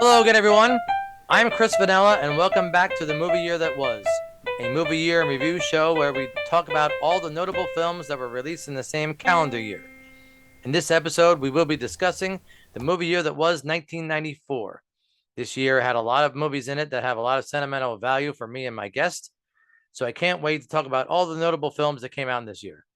Hello again, everyone. I'm Chris Vainella, and welcome back to the Movie Year That Was, a movie year in review show where we talk about all the notable films that were released in the same calendar year. In this episode, we will be discussing the movie year that was 1994. This year had a lot of movies in it that have a lot of sentimental value for me and my guest, so I can't wait to talk about all the notable films that came out in this year.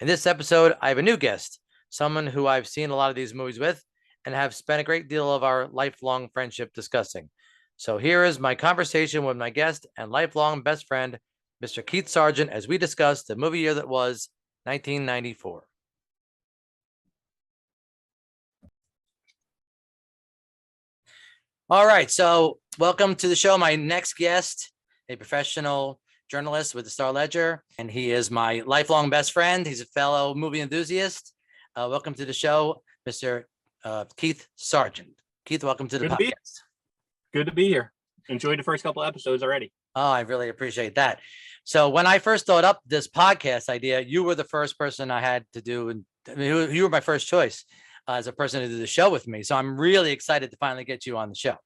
In this episode, I have a new guest, someone who I've seen a lot of these movies with and have spent a great deal of our lifelong friendship discussing. So here is my conversation with my guest and lifelong best friend, Mr. Keith Sargeant, as we discuss the movie year that was 1994. All right, so welcome to the show. My next guest, a professional journalist with the Star Ledger, and he is my lifelong best friend. He's a fellow movie enthusiast. Welcome to the show, Mr. Keith Sargeant. Keith, welcome to the podcast. Good to be here. Enjoyed the first couple episodes already. Oh, I really appreciate that. So when I first thought up this podcast idea, you were the first person I had to do, and I mean, you were my first choice as a person to do the show with me. So I'm really excited to finally get you on the show.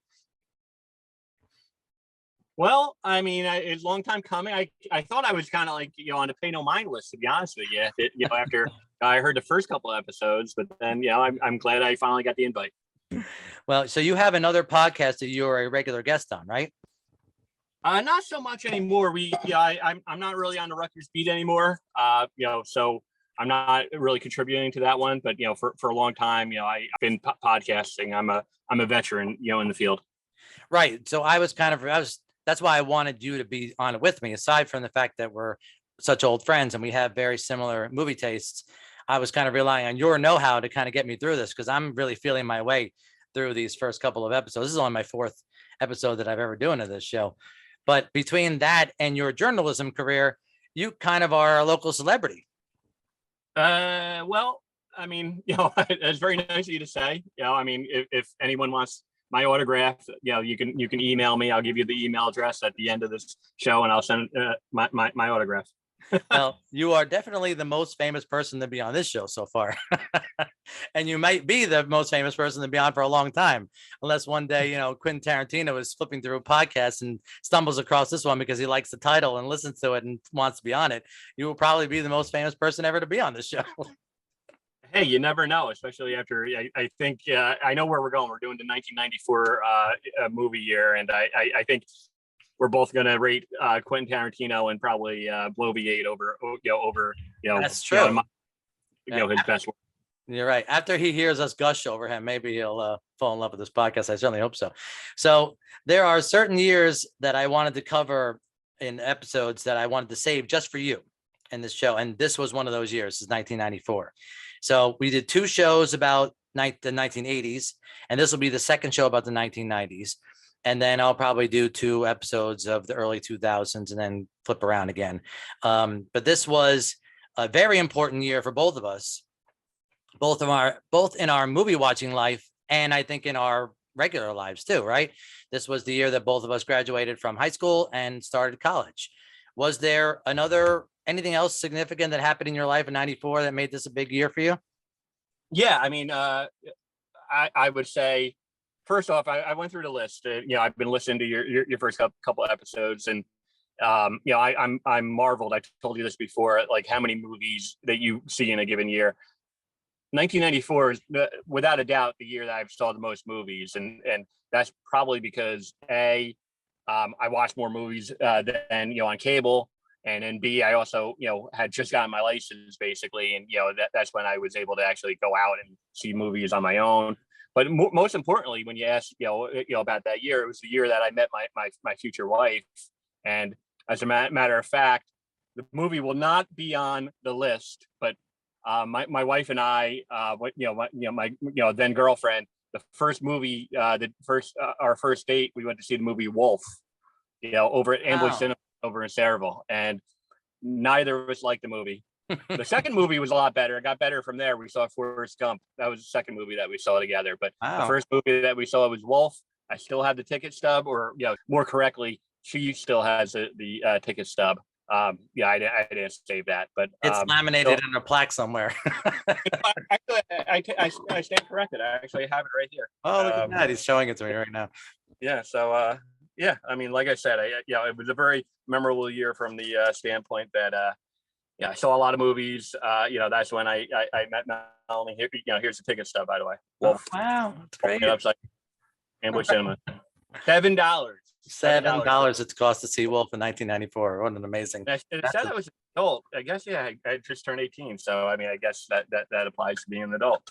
Well, I mean, it's a long time coming. I thought I was kind of like, on the pay no mind list, to be honest with you. After I heard the first couple of episodes, but then, I'm glad I finally got the invite. Well, so you have another podcast that you're a regular guest on, right? Not so much anymore. I'm not really on the Rutgers beat anymore. So I'm not really contributing to that one. But for a long time, I've been podcasting. I'm a veteran, in the field. Right. So that's why I wanted you to be on it with me. Aside from the fact that we're such old friends and we have very similar movie tastes, I was kind of relying on your know-how to kind of get me through this, because I'm really feeling my way through these first couple of episodes. This is only my fourth episode that I've ever done of this show. But between that and your journalism career, you kind of are a local celebrity. Well, I mean, it's very nice of you to say. I mean, if anyone wants my autograph, you can email me. I'll give you the email address at the end of this show, and I'll send my autograph. Well, you are definitely the most famous person to be on this show so far. And you might be the most famous person to be on for a long time, unless one day, Quentin Tarantino is flipping through podcasts and stumbles across this one because he likes the title and listens to it and wants to be on it. You will probably be the most famous person ever to be on this show. Hey, you never know, especially after I think I know where we're going. We're doing the 1994 movie year, and I think we're both going to rate Quentin Tarantino and probably bloviate over. That's true. His best work. You're right. After he hears us gush over him, maybe he'll fall in love with this podcast. I certainly hope so. So there are certain years that I wanted to cover in episodes that I wanted to save just for you in this show, and this was one of those years. This is 1994. So we did two shows about the 1980s, and this will be the second show about the 1990s. And then I'll probably do two episodes of the early 2000s and then flip around again. But this was a very important year for both of us, both in our movie watching life, and I think in our regular lives too, right? This was the year that both of us graduated from high school and started college. Was there anything else significant that happened in your life in 94 that made this a big year for you? Yeah, I mean, I would say, first off, I went through the list. I've been listening to your first couple of episodes, and I'm marveled. I told you this before, like how many movies that you see in a given year. 1994 is without a doubt the year that I've saw the most movies, and that's probably because I watched more movies than on cable. And then B, I also, had just gotten my license basically. And, that's when I was able to actually go out and see movies on my own. But most importantly, when you ask, about that year, it was the year that I met my future wife. And as a matter of fact, the movie will not be on the list, but my wife and I, my then girlfriend, the first movie, our first date, we went to see the movie Wolf, over at Ambush Cinema over in Saraville, and neither of us liked the movie. The second movie was a lot better. It got better from there. We saw Forrest Gump. That was the second movie that we saw together. But The first movie that we saw was Wolf. I still have the ticket stub, or more correctly, she still has the ticket stub. Yeah, I didn't save that, but It's laminated in a plaque somewhere. I stand corrected. I actually have it right here. Oh, look at that. He's showing it to me right now. Yeah. So, yeah, I mean, like I said, it was a very memorable year from the standpoint that, yeah, I saw a lot of movies. That's when I met Melanie. Here's the ticket stub, by the way. Oh, wow. That's great. Upside Ambush Cinema. $7. $7 it's cost to see Wolf in 1994. What an amazing. It said I was an adult. I guess, yeah, I just turned 18. So, I mean, I guess that applies to being an adult.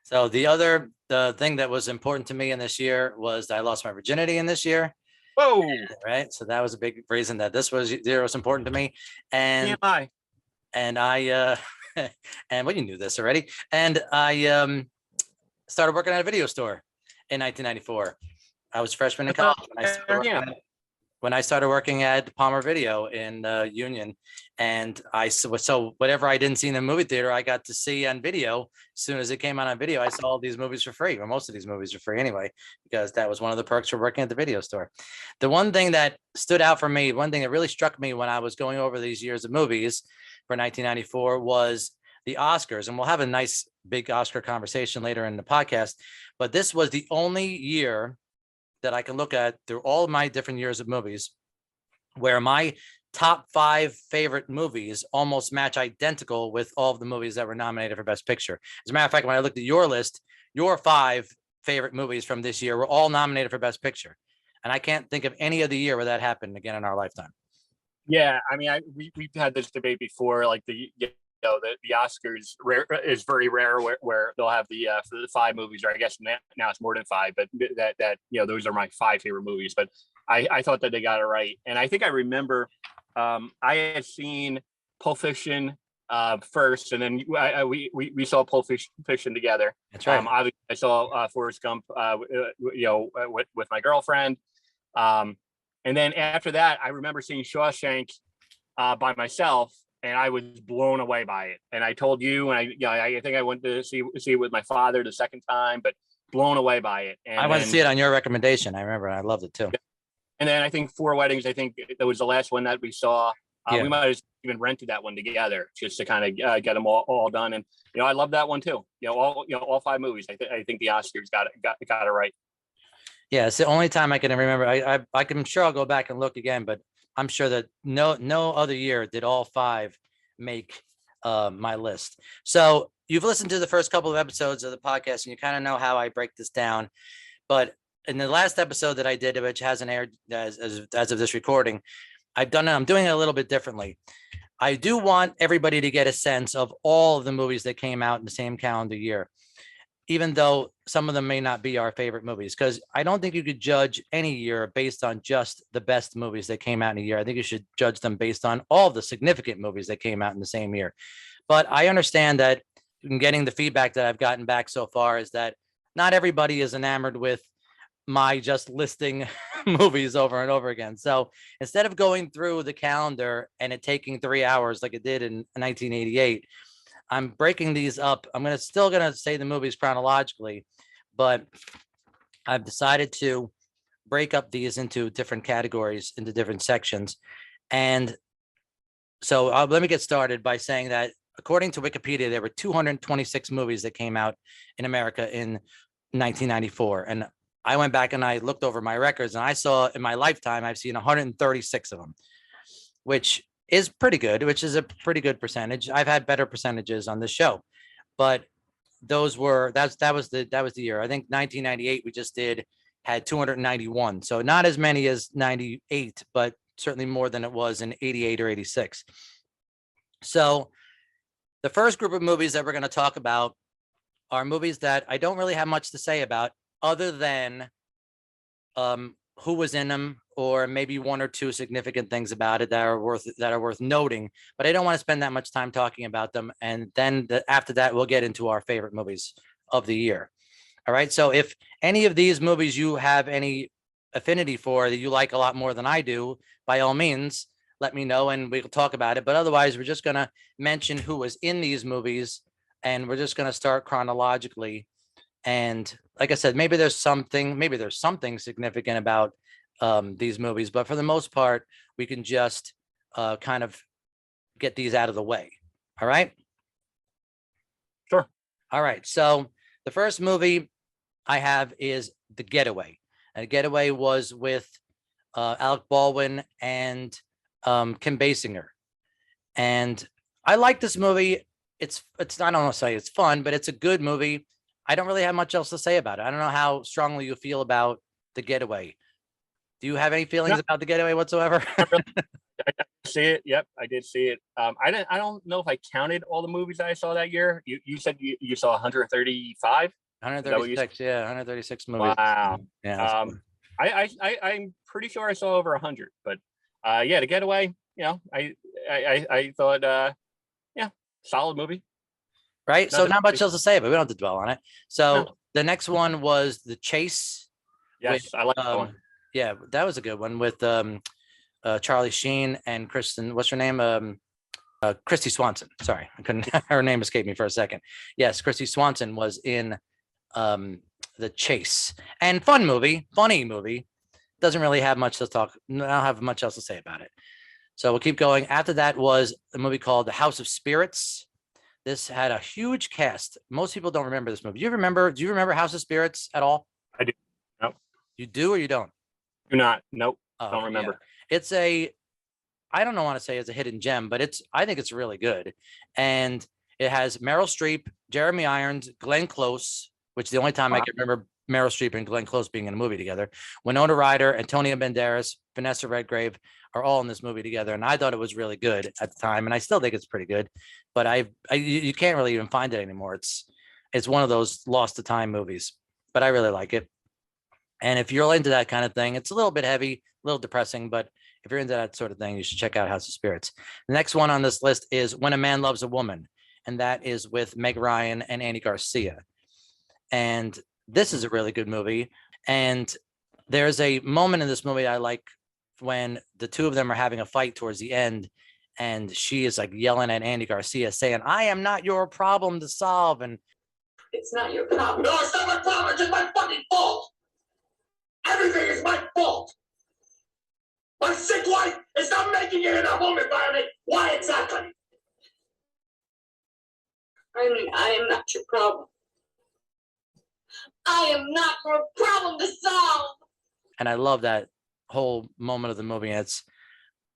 So the thing that was important to me in this year was that I lost my virginity in this year. Whoa. Right. So that was a big reason that this year was important to me. And TMI. and I and well, you knew this already. And I started working at a video store in 1994. I was a freshman in college when I started working at Palmer Video in Union, and so whatever I didn't see in the movie theater, I got to see on video. As soon as it came out on video, I saw all these movies for free, or most of these movies for free anyway, because that was one of the perks for working at the video store. The one thing that stood out for me, one thing that really struck me when I was going over these years of movies for 1994 was the Oscars, and we'll have a nice big Oscar conversation later in the podcast. But this was the only year that I can look at through all of my different years of movies where my top 5 favorite movies almost match identical with all of the movies that were nominated for Best Picture. As a matter of fact, when I looked at your list, your 5 favorite movies from this year were all nominated for Best Picture. And I can't think of any other year where that happened again in our lifetime. Yeah, I mean, we've had this debate before, like the Oscars is very rare where they'll have the for the 5 movies, or I guess now it's more than 5, but that those are my 5 favorite movies. But I thought that they got it right, and I think I remember I had seen Pulp Fiction first, and then we saw Pulp Fiction together. That's right. Obviously I saw Forrest Gump, with my girlfriend, and then after that I remember seeing Shawshank by myself. And I was blown away by it. And I told you, and I think I went to see it with my father the second time, but blown away by it. And I went to see it on your recommendation. I remember. I loved it too. And then I think 4 Weddings, I think that was the last one that we saw. Yeah. We might have even rented that one together just to kind of get them all done. And, I love that one too. All 5 movies. I think the Oscars got it right. Yeah. It's the only time I can remember. I'm sure I'll go back and look again, but I'm sure that no other year did all 5 make my list. So you've listened to the first couple of episodes of the podcast, and you kind of know how I break this down. But in the last episode that I did, which hasn't aired as of this recording, I'm doing it a little bit differently. I do want everybody to get a sense of all of the movies that came out in the same calendar year, even though some of them may not be our favorite movies, because I don't think you could judge any year based on just the best movies that came out in a year. I think you should judge them based on all the significant movies that came out in the same year. But I understand that in getting the feedback that I've gotten back so far is that not everybody is enamored with my just listing movies over and over again. So instead of going through the calendar and it taking 3 hours like it did in 1988, I'm breaking these up. I'm still gonna say the movies chronologically, but I've decided to break up these into different categories, into different sections. And so let me get started by saying that according to Wikipedia, there were 226 movies that came out in America in 1994. And I went back and I looked over my records, and I saw in my lifetime, I've seen 136 of them, which is pretty good, which is a pretty good percentage. I've had better percentages on the show, but that was the year. I think 1998 we just had 291. So not as many as 98, but certainly more than it was in 88 or 86. So the first group of movies that we're going to talk about are movies that I don't really have much to say about other than who was in them, or maybe 1 or 2 significant things about it that are worth noting, but I don't want to spend that much time talking about them. And then after that, we'll get into our favorite movies of the year. All right. So if any of these movies you have any affinity for that you like a lot more than I do, by all means, let me know and we can talk about it. But otherwise, we're just going to mention who was in these movies, and we're just going to start chronologically. And like I said, maybe there's something significant about these movies, but for the most part, we can just kind of get these out of the way. All right. Sure. All right. So the first movie I have is The Getaway. And The Getaway was with Alec Baldwin and Kim Basinger. And I like this movie. It's I don't want to say it's fun, but it's a good movie. I don't really have much else to say about it. I don't know how strongly you feel about The Getaway. Do you have any feelings about The Getaway whatsoever? I see it. Yep, I did see it. I don't know if I counted all the movies that I saw that year. You said you saw 135. 136, yeah, 136 movies. Wow. Yeah. I'm pretty sure I saw over 100, but yeah, The Getaway. I thought yeah, solid movie. Right. So not much else to say, but we don't have to dwell on it. So the next one was The Chase. Yes, I like that one. Yeah, that was a good one with Charlie Sheen and Kristen. What's her name? Christy Swanson. Sorry, I couldn't. Her name escaped me for a second. Yes, Christy Swanson was in The Chase, and funny movie. Doesn't really have much to talk. I don't have much else to say about it. So we'll keep going. After that was a movie called The House of Spirits. This had a huge cast. Most people don't remember this movie. Do you remember House of Spirits at all? I do. Nope. You do or you don't? Do not. Nope. Oh, don't remember. Yeah. It's I don't want to say it's a hidden gem, but I think it's really good. And it has Meryl Streep, Jeremy Irons, Glenn Close, which is the only time I can remember Meryl Streep and Glenn Close being in a movie together. Winona Ryder, Antonio Banderas, Vanessa Redgrave are all in this movie together. And I thought it was really good at the time. And I still think it's pretty good, but you can't really even find it anymore. It's one of those lost to time movies, but I really like it. And if you're into that kind of thing, it's a little bit heavy, a little depressing, but if you're into that sort of thing, you should check out House of Spirits. The next one on this list is When a Man Loves a Woman, and that is with Meg Ryan and Andy Garcia. And this is a really good movie. And there's a moment in this movie I like when the two of them are having a fight towards the end, and she is like yelling at Andy Garcia saying, "I am not your problem to solve." And it's not your problem. No, it's not my problem. It's just my fucking fault. Everything is my fault. My sick wife is not making it in a home environment. Why exactly? I mean, I am not your problem. I am not your problem to solve. And I love that whole moment of the movie.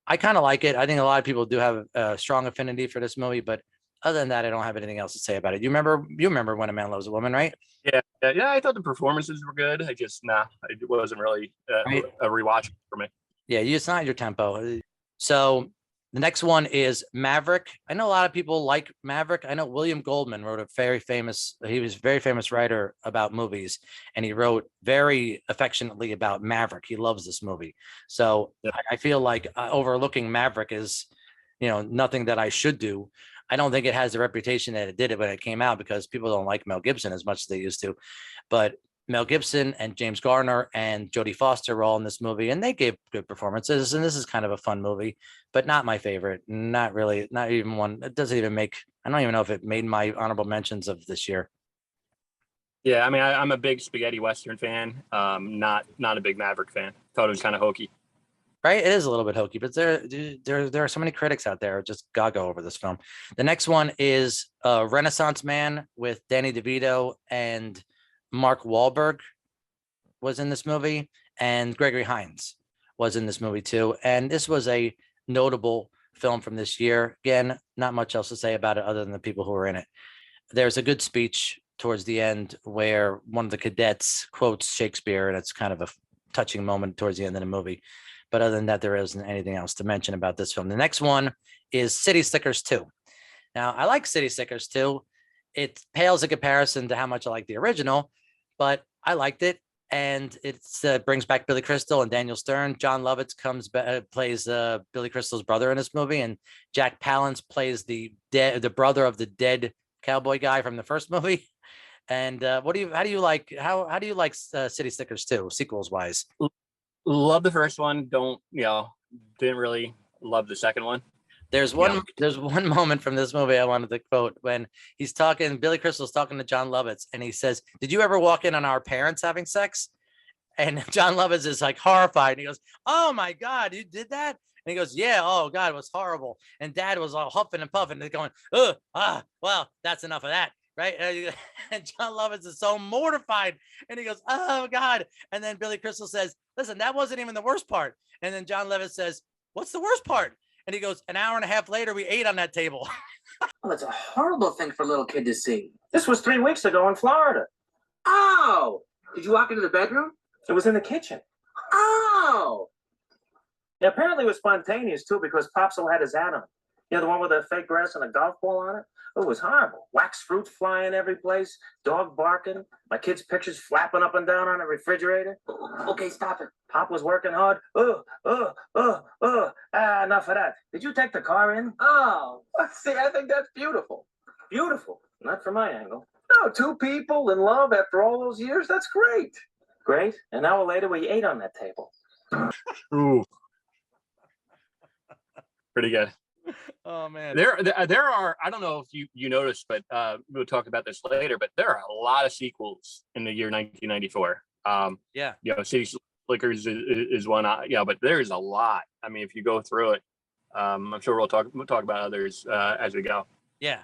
I kind of like it. I think a lot of people do have a strong affinity for this movie, but other than that, I don't have anything else to say about it. You remember When a Man Loves a Woman, right? Yeah. I thought the performances were good. I just it wasn't really a rewatch for me. Yeah, it's not your tempo. So the next one is Maverick. I know a lot of people like Maverick. I know William Goldman wrote he was a very famous writer about movies, and he wrote very affectionately about Maverick. He loves this movie. So yeah. I feel like overlooking Maverick is, nothing that I should do. I don't think it has the reputation that it did when it came out, because people don't like Mel Gibson as much as they used to. But Mel Gibson and James Garner and Jodie Foster were all in this movie, and they gave good performances. And this is kind of a fun movie, but not my favorite. Not really, not even one. It doesn't even I don't even know if it made my honorable mentions of this year. Yeah, I mean, I'm a big spaghetti Western fan. Not a big Maverick fan. Thought it was kind of hokey. Right, it is a little bit hokey, but there are so many critics out there just gaga over this film. The next one is Renaissance Man with Danny DeVito and Mark Wahlberg was in this movie, and Gregory Hines was in this movie too. And this was a notable film from this year. Again, not much else to say about it other than the people who were in it. There's a good speech towards the end where one of the cadets quotes Shakespeare, and it's kind of a touching moment towards the end of the movie. But other than that, there isn't anything else to mention about this film. The next one is City Slickers 2. Now, I like City Slickers 2. It pales in comparison to how much I like the original, but I liked it. And it brings back Billy Crystal and Daniel Stern. John Lovitz plays Billy Crystal's brother in this movie, and Jack Palance plays the brother of the dead cowboy guy from the first movie. And how do you like City Slickers 2 sequels wise? Love the first one. Didn't really love the second one. There's one moment from this movie I wanted to quote when Billy Crystal's talking to John Lovitz, and he says, "Did you ever walk in on our parents having sex?" And John Lovitz is like horrified. And he goes, "Oh my God, you did that?" he goes, yeah, oh God, it was horrible. And Dad was all huffing and puffing. They're going, well, that's enough of that. Right. And John Lovitz is so mortified. And he goes, oh God. And then Billy Crystal says, listen, that wasn't even the worst part. And then John Lovitz says, what's the worst part? And he goes, an hour and a half later, we ate on that table. Well, it's a horrible thing for a little kid to see. This was 3 weeks ago in Florida. Oh! Did you walk into the bedroom? It was in the kitchen. Oh! Yeah, apparently it was spontaneous, too, because Popsel had his atom. You know, the one with the fake grass and a golf ball on it? It was horrible. Wax fruit flying every place, dog barking, my kids' pictures flapping up and down on the refrigerator. Okay, stop it. Pop was working hard. Enough of that. Did you take the car in? Oh, see, I think that's beautiful. Beautiful. Not from my angle. No, 2 people in love after all those years, that's great. Great. An hour later, we ate on that table. Ooh. Pretty good. Oh man. There are, I don't know if you noticed, but we'll talk about this later, but there are a lot of sequels in the year 1994. Yeah. You know, City Slickers is one, but there's a lot. I mean, if you go through it, I'm sure we'll talk about others as we go. Yeah.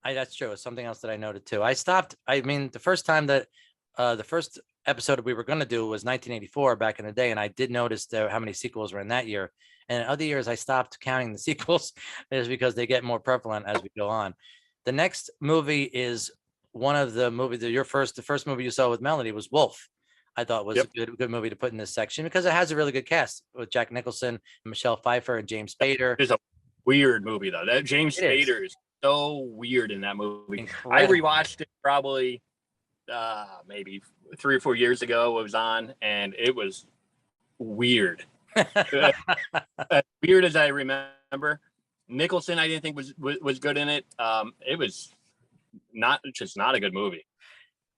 That's true. It's something else that I noted too. The first time that the first episode we were going to do was 1984 back in the day. And I did notice how many sequels were in that year. And in other years, I stopped counting the sequels is because they get more prevalent as we go on. The next movie is one of the movies that the first movie you saw with Melody was Wolf. I thought was a good movie to put in this section because it has a really good cast with Jack Nicholson, Michelle Pfeiffer, and James Spader. It's a weird movie though. That James Spader is so weird in that movie. Incredible. I rewatched it probably maybe 3 or 4 years ago. It was on, and it was weird. As weird as I remember. Nicholson, I didn't think was good in it. It was not a good movie.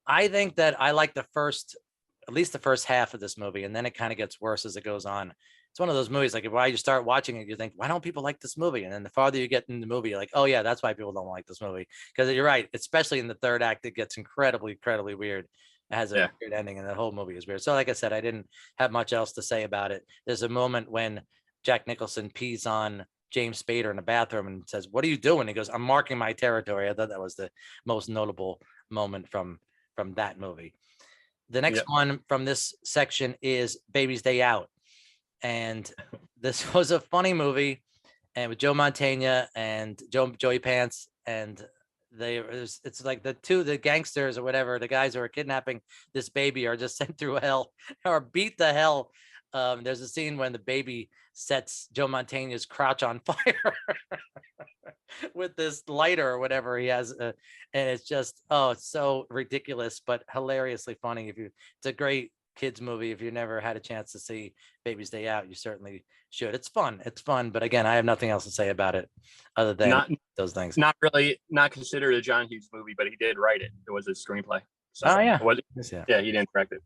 I think that I like at least the first half of this movie, and then it kind of gets worse as it goes on. It's one of those movies like why you start watching it, you think, why don't people like this movie? And then the farther you get in the movie, you're like, oh yeah, that's why people don't like this movie. Because you're right, especially in the third act, it gets incredibly weird. It has a weird ending, and the whole movie is weird. So like I said, I didn't have much else to say about it. There's a moment when Jack Nicholson pees on James Spader in the bathroom and says, what are you doing? He goes, I'm marking my territory. I thought that was the most notable moment from that movie. The next one from this section is Baby's Day Out. And this was a funny movie, and with Joe Mantegna and Joey Pants, and it's like the gangsters or whatever, the guys who are kidnapping this baby are just sent through hell or beat the hell. There's a scene when the baby sets Joe Mantegna's crotch on fire with this lighter or whatever he has, and it's just it's so ridiculous but hilariously funny. It's a great kids movie. If you never had a chance to see Baby's Day Out, you certainly should. It's fun, but again, I have nothing else to say about it other than those things. Not considered a John Hughes movie, but he did write it. It was a screenplay. So oh yeah. Yeah, he didn't direct it.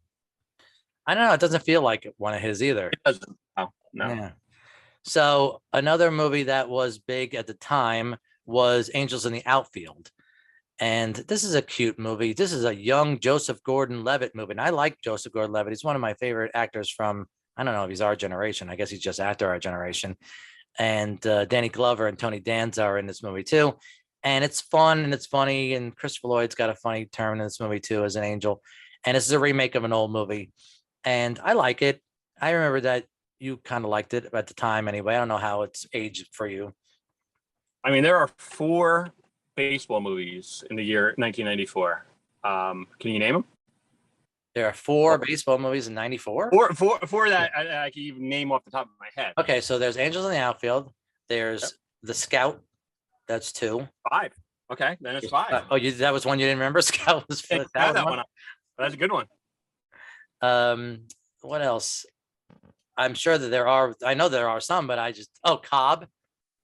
I don't know, it doesn't feel like one of his either. It doesn't. No. Yeah. So another movie that was big at the time was Angels in the Outfield. And this is a cute movie. This is a young Joseph Gordon-Levitt movie. And I like Joseph Gordon-Levitt. He's one of my favorite actors from, I don't know if he's our generation. I guess he's just after our generation. And Danny Glover and Tony Danza are in this movie too. And it's fun and it's funny. And Christopher Lloyd's got a funny turn in this movie too as an angel. And this is a remake of an old movie. And I like it. I remember that you kind of liked it at the time anyway. I don't know how it's aged for you. I mean, there are 4 baseball movies in the year 1994. Can you name them? There are 4 baseball movies in 94? Four that I can even name off the top of my head. Okay, so there's Angels in the Outfield. There's The Scout. That's 2. 5. Okay, then it's 5. That was one you didn't remember? Scout was for that one. That's a good one. What else? I'm sure that I know there are some, but Cobb.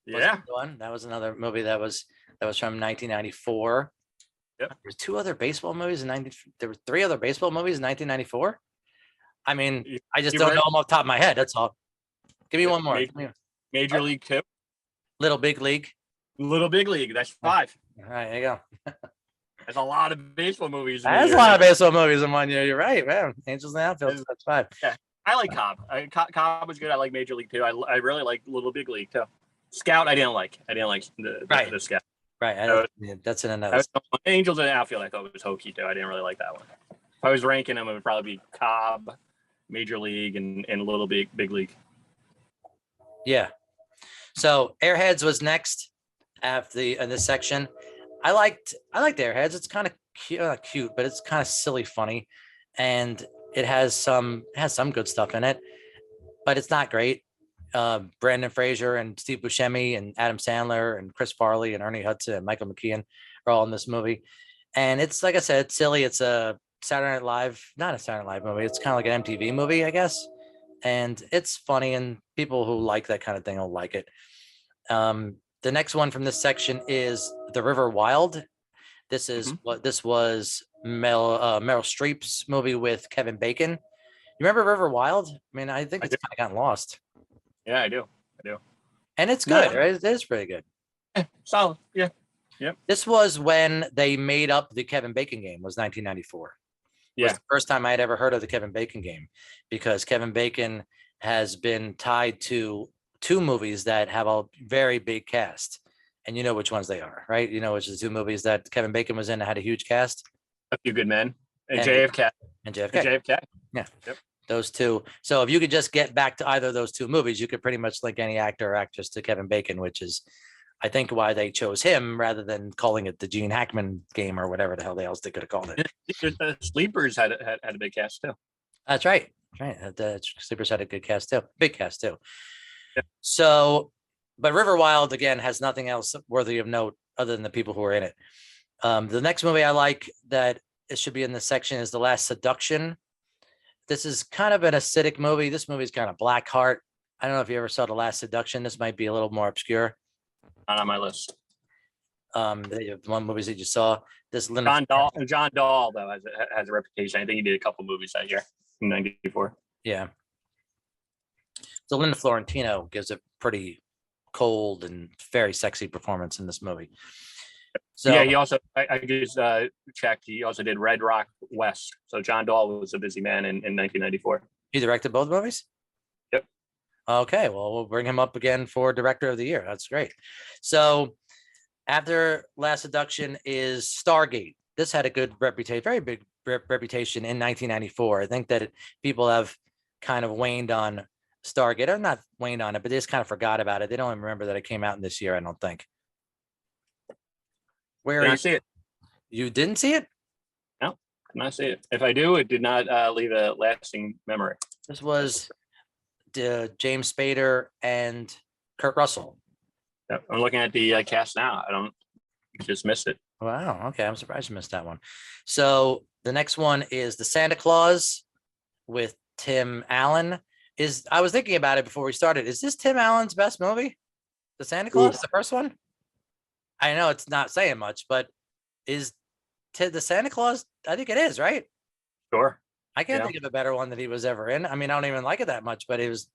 Yeah. That was another movie that was from 1994. Yep. There's 2 other baseball movies there were 3 other baseball movies in 1994. I mean, I just don't know them off the top of my head. That's all. Give me one more. Major League 2. Little Big League. Little Big League. That's 5. All right, there you go. There's a lot of baseball movies. There's a lot of baseball movies in 1 year. You're right, man. Angels in the Outfield. That's 5. Yeah. I like Cobb. Cobb was good. I like Major League too. I really like Little Big League too. Scout, I didn't like. I didn't like Right. the Scout. Right. That's in another. Angels in the Outfield, I thought was hokey too. I didn't really like that one. If I was ranking them, it would probably be Cobb, Major League, and Little Big League. Yeah. So Airheads was next after in this section. I liked Airheads. It's kind of cute, but it's kind of silly funny, and it has some good stuff in it, but it's not great. Brandon Fraser and Steve Buscemi and Adam Sandler and Chris Farley and Ernie Hudson and Michael McKean are all in this movie. And it's, like I said, it's silly. It's a Saturday Night Live, not a Saturday Night Live movie. It's kind of like an MTV movie, I guess. And it's funny, and people who like that kind of thing will like it. The next one from this section is The River Wild. This is this was Meryl Streep's movie with Kevin Bacon. You remember River Wild? I mean, I think it's kind of gotten lost. Yeah, I do. And it's good, right? It is pretty good. Solid. Yeah. Yep. This was when they made up the Kevin Bacon game, was 1994. It was the first time I had ever heard of the Kevin Bacon game, because Kevin Bacon has been tied to 2 movies that have a very big cast. And you know which ones they are, right? You know which is 2 movies that Kevin Bacon was in that had a huge cast. A Few Good Men and JFK. And JFK. Yeah. Yep. Those 2. So if you could just get back to either of those 2 movies, you could pretty much link any actor or actress to Kevin Bacon, which is, I think, why they chose him rather than calling it the Gene Hackman game or whatever the hell else they could have called it. The Sleepers had a big cast too. That's right. The Sleepers had a good cast too, big cast too. Yeah. So, but River Wild again has nothing else worthy of note other than the people who are in it. The next movie I like that it should be in this section is The Last Seduction. This is kind of an acidic movie. This movie is kind of Black Heart. I don't know if you ever saw The Last Seduction. This might be a little more obscure. Not on my list. The one movies that you saw. This John Dahl though has a reputation. I think he did a couple movies that year in '94. Yeah. So Linda Florentino gives a pretty cold and very sexy performance in this movie. So yeah, he also I just checked. He also did Red Rock West. So John Dahl was a busy man in 1994. He directed both movies? Yep. Okay, well, we'll bring him up again for Director of the Year. That's great. So after Last Seduction is Stargate. This had a good reputation, very big reputation in 1994. I think that people have kind of waned on Stargate, or not waned on it, but they just kind of forgot about it. They don't even remember that it came out in this year, I don't think. Where Did I see it? You didn't see it? No, did not see it. If I do, it did not leave a lasting memory. This was James Spader and Kurt Russell. Yep. I'm looking at the cast now. Just missed it. Wow. Okay. I'm surprised you missed that one. So the next one is The Santa Claus with Tim Allen. I was thinking about it before we started. Is this Tim Allen's best movie? The Santa Claus, the first one? I know it's not saying much, but is the Santa Claus? I think it is, right? Sure. I can't think of a better one that he was ever in. I mean, I don't even like it that much, but it was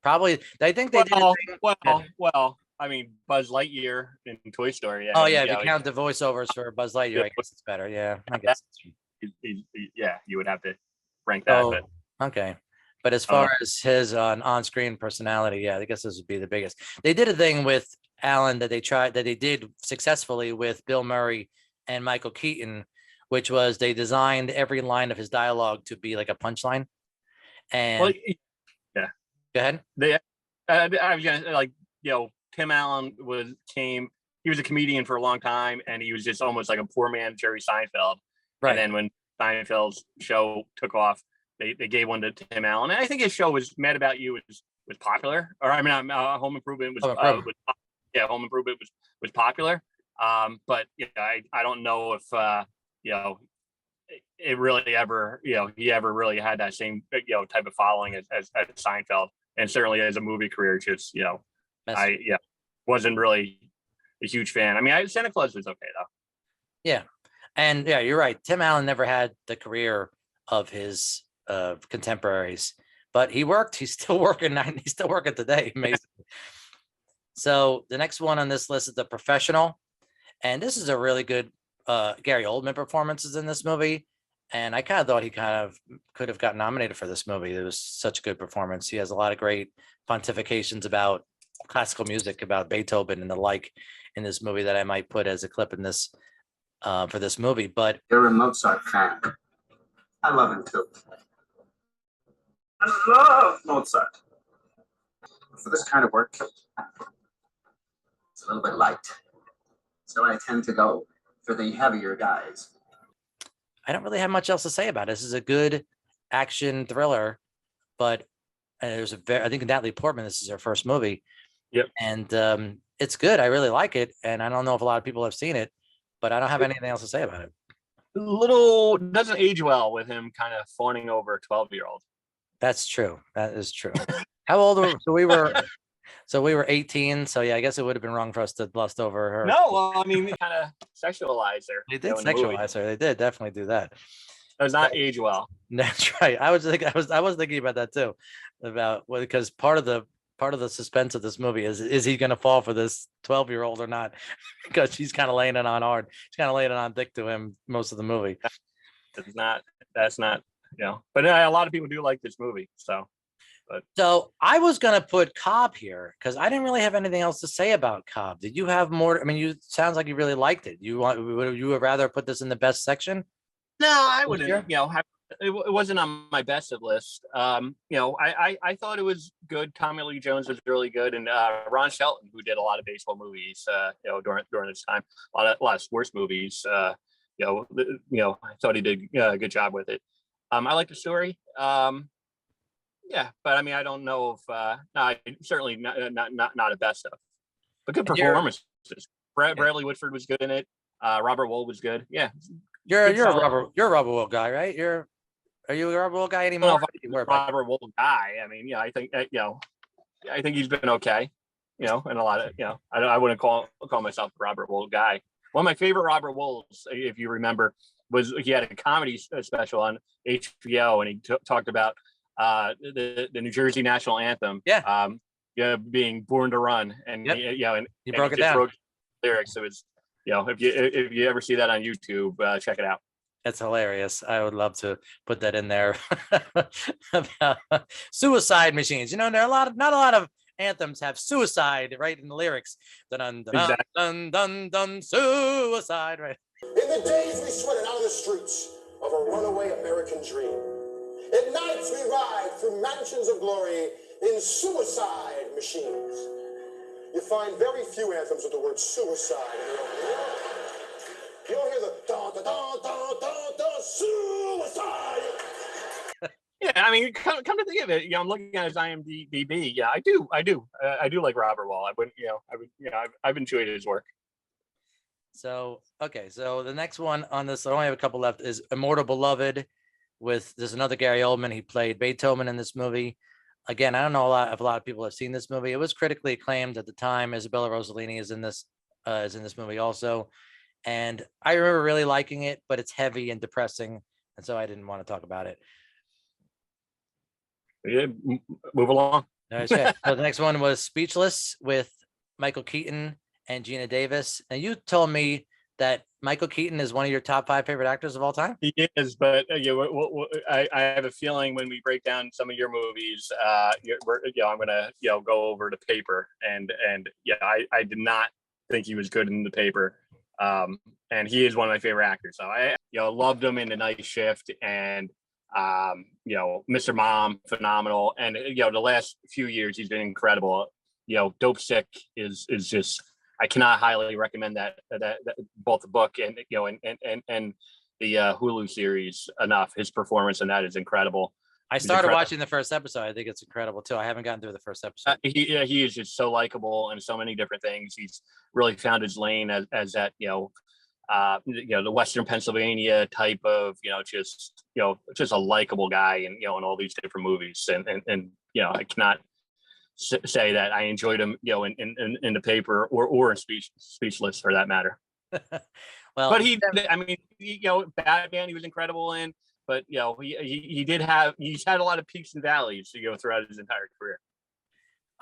probably. I think they did. Well. I mean, Buzz Lightyear in Toy Story. Yeah, oh yeah, if you count the voiceovers for Buzz Lightyear, I guess it's better. Yeah, I guess. Yeah, you would have to rank that. Oh, okay. But as far as his on-screen personality, yeah, I guess this would be the biggest. They did a thing with Allen that they did successfully with Bill Murray and Michael Keaton, which was they designed every line of his dialogue to be like a punchline. And yeah, go ahead. I was gonna Tim Allen he was a comedian for a long time, and he was just almost like a poor man Jerry Seinfeld. Right. And then when Seinfeld's show took off, they gave one to Tim Allen. And I think his show was Mad About You was popular. Or I mean, Home Improvement was Home Improvement was popular. But I don't know if it really ever he ever really had that same type of following as Seinfeld, and certainly as a movie career, just I wasn't really a huge fan. I mean, Santa Claus was okay though. Yeah, and yeah, you're right. Tim Allen never had the career of his contemporaries, but he worked. He's still working. He's still working today. Amazing. So the next one on this list is The Professional, and this is a really good Gary Oldman performances in this movie, And I kind of thought he kind of could have gotten nominated for this movie. It was such a good performance. He has a lot of great pontifications about classical music, about Beethoven and the like in this movie that I might put as a clip in this for this movie. But You're a Mozart fan. I love him too. I love Mozart. For this kind of work, it's a little bit light. So I tend to go for the heavier guys. I don't really have much else to say about it. This is a good action thriller, but there's I think Natalie Portman, this is her first movie. Yep. And it's good. I really like it. And I don't know if a lot of people have seen it, but I don't have anything else to say about it. Little doesn't age well with him kind of fawning over a 12-year-old. That's true. That is true. How old were we were 18. So yeah, I guess it would have been wrong for us to lust over her. No, well, I mean, they kind of sexualized her. They did in the movie. sexualize her. They did definitely do that. It does not age well. That's right. I was thinking about that too, because part of the suspense of this movie is he going to fall for this 12-year-old or not? Because she's kind of laying it on hard. She's kind of laying it on thick to him most of the movie. That's not, but a lot of people do like this movie. So I was going to put Cobb here because I didn't really have anything else to say about Cobb. Did you have more? I mean, sounds like you really liked it. Would you rather put this in the best section? No, I This wouldn't, year? it wasn't on my best of list. I thought it was good. Tommy Lee Jones was really good. And Ron Shelton, who did a lot of baseball movies, during this time, a lot of sports movies, I thought he did a good job with it. I like the story. Yeah, but I mean, I don't know if certainly not a best of, but good performances. Bradley Whitford was good in it. Robert Wool was good. Yeah, You're a Robert Will guy, right? Are you a Robert Will guy I anymore? don't know if I'm a Robert Wool guy. I mean, I think I think he's been okay. And a lot of I wouldn't call myself a Robert Wool guy. One of my favorite Robert Wools, if you remember, was he had a comedy special on HBO, and he talked about the New Jersey national anthem. Yeah. Being Born to Run, and Yep. and He broke it just down. wrote lyrics. It was if you ever see that on YouTube, check it out. That's hilarious. I would love to put that in there. About suicide machines. There are not a lot of anthems have suicide right in the lyrics. Dun dun Exactly. dun dun dun suicide. Right. In the days we sweated out of the streets of a runaway American dream. At nights we ride through mansions of glory in suicide machines. You find very few anthems with the word suicide in your own world. You don't hear the da da da da da da suicide. Yeah, I mean, come to think of it, I'm looking at his IMDb. Yeah, I do like Robert Wall. I've enjoyed his work. So okay, so the next one on this, I only have a couple left, is Immortal Beloved. There's another Gary Oldman. He played Beethoven in this movie. Again, I don't know if a lot of people have seen this movie. It was critically acclaimed at the time. Isabella Rossellini is in this movie also, and I remember really liking it, but it's heavy and depressing, and so I didn't want to talk about it. Yeah, move along. All right, so the next one was Speechless with Michael Keaton and Gina Davis, and you told me that Michael Keaton is one of your top 5 favorite actors of all time. He is, but I have a feeling when we break down some of your movies, I'm gonna go over the paper, and I did not think he was good in the paper, and he is one of my favorite actors. So I loved him in The Night Shift, and Mr. Mom, phenomenal, and the last few years he's been incredible. Dope Sick is just. I cannot highly recommend that both the book and and the Hulu series enough. His performance in that is incredible. I started watching the first episode. I think it's incredible too. I haven't gotten through the first episode. He is just so likable and so many different things. He's really found his lane as that the Western Pennsylvania type of just a likable guy, and in all these different movies, and I cannot say that I enjoyed him, in the paper or in Speechless for that matter. Well, but Batman he was incredible in, but he's had a lot of peaks and valleys to go throughout his entire career.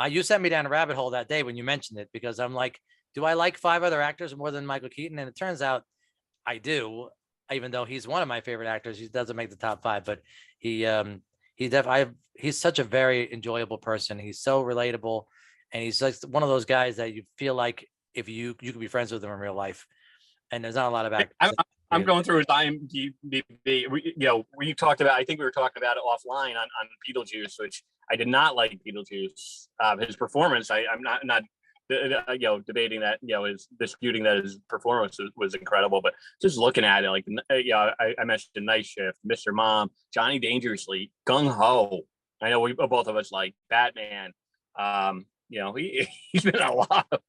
You sent me down a rabbit hole that day when you mentioned it, because I'm like, do I like 5 other actors more than Michael Keaton? And it turns out I do. even though he's one of my favorite actors, he doesn't make the top 5, but he's such a very enjoyable person. He's so relatable, and he's like one of those guys that you feel like if you could be friends with him in real life. And there's not a lot of actors. I'm going through his IMDb. We talked about. I think we were talking about it offline on Beetlejuice, which I did not like Beetlejuice. His performance, I'm not debating that. Is disputing that his performance was incredible. But just looking at it, like I mentioned Night Shift, Mr. Mom, Johnny Dangerously, Gung Ho. I know we both of us like Batman. He's been in a lot of.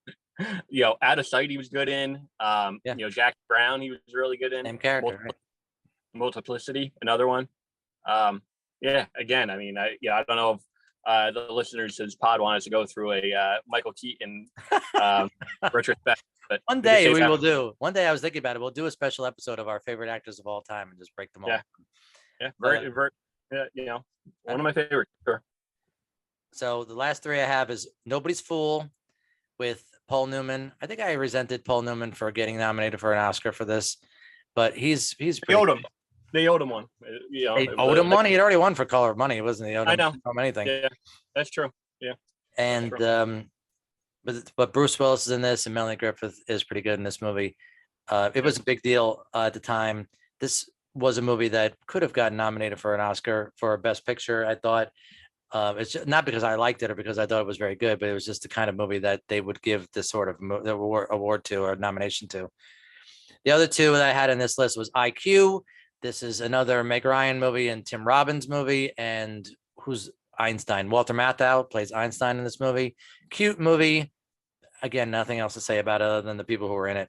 Out of Sight he was good in. Jackie Brown he was really good in. Same character, right? Multiplicity, another one. Again, I mean, I don't know if the listeners to this pod want us to go through a Michael Keaton retrospect, but one day we will do. One day I was thinking about it. We'll do a special episode of our favorite actors of all time and just break them all. Very, one of my favorites. Sure. So the last 3 I have is Nobody's Fool with Paul Newman. I think I resented Paul Newman for getting nominated for an Oscar for this, but he's they owed him. They owed him one. They owed him one. He had already won for Color of Money, wasn't he? I know. Anything. Yeah, that's true. Yeah. And but Bruce Willis is in this, and Melanie Griffith is pretty good in this movie. It was a big deal at the time. This was a movie that could have gotten nominated for an Oscar for Best Picture. I thought. It's just, not because I liked it or because I thought it was very good, but it was just the kind of movie that they would give this sort of award to or nomination to. The other 2 that I had in this list was IQ. This is another Meg Ryan movie and Tim Robbins movie. And who's Einstein? Walter Matthau plays Einstein in this movie. Cute movie. Again, nothing else to say about it other than the people who were in it.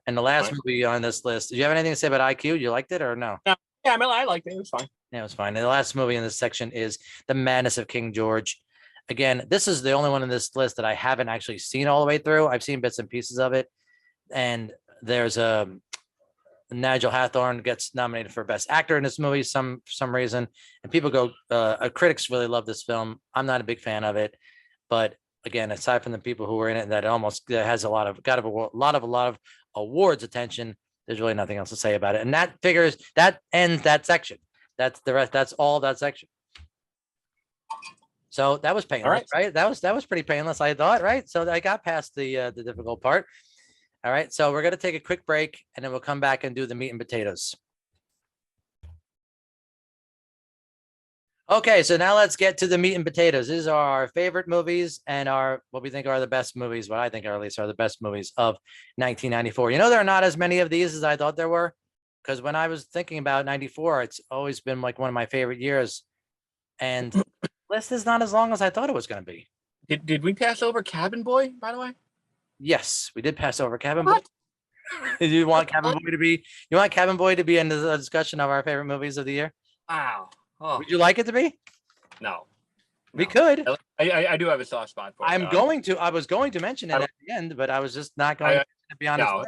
And the last movie on this list, do you have anything to say about IQ? You liked it or no? Yeah, I liked it. It was fine. Yeah, it was fine. And the last movie in this section is The Madness of King George. Again, this is the only one in this list that I haven't actually seen all the way through. I've seen bits and pieces of it. And there's Nigel Hawthorne gets nominated for Best Actor in this movie for some reason. And people critics really love this film. I'm not a big fan of it. But again, aside from the people who were in it, that has a lot of awards attention, there's really nothing else to say about it. And that ends that section. That's the rest. That's all that section. So that was painless, right? That was pretty painless, I thought, right? So I got past the difficult part. All right. So we're gonna take a quick break, and then we'll come back and do the meat and potatoes. Okay, so now let's get to the meat and potatoes. These are our favorite movies and what we think are the best movies. What I think are at least are the best movies of 1994. There are not as many of these as I thought there were. Because when I was thinking about 94, it's always been like one of my favorite years. And the list is not as long as I thought it was going to be. Did we pass over Cabin Boy, by the way? Yes, we did pass over Cabin Boy. Did you want Cabin Boy to be? You want Cabin Boy to be in the discussion of our favorite movies of the year? Wow. Oh. Would you like it to be? No. We could. I do have a soft spot for it. I was going to mention it at the end, but I was just not going to be honest. No.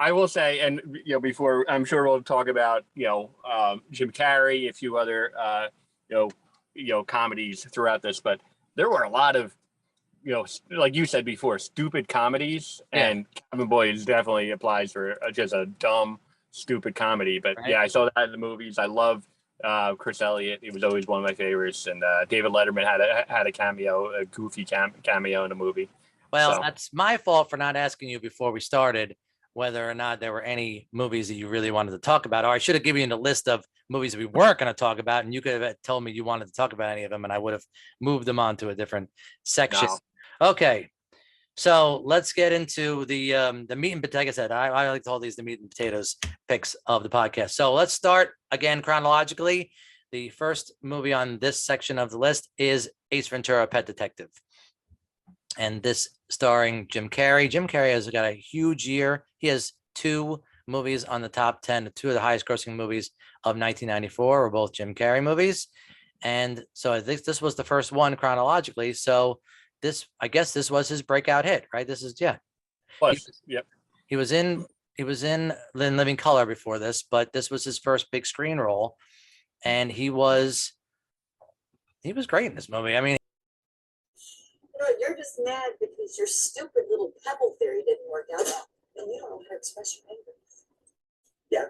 I will say, and before I'm sure we'll talk about Jim Carrey, a few other comedies throughout this, but there were a lot of like you said before, stupid comedies, and Cabin Boy definitely applies for just a dumb, stupid comedy. But I saw that in the movies. I love Chris Elliott. He was always one of my favorites, and David Letterman had a cameo, a goofy cameo in the movie. Well, that's my fault for not asking you before we started whether or not there were any movies that you really wanted to talk about, or I should have given you a list of movies that we weren't going to talk about, and you could have told me you wanted to talk about any of them, and I would have moved them on to a different section. No. Okay, so let's get into the meat and potatoes. Like I said, I like to call these the meat and potatoes picks of the podcast. So let's start again chronologically. The first movie on this section of the list is Ace Ventura: Pet Detective. And this starring Jim Carrey. Jim Carrey has got a huge year. He has 2 movies on the top 10, 2 of the highest grossing movies of 1994 were both Jim Carrey movies. And so I think this was the first one chronologically. So I guess this was his breakout hit, right? This is, He was in Living Color before this, but this was his first big screen role. And he was great in this movie. I mean, you're just mad because your stupid little pebble theory didn't work out, and you don't know how to express your anger. Yeah,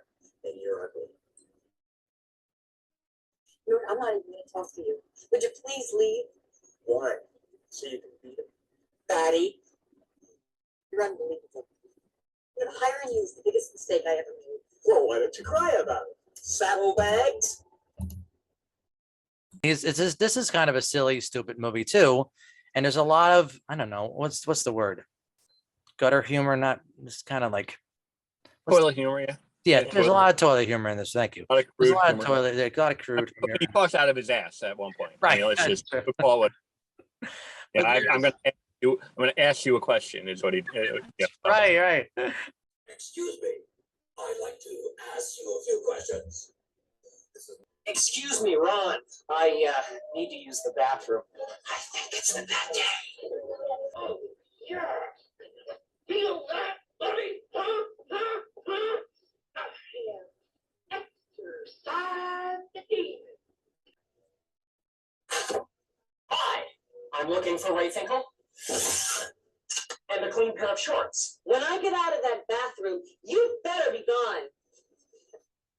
and you're ugly. I'm not even gonna talk to you. Would you please leave? Why? So you can beat him? Batty. You're unbelievable. You know, hiring you is the biggest mistake I ever made. Well, why don't you cry about it? Saddlebags? This is kind of a silly, stupid movie too. And there's a lot of, I don't know, what's the word? Gutter humor, not it's kind of like Toilet humor, yeah. yeah, Yeah, there's a toilet lot of toilet humor in this. Thank you. A lot of There's a crude lot of humor. toilet, there's a lot of crude humor. He talks out of his ass at one point. Right, I mean, let's that's just true. call it. Yeah, But I'm going to ask you a question. Is what he. Yeah. Right. Excuse me. I'd like to ask you a few questions. Excuse me, Ron. I need to use the bathroom. I think it's the bad day. Oh, yeah. Feel that, buddy? Huh? Huh? Huh? Exercise the demon. Hi, I'm looking for Ray Finkel. And a clean pair of shorts. When I get out of that bathroom, you better be gone.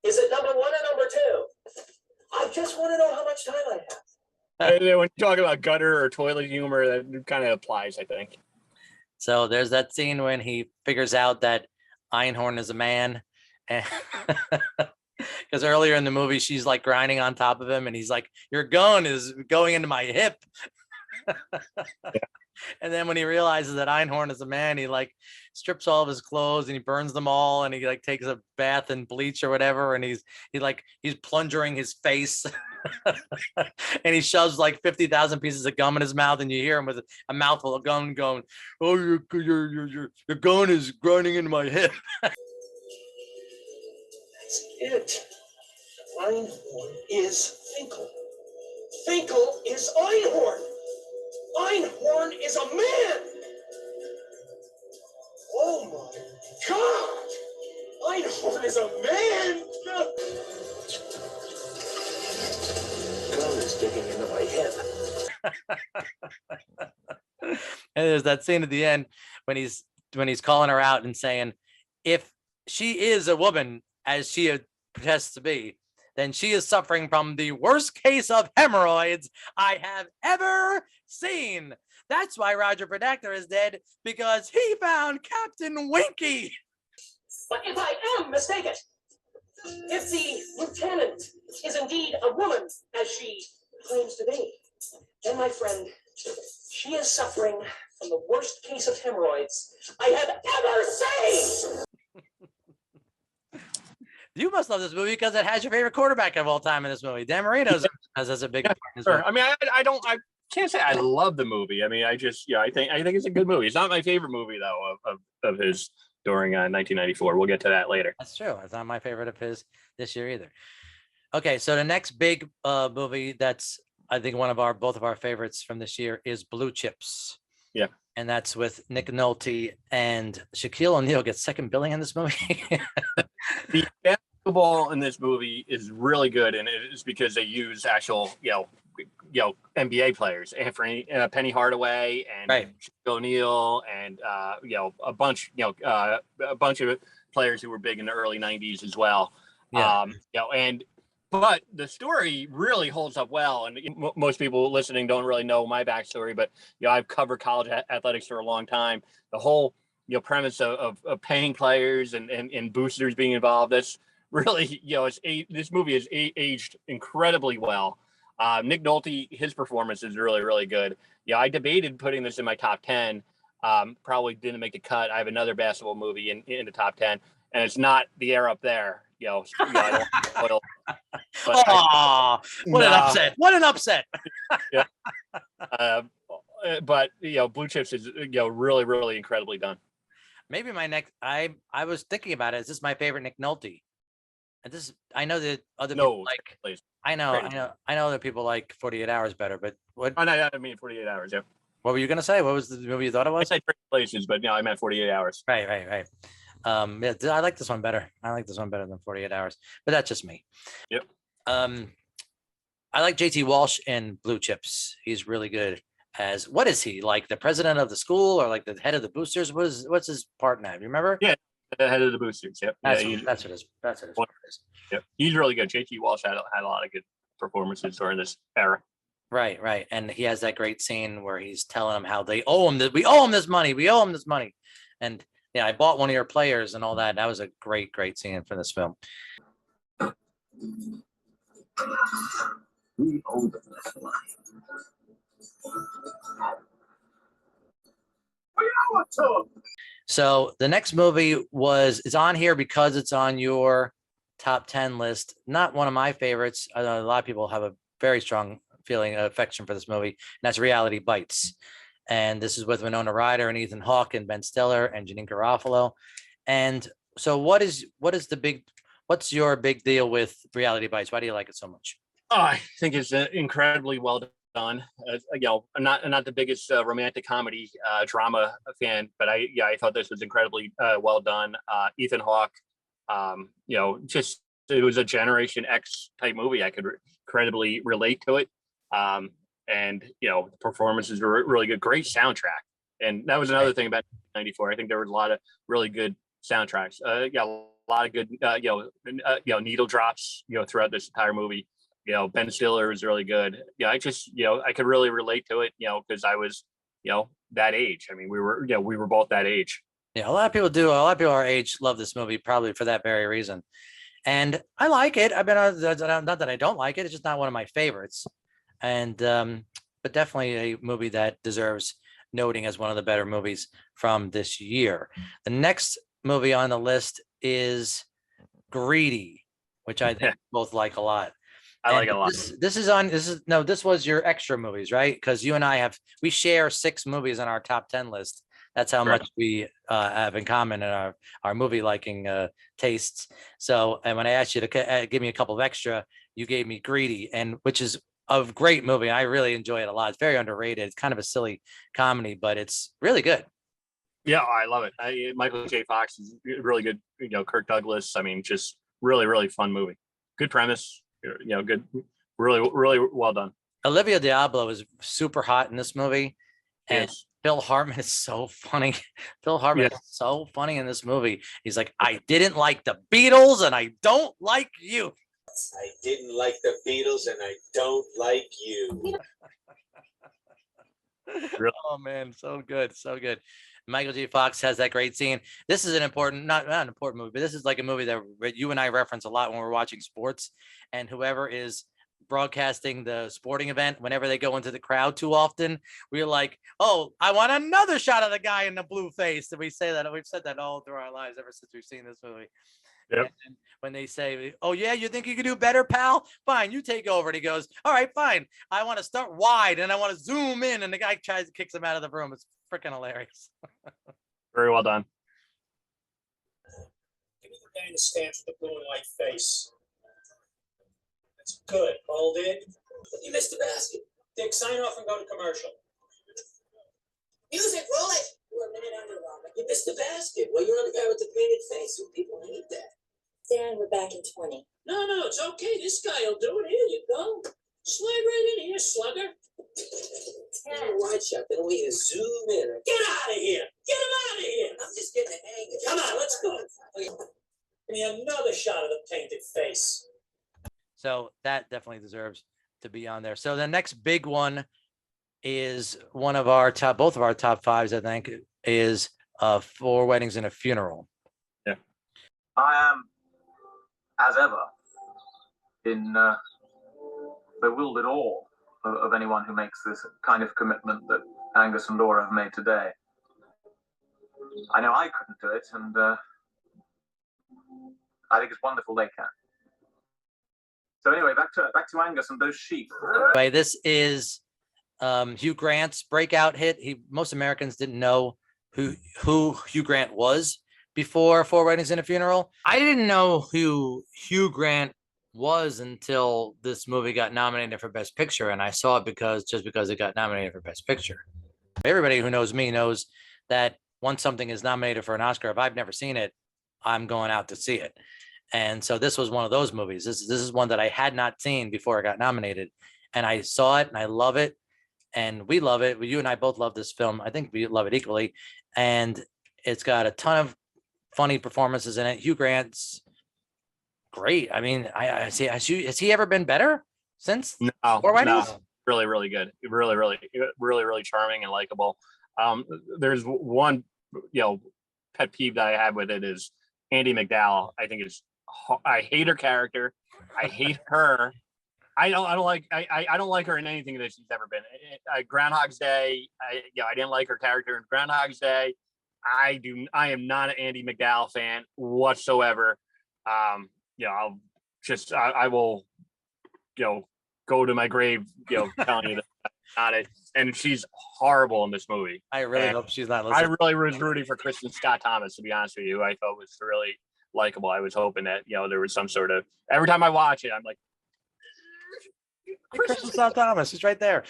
Is it number 1 or number 2? I just want to know how much time I have. And then when you talk about gutter or toilet humor, that kind of applies, I think. So there's that scene when he figures out that Einhorn is a man. Because earlier in the movie, she's like grinding on top of him and he's like, your gun is going into my hip. And then when he realizes that Einhorn is a man, he like strips all of his clothes and he burns them all and he like takes a bath in bleach or whatever. And he's plungering his face and he shoves like 50,000 pieces of gum in his mouth. And you hear him with a mouthful of gum going, oh, your gun is grinding into my hip. That's it. Einhorn is Finkel. Finkel is Einhorn. Einhorn is a man. Oh my God. Einhorn is a man. Gun is digging into my hip. And there's that scene at the end when he's calling her out and saying, if she is a woman as she protests to be, then she is suffering from the worst case of hemorrhoids I have ever seen. That's why Roger Predactor is dead, because he found Captain Winky. But if I am mistaken, if the lieutenant is indeed a woman, as she claims to be, then my friend, she is suffering from the worst case of hemorrhoids I have ever seen. You must love this movie because it has your favorite quarterback of all time in this movie. Dan Marino's has a big part in this Sure. movie. I mean, I can't say I love the movie. I mean, I think it's a good movie. It's not my favorite movie though of his during 1994. We'll get to that later. That's true. It's not my favorite of his this year either. Okay, so the next big movie that's I think both of our favorites from this year is Blue Chips. Yeah. And that's with Nick Nolte and Shaquille O'Neal gets second billing in this movie. The basketball in this movie is really good, and it is because they use actual, NBA players, Anthony Penny Hardaway and Right. Shaquille O'Neal, and a bunch of players who were big in the early '90s as well. Yeah. But the story really holds up well, and most people listening don't really know my backstory. But I've covered college athletics for a long time. The whole premise of paying players and boosters being involved. That's really this movie is aged incredibly well. Nick Nolte, his performance is really, really good. I debated putting this in my top 10. Probably didn't make the cut. I have another basketball movie in the top 10, and it's not The Air Up There. I don't spoil, but What an upset! What an upset! Yeah. But Blue Chips is really, really incredibly done. Maybe my next. I was thinking about it. Is this my favorite Nick Nolte? And this I know that other people like. Please. I know that people like 48 Hours better. But what? Oh, no, I mean 48 Hours. Yeah. What were you gonna say? What was the movie you thought it I was? said Places, but I meant 48 Hours. Right. Yeah, I like this one better. I like this one better than 48 Hours, but that's just me. Yep. I like JT Walsh in Blue Chips. He's really good as what is he like the president of the school or like the head of the boosters? What's his part now? You remember? Yeah. The head of the boosters. Yep. That's Yeah, what, that's what it is. That's what it is. yep. He's really good. JT Walsh had a lot of good performances during this era. Right, right. And he has that great scene where he's telling them how they owe him that we owe him this money. We owe him this money. And yeah, I bought one of your players and all that. That was a great, great scene for this film. We owe them this money. We owe it to them. So the next movie is on here because it's on your top 10 list. Not one of my favorites. I know a lot of people have a very strong feeling of affection for this movie, and that's Reality Bites. And this is with Winona Ryder and Ethan Hawke and Ben Stiller and Janine Garofalo. And so what's your big deal with Reality Bites? Why do you like it so much? Oh, I think it's incredibly well done. I'm not the biggest romantic comedy drama fan, but I thought this was incredibly well done. Ethan Hawke, just it was a Generation X type movie. I could incredibly relate to it. And the performances were really good. Great soundtrack, and that was another thing about '94. I think there was a lot of really good soundtracks. A lot of good needle drops throughout this entire movie. Ben Stiller was really good. I could really relate to it, because I was that age. I mean, we were both that age. Yeah, a lot of people do. A lot of people our age love this movie probably for that very reason. And I like it. I've been not that I don't like it. It's just not one of my favorites. And but definitely a movie that deserves noting as one of the better movies from this year. The next movie on the list is Greedy, which I think both like a lot. I like it a lot. This was your extra movies, right? Because you and I we share 6 movies on our top 10 list. That's how much we have in common in our movie liking tastes. So, and when I asked you to give me a couple of extra, you gave me Greedy, and which is a great movie. I really enjoy it a lot. It's very underrated. It's kind of a silly comedy, but it's really good. Yeah, I love it. Michael J. Fox is really good. Kirk Douglas. I mean, just really, really fun movie. Good premise. Good. Really, really well done. Olivia Diablo is super hot in this movie, and Yes. Phil Hartman is so funny. Phil Hartman is so funny in this movie. He's like, I didn't like the Beatles, and I don't like you. I didn't like the Beatles, and I don't like you. Really? Oh man, so good, so good. Michael J. Fox has that great scene. This is an important, not an important movie, but this is like a movie that you and I reference a lot when we're watching sports. And whoever is broadcasting the sporting event, whenever they go into the crowd too often, we're like, oh, I want another shot of the guy in the blue face. And we say that, we've said that all through our lives ever since we've seen this movie. Yep. And when they say, oh yeah, you think you can do better, pal? Fine, you take over. And he goes, all right, fine. I want to start wide and I want to zoom in. And the guy kicks him out of the room. It's freaking hilarious. Very well done. Give me the guy in the stands with the blue and white face. That's good. Hold in. You missed the basket. Dick, sign off and go to commercial. Music, roll it. We're a minute under, Robert. You missed the basket. Well, you're on the guy with the painted face. People need that. Dan, we're back in 20. No, it's okay. This guy will do it. Here you go. Slide right in here, slugger. Wide shot. Then we can zoom in. Get out of here. Get him out of here. I'm just getting the hang of it. Come on, let's go. Give me another shot of the painted face. So that definitely deserves to be on there. So the next big one is both of our top 5s, I think, is 4 Weddings and a Funeral. Yeah. I am, as ever, in bewildered awe of anyone who makes this kind of commitment that Angus and Laura have made today. I know I couldn't do it, and I think it's wonderful they can. So anyway, back to Angus and those sheep. Right, this is Hugh Grant's breakout hit. Most Americans didn't know who Hugh Grant was before 4 Weddings and a Funeral. I didn't know who Hugh Grant was until this movie got nominated for Best Picture, and I saw it because it got nominated for Best Picture. Everybody who knows me knows that once something is nominated for an Oscar, if I've never seen it, I'm going out to see it. And so this was one of those movies. This is one that I had not seen before it got nominated, and I saw it and I love it, and we love it. You and I both love this film. I think we love it equally, and it's got a ton of funny performances in it. Hugh Grant's great. I mean, I see. Has he ever been better since? No, Four Weddings? no, really, really good. Really charming and likable. There's one, pet peeve that I have with it is Andy McDowell. I think I hate her character. I hate her. I don't like her in anything that she's ever been. Groundhog's Day. I didn't like her character in Groundhog's Day. I am not an Andy McDowell fan whatsoever. I will, go to my grave, telling you that I'm not it. And she's horrible in this movie. I really And hope she's not listening. I really was rooting for Kristen Scott Thomas, to be honest with you. I thought it was really likable. I was hoping that, there was some sort of, every time I watch it, I'm like, Kristen Scott Thomas, she's right there.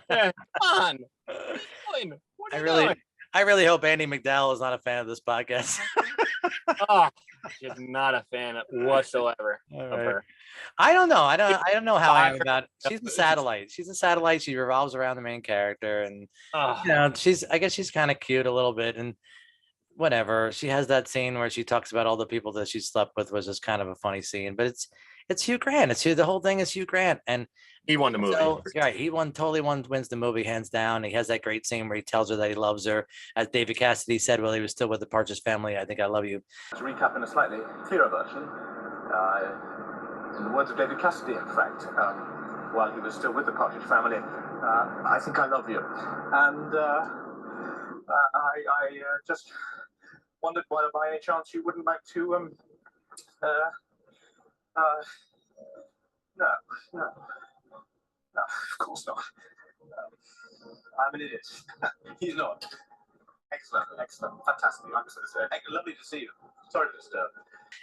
yeah, come on. What are you doing? I really hope Andy McDowell is not a fan of this podcast. Oh, she's not a fan whatsoever of her. I don't know. I don't know how I am about it. She's a satellite. She's a satellite. She revolves around the main character, and I guess she's kind of cute a little bit, and whatever. She has that scene where she talks about all the people that she slept with, was just kind of a funny scene. But it's Hugh Grant. The whole thing is Hugh Grant, and he won the movie. So, right, he wins the movie hands down. He has that great scene where he tells her that he loves her, as David Cassidy said while he was still with the Partridge Family. I think I love you. To recap in a slightly clearer version, in the words of David Cassidy, in fact, while he was still with the Partridge Family, I think I love you. And I just wondered whether by any chance you wouldn't like to, no, of course not. I'm an idiot. He's not. Excellent, fantastic. Lovely to see you. Sorry to disturb.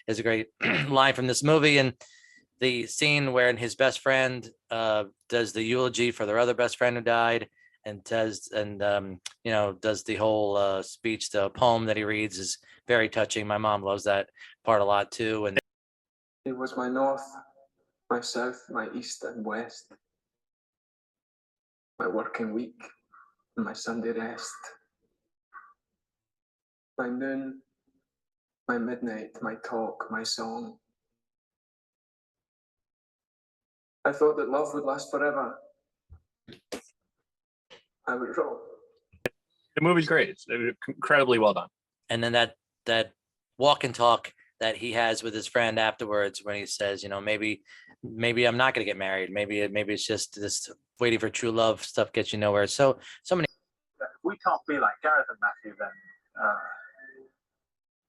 Is a great line from this movie, and the scene where his best friend does the eulogy for their other best friend who died, and does the whole speech, the poem that he reads is very touching. My mom loves that part a lot too. And it was my north, my south, my east and west, my working week, and my Sunday rest, my noon, my midnight, my talk, my song. I thought that love would last forever. I was wrong. The movie's great. It's incredibly well done. And then that walk and talk that he has with his friend afterwards, when he says, maybe I'm not going to get married. Maybe it's just this waiting for true love stuff gets you nowhere. So many. If we can't be like Gareth and Matthew, then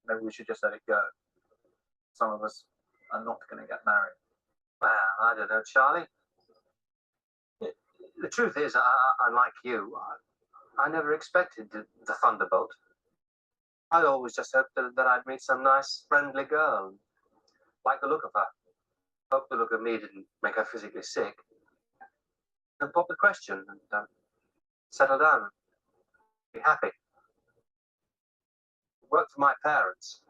maybe we should just let it go. Some of us are not going to get married. Well, I don't know, Charlie. The truth is, I like you. I never expected the Thunderbolt. I always just hoped that I'd meet some nice, friendly girl. Like the look of her. Hope the look of me didn't make her physically sick. And pop the question and settle down. Be happy. Work for my parents.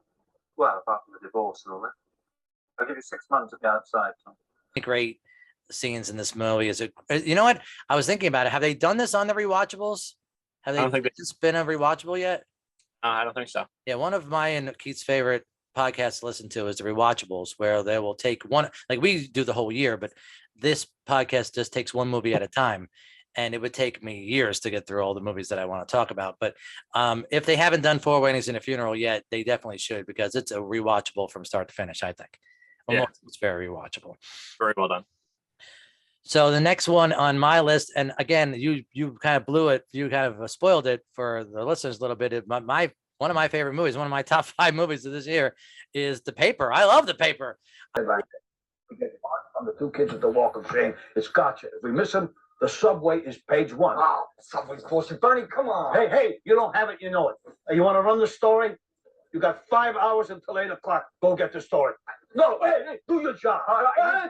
Well, apart from the divorce and all that. I'll give you 6 months to be outside. Great scenes in this movie. You know what? I was thinking about it. Have they done this on the rewatchables? Have I don't think it's been a rewatchable yet? I don't think so. Yeah, one of my and Keith's favorite podcasts to listen to is the rewatchables, where they will take one, like we do the whole year, but this podcast just takes one movie at a time. And it would take me years to get through all the movies that I want to talk about. But if they haven't done Four Weddings and a Funeral yet, they definitely should, because it's a rewatchable from start to finish, I think. It's very rewatchable. Very well done. So the next one on my list, and again, you kind of blew it. You kind of spoiled it for the listeners a little bit. One of my favorite movies, one of my top 5 movies of this year, is The Paper. I love The Paper. I like it. On the 2 kids at the Walk of Shame, it's gotcha. If we miss them, the subway is page 1. Oh, subway's close. Bernie, come on. Hey, you don't have it, you know it. You want to run the story? You got 5 hours until 8 o'clock. Go get the story. No, hey, do your job.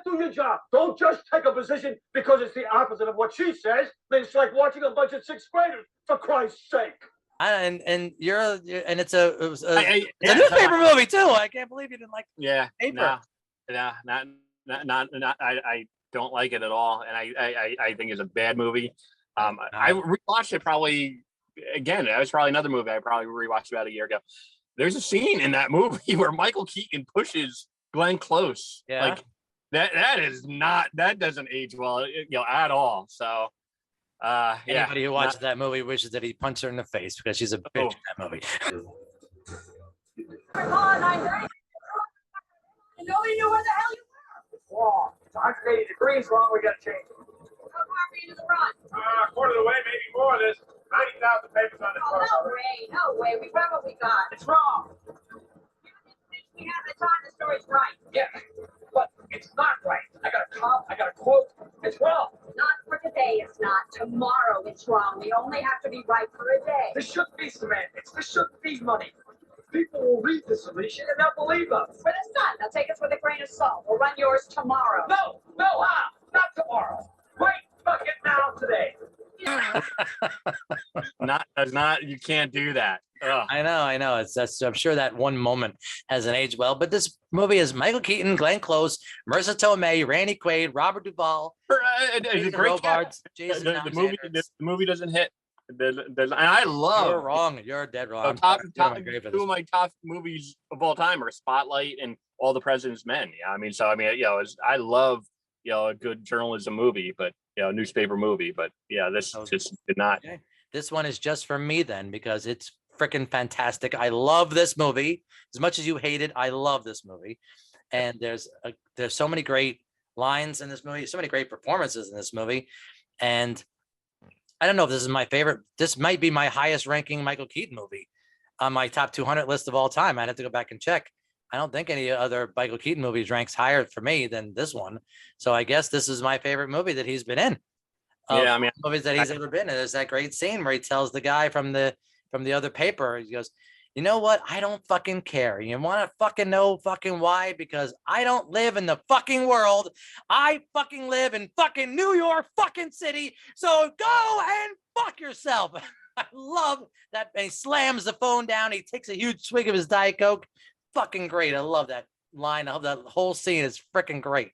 Do your job. Don't just take a position because it's the opposite of what she says. Then it's like watching a bunch of 6th graders, for Christ's sake. And it's a newspaper movie too. I can't believe you didn't like Paper. I don't like it at all, and I think it's a bad movie. I rewatched it probably again. That was probably another movie I probably rewatched about a year ago. there's a scene in that movie where Michael Keaton pushes Glenn Close. Yeah. Like that doesn't age well, at all. So Anybody who watches that movie wishes that he punched her in the face because she's a bitch in that movie. Nobody knew where the hell you were. Wrong. It's 180 degrees wrong. We got to change it. How far were you to the front? Quarter of the way, maybe more. There's 90,000 papers on the Oh, no way. We got what we got. It's wrong. We have the time. The story's right. Yeah, but it's not right. I got a cop. I got a quote. It's wrong. Not for today, it's not. Tomorrow, it's wrong. We only have to be right for a day. There shouldn't be semantics. There shouldn't be money. People will read the solution and they'll believe us. For the sun, they'll take us with a grain of salt. We'll run yours tomorrow. No, not tomorrow. Right fucking now, today. You can't do that. Ugh. I know. I'm sure that one moment hasn't aged well, but this movie is Michael Keaton, Glenn Close, Marissa Tomei, Randy Quaid, Robert Duvall, It's a great Robards, the Jason movie. Alexander. The movie doesn't hit. And I love. You're wrong. You're dead wrong. Two of my top movies of all time are Spotlight and All the President's Men. Yeah, I love a good journalism movie, but newspaper movie. But this just did not. Okay. This one is just for me then because it's freaking fantastic. I love this movie as much as you hate it. I love this movie, and there's so many great lines in this movie, so many great performances in this movie, and I don't know if this is my favorite. This might be my highest ranking Michael Keaton movie on my top 200 list of all time. I'd have to go back and check. I don't think any other Michael Keaton movies ranks higher for me than this one. So I guess this is my favorite movie that he's been in. Movies that he's ever been in. There's that great scene where he tells the guy from the other paper, he goes, you know what? I don't fucking care. You want to fucking know fucking why? Because I don't live in the fucking world. I fucking live in fucking New York fucking city. So go and fuck yourself. I love that. And he slams the phone down. He takes a huge swig of his Diet Coke. Fucking great. I love that line. I love that whole scene. It's freaking great.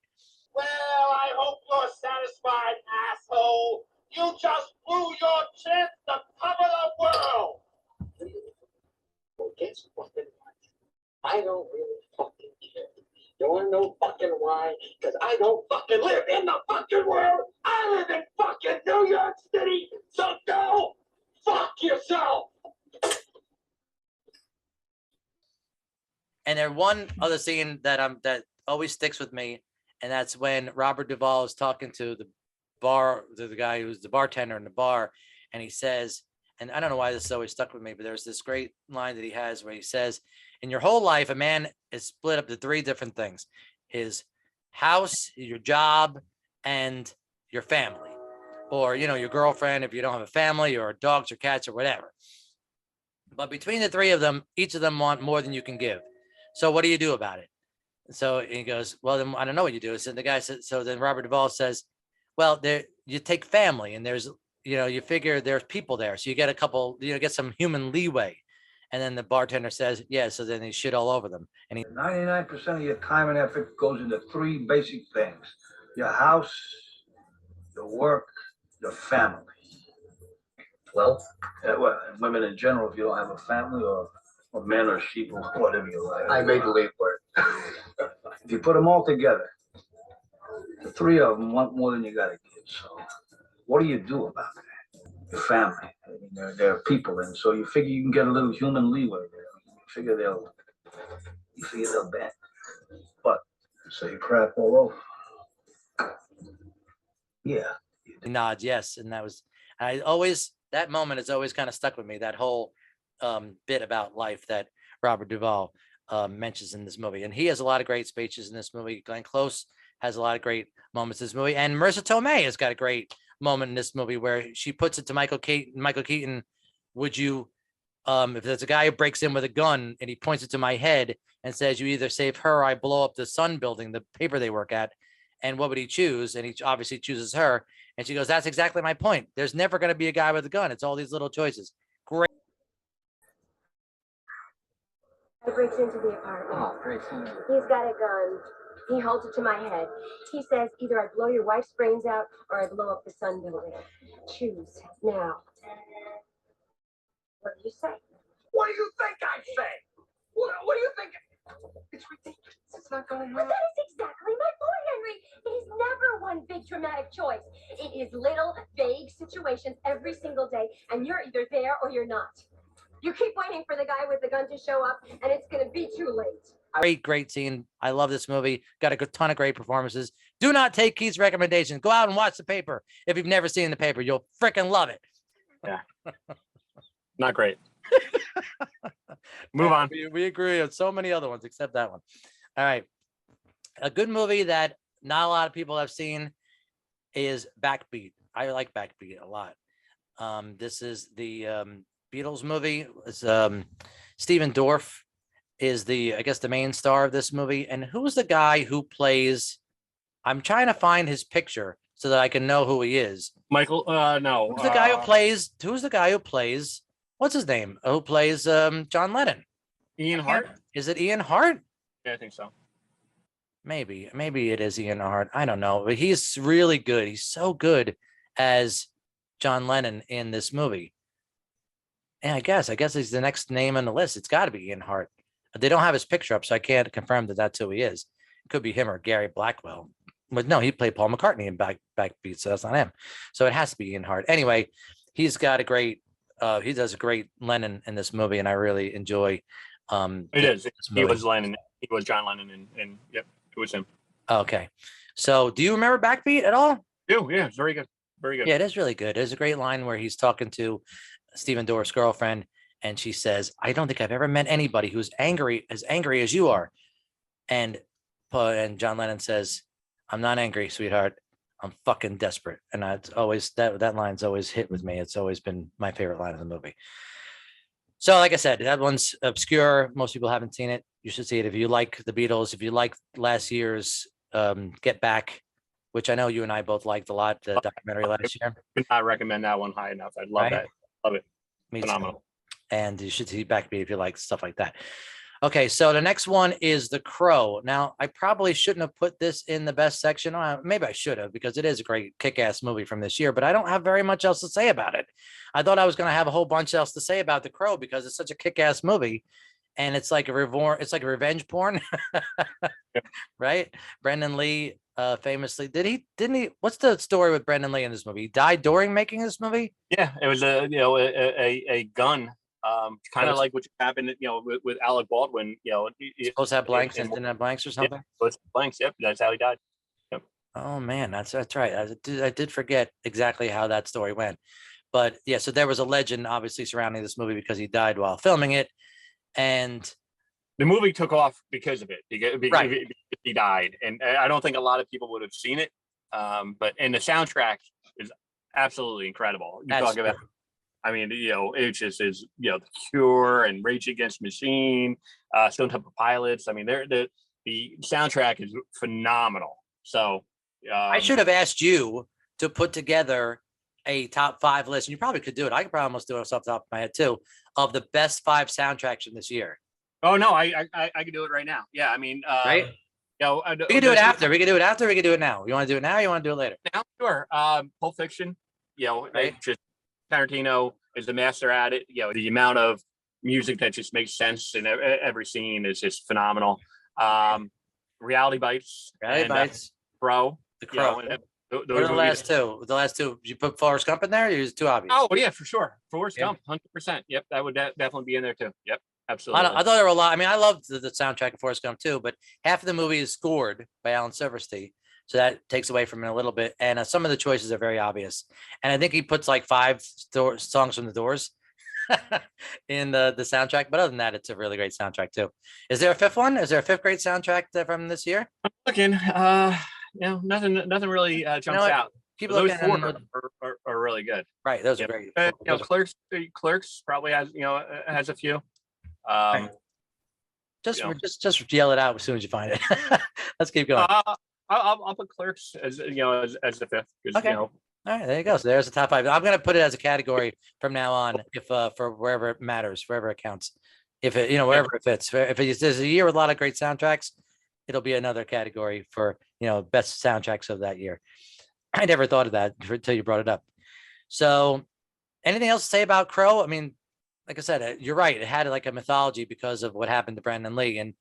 Well, I hope you're satisfied, asshole. You just blew your chance to cover the world. Well, guess what? I don't really fucking care. You wanna know fucking why? Because I don't fucking live in the fucking world. I live in fucking New York City. So go fuck yourself. And there's one other scene that always sticks with me, and that's when Robert Duvall is talking to the guy who's the bartender in the bar, and he says, and I don't know why this always stuck with me, but there's this great line that he has where he says, in your whole life, a man is split up to three different things: his house, your job, and your family, or your girlfriend if you don't have a family, or dogs or cats or whatever. But between the three of them, each of them want more than you can give. So what do you do about it? So he goes, well, then I don't know what you do. So the guy said, so then Robert Duvall says, well, you take family, and there's, you figure there's people there. So you get a couple, get some human leeway. And then the bartender says, yeah, so then he shit all over them. And 99% of your time and effort goes into three basic things: your house, your work, your family. Well, and women in general, if you don't have a family, or men or sheep or whatever you like. I make believe work. If you put them all together, the three of them want more than you got to give. So what do you do about that? Your family. I mean, they're people, and so you figure you can get a little human leeway there. You figure they'll bend. But so you crap all over. Yeah. he nods yes, and that moment has always kind of stuck with me. That whole bit about life that Robert Duvall mentions in this movie, and he has a lot of great speeches in this movie. Glenn Close has a lot of great moments in this movie, and Marissa Tomei has got a great moment in this movie where she puts it to Michael Keaton, would you, if there's a guy who breaks in with a gun and he points it to my head and says, you either save her or I blow up the Sun building, the paper they work at, and what would he choose? And he obviously chooses her. And she goes, that's exactly my point. There's never going to be a guy with a gun. It's all these little choices. Great. He breaks into the apartment. Oh, great. He's got a gun. He holds it to my head. He says, either I blow your wife's brains out or I blow up the Sun building. Choose now. What do you say? What do you think I'd say? What do you think? It's ridiculous. It's not going to But happen. that is exactly my point, Henry. It is never one big dramatic choice. It is little, vague situations every single day, and you're either there or you're not. You keep waiting for the guy with the gun to show up, and it's going to be too late. Great scene. I love this movie. Got a ton of great performances. Do not take Keith's recommendation. Go out and watch the paper. If you've never seen the paper, you'll freaking love it. Yeah. Not great. Move on. We agree on so many other ones except that one. All right. A good movie that not a lot of people have seen is Backbeat. I like Backbeat a lot. This is the Beatles movie. It's Stephen Dorff is I guess the main star of this movie. And who's the guy who plays? I'm trying to find his picture so that I can know who he is. Michael, no. Who's the guy who plays? Who's the guy who plays? What's his name? Who plays John Lennon? Ian Hart? Is it Ian Hart? Yeah, I think so. Maybe it is Ian Hart. I don't know, but he's really good. He's so good as John Lennon in this movie. And I guess he's the next name on the list. It's got to be Ian Hart. They don't have his picture up, so I can't confirm that that's who he is. It could be him or Gary Blackwell. But no, he played Paul McCartney in Backbeat, so that's not him. So it has to be Ian Hart. Anyway, he's got a great. He does a great Lennon in this movie, and I really enjoy. It is. He was Lennon. He was John Lennon, and yep, it was him. Okay, so do you remember Backbeat at all? Yeah, it's very good. Very good. Yeah, it is really good. There's a great line where he's talking to Stephen Dorff's girlfriend, and she says, "I don't think I've ever met anybody who's angry as you are." And John Lennon says, "I'm not angry, sweetheart. I'm fucking desperate." And it's always that line's always hit with me. It's always been my favorite line of the movie. So, like I said, that one's obscure. Most people haven't seen it. You should see it if you like the Beatles. If you like last year's Get Back, which I know you and I both liked a lot, the documentary last year. Could not recommend that one high enough. I love that. Love it. Me Phenomenal. too. And you should see Backbeat if you like stuff like that. Okay, so the next one is The Crow. Now, I probably shouldn't have put this in the best section. Maybe I should have, because it is a great kick-ass movie from this year, but I don't have very much else to say about it. I thought I was going to have a whole bunch else to say about The Crow because it's such a kick-ass movie, and it's like a revenge porn, right? Brendan Lee famously didn't he? What's the story with Brendan Lee in this movie? He died during making this movie? Yeah, it was a gun. Kind of like what happened, with Alec Baldwin. He's supposed to have blanks and didn't have blanks or something. Yeah, blanks. Yep, that's how he died. Yep. Oh man, that's right. I did forget exactly how that story went, but yeah. So there was a legend obviously surrounding this movie because he died while filming it, and the movie took off because of it. Because he died, and I don't think a lot of people would have seen it. But the soundtrack is absolutely incredible. You talk about. I mean, it just is, The Cure and Rage Against the Machine, Stone Temple Pilots. I mean, the soundtrack is phenomenal. So I should have asked you to put together a top 5 list, and you probably could do it. I could probably almost do it off the top of my head too, of the best 5 soundtracks from this year. Oh no, I could do it right now. Yeah, I mean, right. We can do it after. We can do it after. We can do it now. You want to do it now? Or you want to do it later? Now, sure. Pulp Fiction. Right. Just. Tarantino is the master at it. The amount of music that just makes sense in every scene is just phenomenal. Reality Bites. Crow. The Crow. What are the last two? The last two, did you put Forrest Gump in there? Or is it too obvious? Oh yeah, for sure. Forrest Gump, 100%. Yep, that would definitely be in there too. Yep, absolutely. I thought there were a lot. I mean, I loved the soundtrack of Forrest Gump too, but half of the movie is scored by Alan Silverstein. So that takes away from it a little bit. And some of the choices are very obvious. And I think he puts like 5 songs from the Doors in the soundtrack. But other than that, it's a really great soundtrack too. Is there a 5th one? Is there a 5th great soundtrack from this year? I'm looking. Nothing really jumps out. Keep those looking. 4 are really good. Right, those are great. Clerks probably has a few. Just yell it out as soon as you find it. Let's keep going. I'll put Clerks as the 5th. Okay. All right, there you go. So there's the top 5. I'm going to put it as a category from now on, if for wherever it matters, wherever it counts. If it, wherever it fits. If there's a year with a lot of great soundtracks, it'll be another category for, best soundtracks of that year. I never thought of that until you brought it up. So anything else to say about Crow? I mean, like I said, you're right. It had like a mythology because of what happened to Brandon Lee, and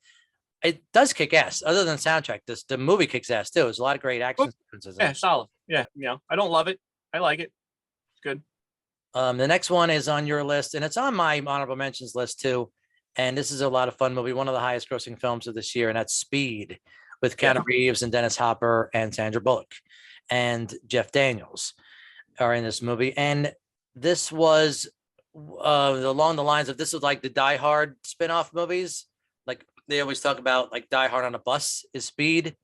it does kick ass. Other than soundtrack, the movie kicks ass too. There's a lot of great action sequences. Yeah, solid. Yeah, I don't love it. I like it. It's good. The next one is on your list, and it's on my honorable mentions list too. And this is a lot of fun movie, one of the highest grossing films of this year, and that's Speed with Keanu Reeves and Dennis Hopper and Sandra Bullock and Jeff Daniels are in this movie. And this was along the lines of, this was like the Die Hard spin-off movies. Like they always talk about, like Die Hard on a Bus is Speed.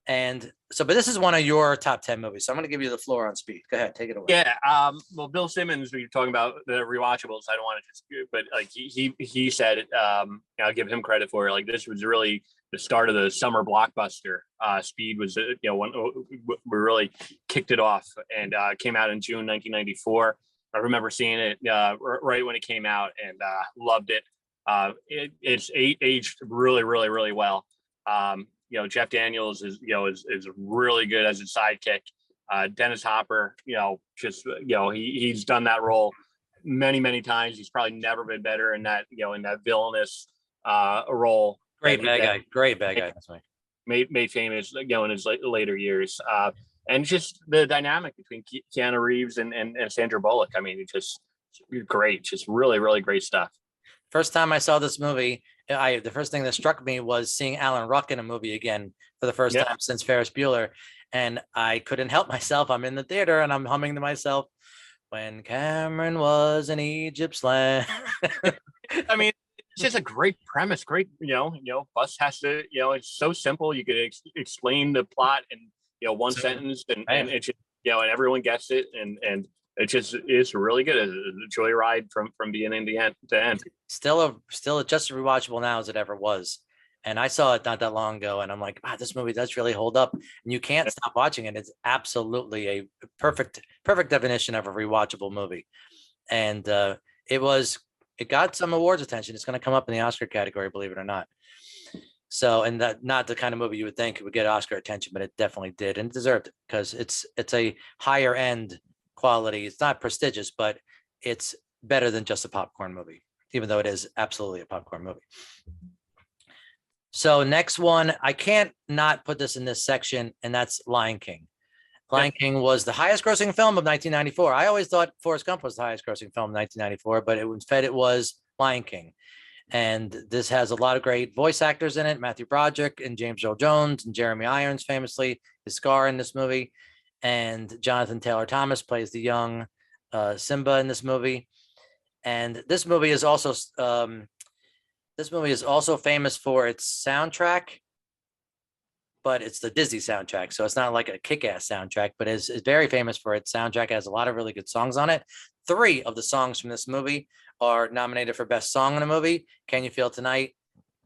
And so, but this is one of your top 10 movies. So I'm going to give you the floor on Speed. Go ahead, take it away. Yeah. Well, Bill Simmons, we were talking about the rewatchables. I don't want to just, but like he said, I'll give him credit for it. Like this was really the start of the summer blockbuster. Speed was, when we really kicked it off, and came out in June 1994. I remember seeing it right when it came out, and loved it. It's aged really, really, really well. Jeff Daniels is really good as a sidekick. Dennis Hopper, he's done that role many, many times. He's probably never been better in that, in that villainous role. Great bad guy. That's right. Made famous, in his later years. And just the dynamic between Keanu Reeves and Sandra Bullock. I mean, it's just great. Just really, really great stuff. First time I saw this movie, the first thing that struck me was seeing Alan Ruck in a movie again for the first time since Ferris Bueller. And I couldn't help myself. I'm in the theater and I'm humming to myself, when Cameron was in Egypt's land. I mean, it's just a great premise. Great, Bus has to, it's so simple. You could explain the plot in, one sentence, and it's just, and everyone gets it. And it's really good. It's a joyride from beginning to end. Still just as rewatchable now as it ever was. And I saw it not that long ago, and I'm like, wow, this movie does really hold up. And you can't stop watching it. It's absolutely a perfect definition of a rewatchable movie. And it got some awards attention. It's going to come up in the Oscar category, believe it or not. So, and that not the kind of movie you would think would get Oscar attention, but it definitely did, and it deserved it, because it's a higher end quality. It's not prestigious, but it's better than just a popcorn movie, even though it is absolutely a popcorn movie. So next one, I can't not put this in this section, and that's Lion King. Lion King was the highest grossing film of 1994. I always thought Forrest Gump was the highest grossing film of 1994, but it was Lion King. And this has a lot of great voice actors in it. Matthew Broderick and James Earl Jones and Jeremy Irons, famously, is Scar in this movie. And Jonathan Taylor Thomas plays the young Simba in this movie. And this movie is also famous for its soundtrack, but it's the Disney soundtrack. So it's not like a kick-ass soundtrack, but is very famous for its soundtrack. It has a lot of really good songs on it. 3 of the songs from this movie are nominated for best song in a movie. Can You Feel Tonight?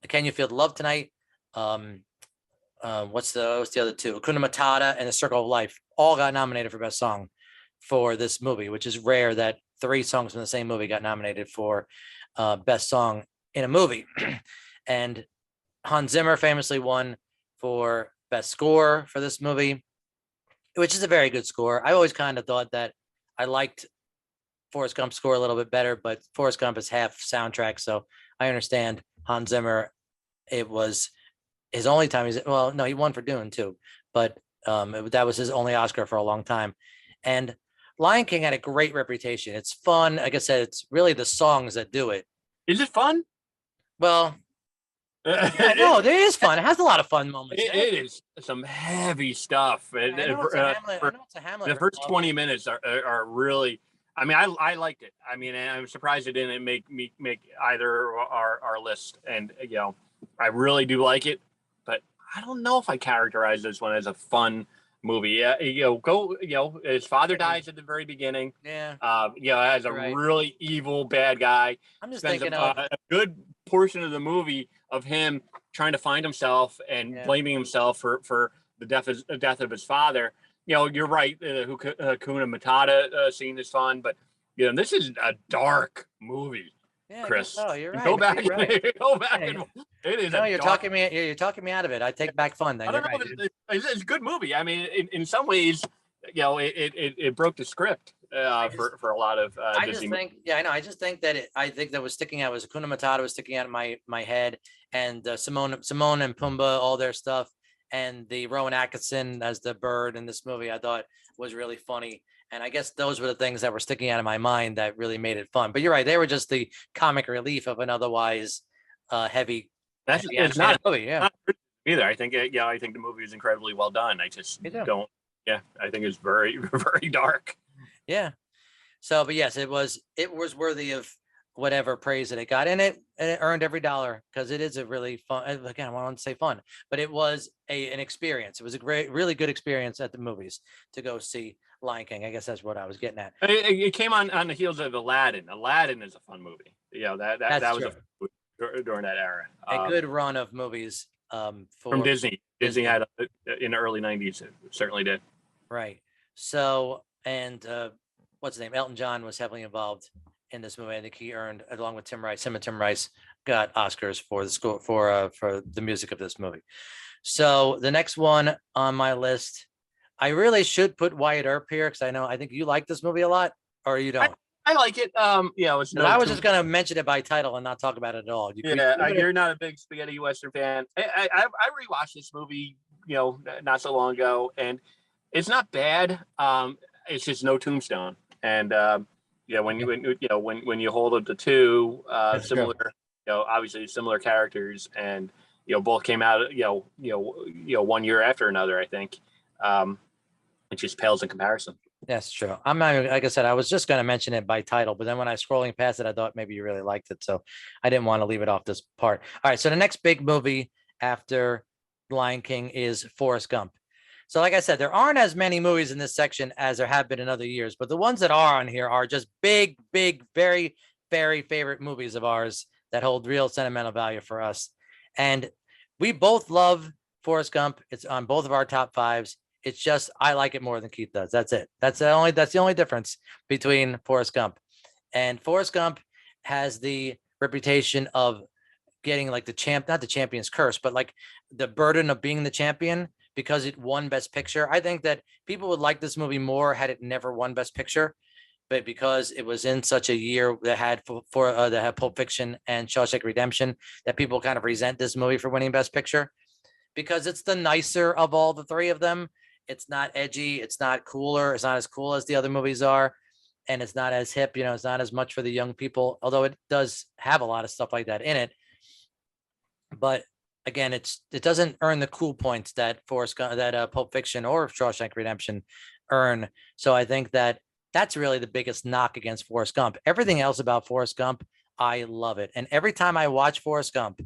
Can You Feel the Love Tonight? What's the other 2? Hakuna Matata and The Circle of Life all got nominated for best song for this movie, which is rare that 3 songs from the same movie got nominated for best song in a movie. And Hans Zimmer famously won for best score for this movie, which is a very good score. I always kind of thought that I liked Forrest Gump's score a little bit better, but Forrest Gump is half soundtrack, so I understand Hans Zimmer. It was his only time. He won for Dune too, but that was his only Oscar for a long time. And Lion King had a great reputation. It's fun. Like I said, it's really the songs that do it. Is it fun? Well, no, it is fun. It has a lot of fun moments. It is some heavy stuff. The first 20 minutes are really. I mean, I liked it. I mean, I'm surprised it didn't make either our list. And I really do like it, but I don't know if I characterize this one as a fun movie. His father dies at the very beginning. Yeah. As a really evil bad guy. I'm just thinking of a good portion of the movie of him trying to find himself and blaming himself for the death of his father. You're right. Hakuna Matata scene is fun, but this is a dark movie. Yeah, Chris. Oh, you're right. Go back. Right. Go back. Yeah. And, it is. No, you're talking me out of it. I take back fun. Then I don't know. It's a good movie. I mean, in some ways, it broke the script for a lot of I just Disney. think, yeah, I know. I just think that I think that was sticking out was Hakuna Matata was sticking out of my head, and Simone and Pumbaa, all their stuff, and the Rowan Atkinson as the bird in this movie, I thought was really funny. And I guess those were the things that were sticking out of my mind that really made it fun. But you're right, they were just the comic relief of an otherwise heavy. That's heavy it's not animated movie, yeah. not either. I think I think the movie is incredibly well done. I just Me too. don't. Yeah, I think it's very very dark. Yeah. So, but yes, it was worthy of whatever praise that it got, and it earned every dollar because it is a really fun. Again, I want to say fun, but it was an experience. It was a really good experience at the movies to go see Lion King. I guess that's what I was getting at. It came on the heels of Aladdin. Aladdin is a fun movie. That was a fun movie during that era. A good run of movies from Disney. Disney had in the early '90s. It certainly did. Right. So, and what's his name? Elton John was heavily involved in this movie. I think he earned, along with Tim Rice, him and Tim Rice got Oscars for the score for the music of this movie. So the next one on my list, I really should put Wyatt Earp here because I think you like this movie a lot, or you don't. I like it. I was just going to mention it by title and not talk about it at all. You're not a big spaghetti western fan. I rewatched this movie, not so long ago, and it's not bad. It's just no Tombstone, and when you hold up the two similar, obviously similar characters, and both came out, 1 year after another. I think it just pales in comparison. That's true. I'm not, like I said, I was just going to mention it by title, but then when I was scrolling past it, I thought maybe you really liked it. So I didn't want to leave it off this part. All right. So the next big movie after Lion King is Forrest Gump. So like I said, there aren't as many movies in this section as there have been in other years, but the ones that are on here are just big, very, very favorite movies of ours that hold real sentimental value for us. And we both love Forrest Gump. It's on both of our top fives. It's just, I like it more than Keith does. That's it. That's the only difference between Forrest Gump. And Forrest Gump has the reputation of getting like not the champion's curse, but like the burden of being the champion because it won Best Picture. I think that people would like this movie more had it never won Best Picture, but because it was in such a year that had that had Pulp Fiction and Shawshank Redemption, that people kind of resent this movie for winning Best Picture because it's the nicer of all the three of them. It's not edgy. It's not cooler. It's not as cool as the other movies are. And it's not as hip, it's not as much for the young people, although it does have a lot of stuff like that in it. But again, it doesn't earn the cool points that Pulp Fiction or Shawshank Redemption earn. So I think that that's really the biggest knock against Forrest Gump. Everything else about Forrest Gump, I love it. And every time I watch Forrest Gump,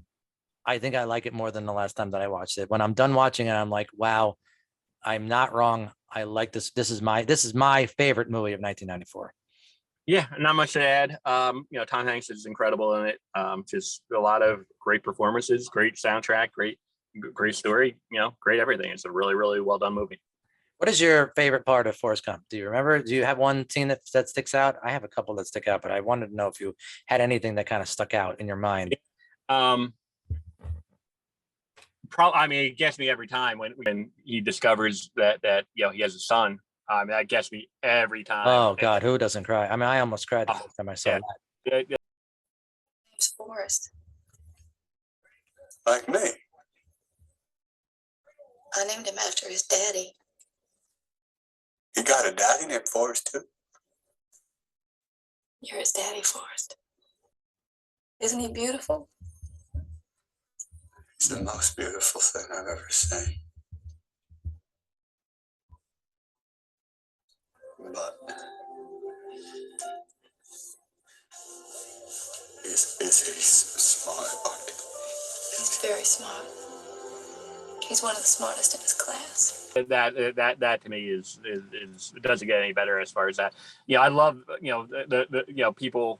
I think I like it more than the last time that I watched it. When I'm done watching it, I'm like, wow, I'm not wrong. I like this. This is my favorite movie of 1994. Yeah, not much to add. Tom Hanks is incredible in it. Just a lot of great performances, great soundtrack, great story. Great everything. It's a really, really well done movie. What is your favorite part of Forrest Gump? Do you remember? Do you have one scene that sticks out? I have a couple that stick out, but I wanted to know if you had anything that kind of stuck out in your mind. It gets me every time when he discovers that he has a son. That gets me every time. Oh God, who doesn't cry? I almost cried the first time I saw that. It's Forrest. Like me. I named him after his daddy. You got a daddy named Forrest too? You're his daddy, Forrest. Isn't he beautiful? It's the most beautiful thing I've ever seen. But he's smart. He's very smart. He's one of the smartest in his class. That to me is it doesn't get any better as far as that. I love the people.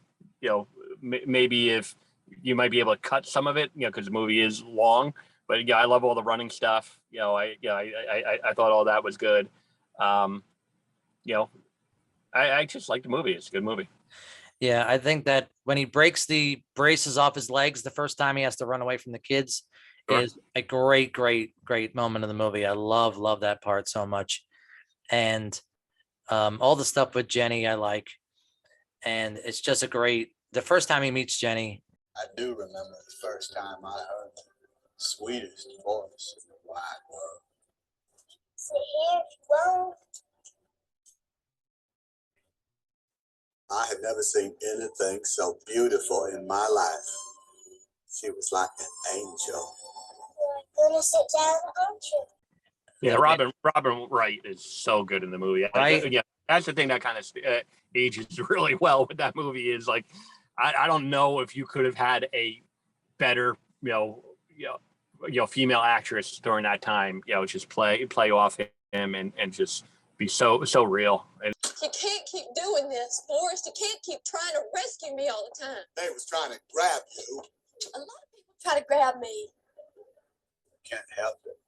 Maybe if you might be able to cut some of it, because the movie is long. But I love all the running stuff. I thought all that was good. I just like the movie. It's a good movie. Yeah, I think that when he breaks the braces off his legs the first time he has to run away from the kids is a great moment of the movie. I love that part so much. And All the stuff with Jenny I like, and it's just the first time he meets Jenny. I do remember the first time I heard the sweetest voice in the wide world. I had never seen anything so beautiful in my life. She was like an angel. Gonna sit down, aren't you? Yeah, Robin Wright is so good in the movie. Right? Yeah, that's the thing that kind of ages really well with that movie is like, I don't know if you could have had a better, female actress during that time, just play off him and just be so real. And you can't keep doing this, Forrest. You can't keep trying to rescue me all the time. They was trying to grab you. A lot of people try to grab me. Can't help it.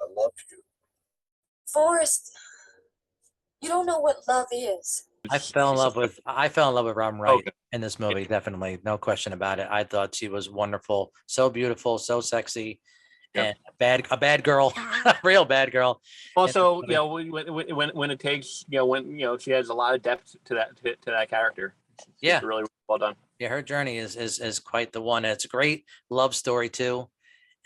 I love you. Forrest, you don't know what love is. I fell in love with Robin Wright in this movie. Definitely, no question about it. I thought she was wonderful, so beautiful, so sexy, and a bad girl, a real bad girl. Also, when it takes, when she has a lot of depth to that character. It's really well done. Yeah, her journey is quite the one. It's a great love story too,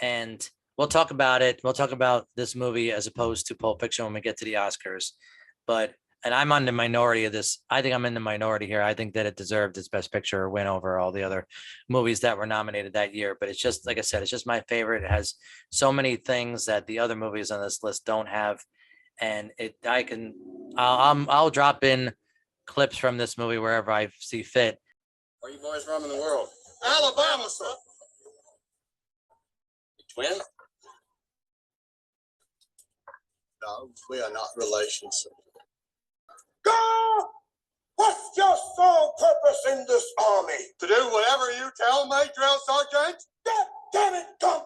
and we'll talk about it. We'll talk about this movie as opposed to Pulp Fiction when we get to the Oscars, and I'm on the minority of this. I think I'm in the minority here. I think that it deserved its Best Picture win over all the other movies that were nominated that year. But it's just, like I said, it's just my favorite. It has so many things that the other movies on this list don't have. And I'll drop in clips from this movie wherever I see fit. Where are you boys from in the world? Alabama, sir. Twin? No, we are not relations, sir. God, what's your sole purpose in this army? To do whatever you tell me, Drill Sergeant. God damn it, Tom!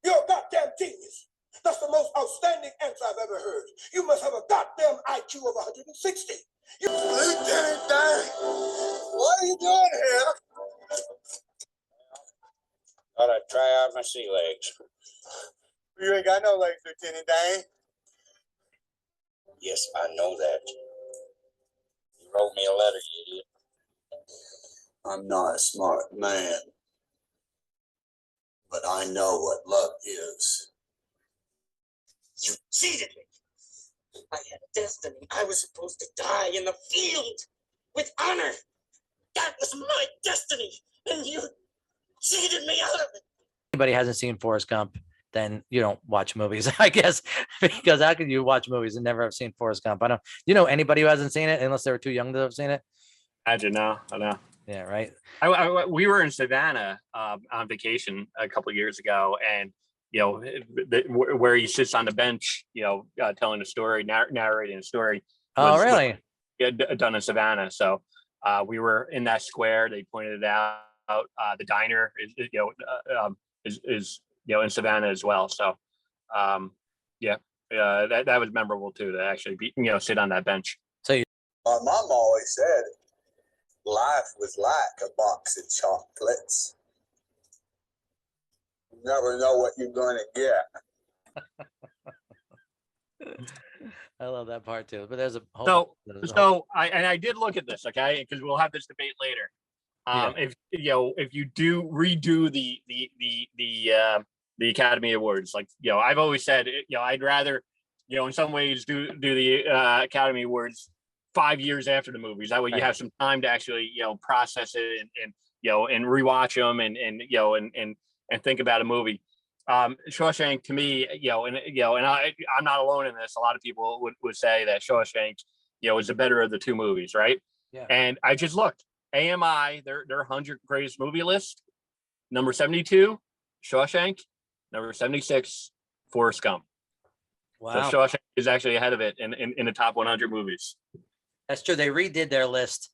You're a goddamn genius. That's the most outstanding answer I've ever heard. You must have a goddamn IQ of 160. Lieutenant Dan, what are you doing here? Thought I'd try out my sea legs. You ain't got no legs, Lieutenant Dan. Yes, I know that. You wrote me a letter, you idiot. I'm not a smart man, but I know what love is. You cheated me. I had a destiny. I was supposed to die in the field with honor. That was my destiny, and you cheated me out of it. Anybody hasn't seen Forrest Gump, then you don't watch movies, I guess, because how can you watch movies and never have seen Forrest Gump? I don't. You know anybody who hasn't seen it unless they were too young to have seen it? I know. Yeah, right. We were in Savannah on vacation a couple of years ago, and where he sits on the bench, telling a story, narrating a story. Oh, really? Done in Savannah. So we were in that square. They pointed it out. The diner is in Savannah as well. So that was memorable too, to actually be sit on that bench. So my mom always said life was like a box of chocolates. You never know what you're going to get. I love that part too. But there's a whole I did look at this, okay, because we'll have this debate later. If you do redo the Academy Awards, like I've always said, I'd rather in some ways do the Academy Awards 5 years after the movies. That way you have some time to actually process it and rewatch them and think about a movie. Shawshank to me, and I'm not alone in this. A lot of people would say that Shawshank, is the better of the two movies, right? Yeah. And I just looked. AMI, their 100 greatest movie list, number 72, Shawshank, number 76, Forrest Gump. Wow. So Shawshank is actually ahead of it in the top 100 movies. That's true. They redid their list.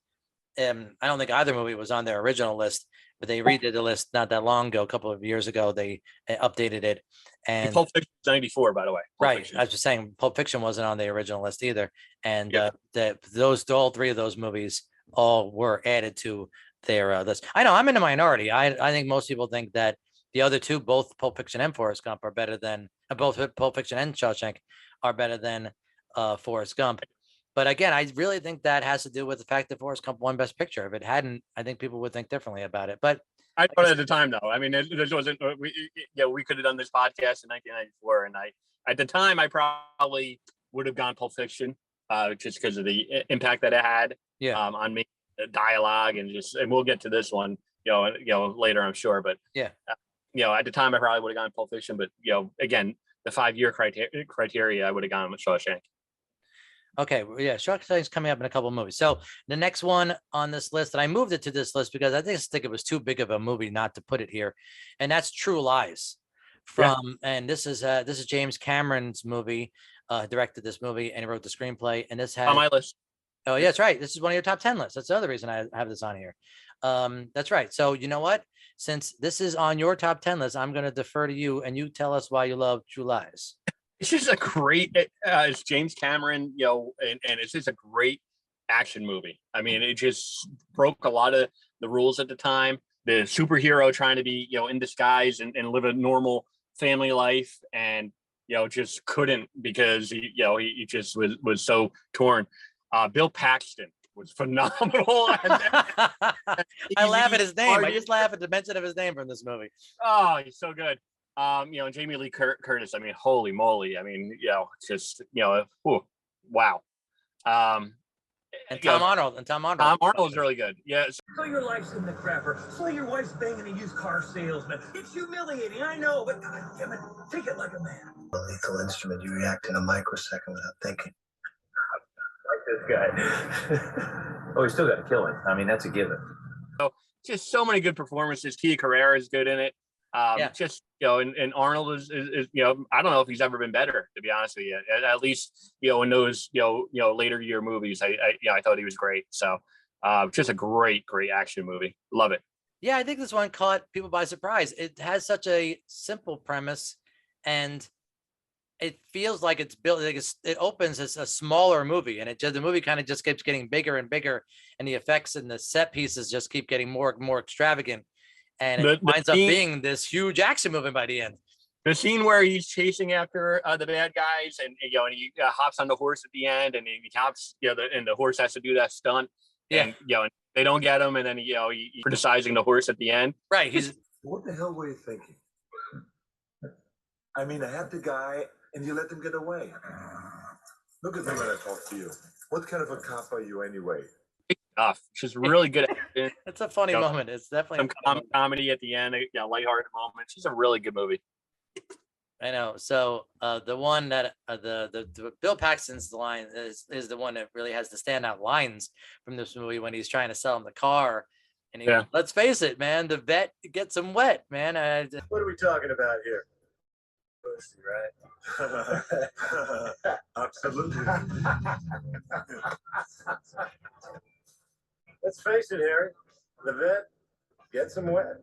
I don't think either movie was on their original list, but they redid the list not that long ago, a couple of years ago. They updated it. And Pulp Fiction 94, by the way. Right. Fiction. I was just saying Pulp Fiction wasn't on the original list either. And all three of those movies all were added to their list. I know I'm in the minority. I think most people think that the other two, both Pulp Fiction and Forrest Gump, are better than both Pulp Fiction and Shawshank are better than Forrest Gump. But again, I really think that has to do with the fact that Forrest Gump won Best Picture. If it hadn't, I think people would think differently about it. But I thought at the time, though. I mean, this wasn't. We could have done this podcast in 1994, and at the time, I probably would have gone Pulp Fiction, just because of the impact that it had, on me, the dialogue, and we'll get to this one, later, I'm sure. But at the time, I probably would have gone Pulp Fiction. But again, the 5-year criteria, I would have gone with Shawshank. Okay, yeah, Shawshank's coming up in a couple of movies. So the next one on this list, and I moved it to this list because I think it was too big of a movie not to put it here, and that's True Lies. And this is James Cameron's movie. Directed this movie and he wrote the screenplay. And this has on my list. Oh, yeah, that's right. This is one of your top 10 lists. That's the other reason I have this on here. That's right. So you know what? Since this is on your top 10 list, I'm going to defer to you and you tell us why you love True Lies. It's just a great, it's James Cameron, and it's just a great action movie. I mean, it just broke a lot of the rules at the time. The superhero trying to be, in disguise and live a normal family life, and just couldn't because he just was so torn. Bill Paxton was phenomenal. I laugh at his name. I just laugh at the mention of his name from this movie. Oh, he's so good. And Jamie Lee Curtis, I mean, holy moly. I mean, wow. And Tom Arnold. Tom Arnold is really good. Yes. So your life's in the crapper. So your wife's banging a used car salesman. It's humiliating, I know, but God damn it, take it like a man. A lethal instrument, you react in a microsecond without thinking. Like this guy. Oh, he's still got to kill him. I mean, that's a given. So just so many good performances. Tia Carrere is good in it. And Arnold is I don't know if he's ever been better, to be honest with you. At least in those later year movies, I thought he was great. So just a great action movie. Love it. Yeah, I think this one caught people by surprise. It has such a simple premise, and it feels like it's built. Like it opens as a smaller movie, and the movie kind of just keeps getting bigger and bigger, and the effects and the set pieces just keep getting more and more extravagant. And it winds up being this huge action movie by the end. The scene where he's chasing after the bad guys, and he hops on the horse at the end, and he hops, and the horse has to do that stunt. Yeah. And they don't get him, and then he's criticizing the horse at the end. Right. He's. What the hell were you thinking? I mean, I had the guy, and you let them get away. Look at me when I talk to you. What kind of a cop are you anyway? She's really good at it. It's a funny moment. It's definitely some comedy at the end, lighthearted moment. She's a really good movie. I know. So the one that the Bill Paxton's line is the one that really has the standout lines from this movie when he's trying to sell him the car, and he goes, let's face it, man, the vet gets him wet, man. What are we talking about here? Pussy, right? Absolutely. Let's face it, Harry. The vet gets him wet.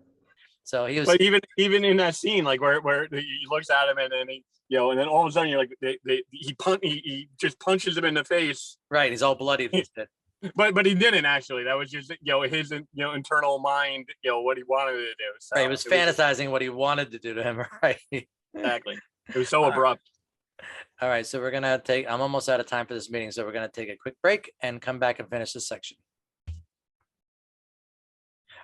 So he was. But even in that scene, like where he looks at him and then he, and then all of a sudden you're like, he just punches him in the face. Right, he's all bloody. But he didn't actually. That was just his internal mind, what he wanted to do. So right, he was fantasizing what he wanted to do to him. Right. Exactly. It was so abrupt. All right, so we're gonna take. I'm almost out of time for this meeting, so we're gonna take a quick break and come back and finish this section.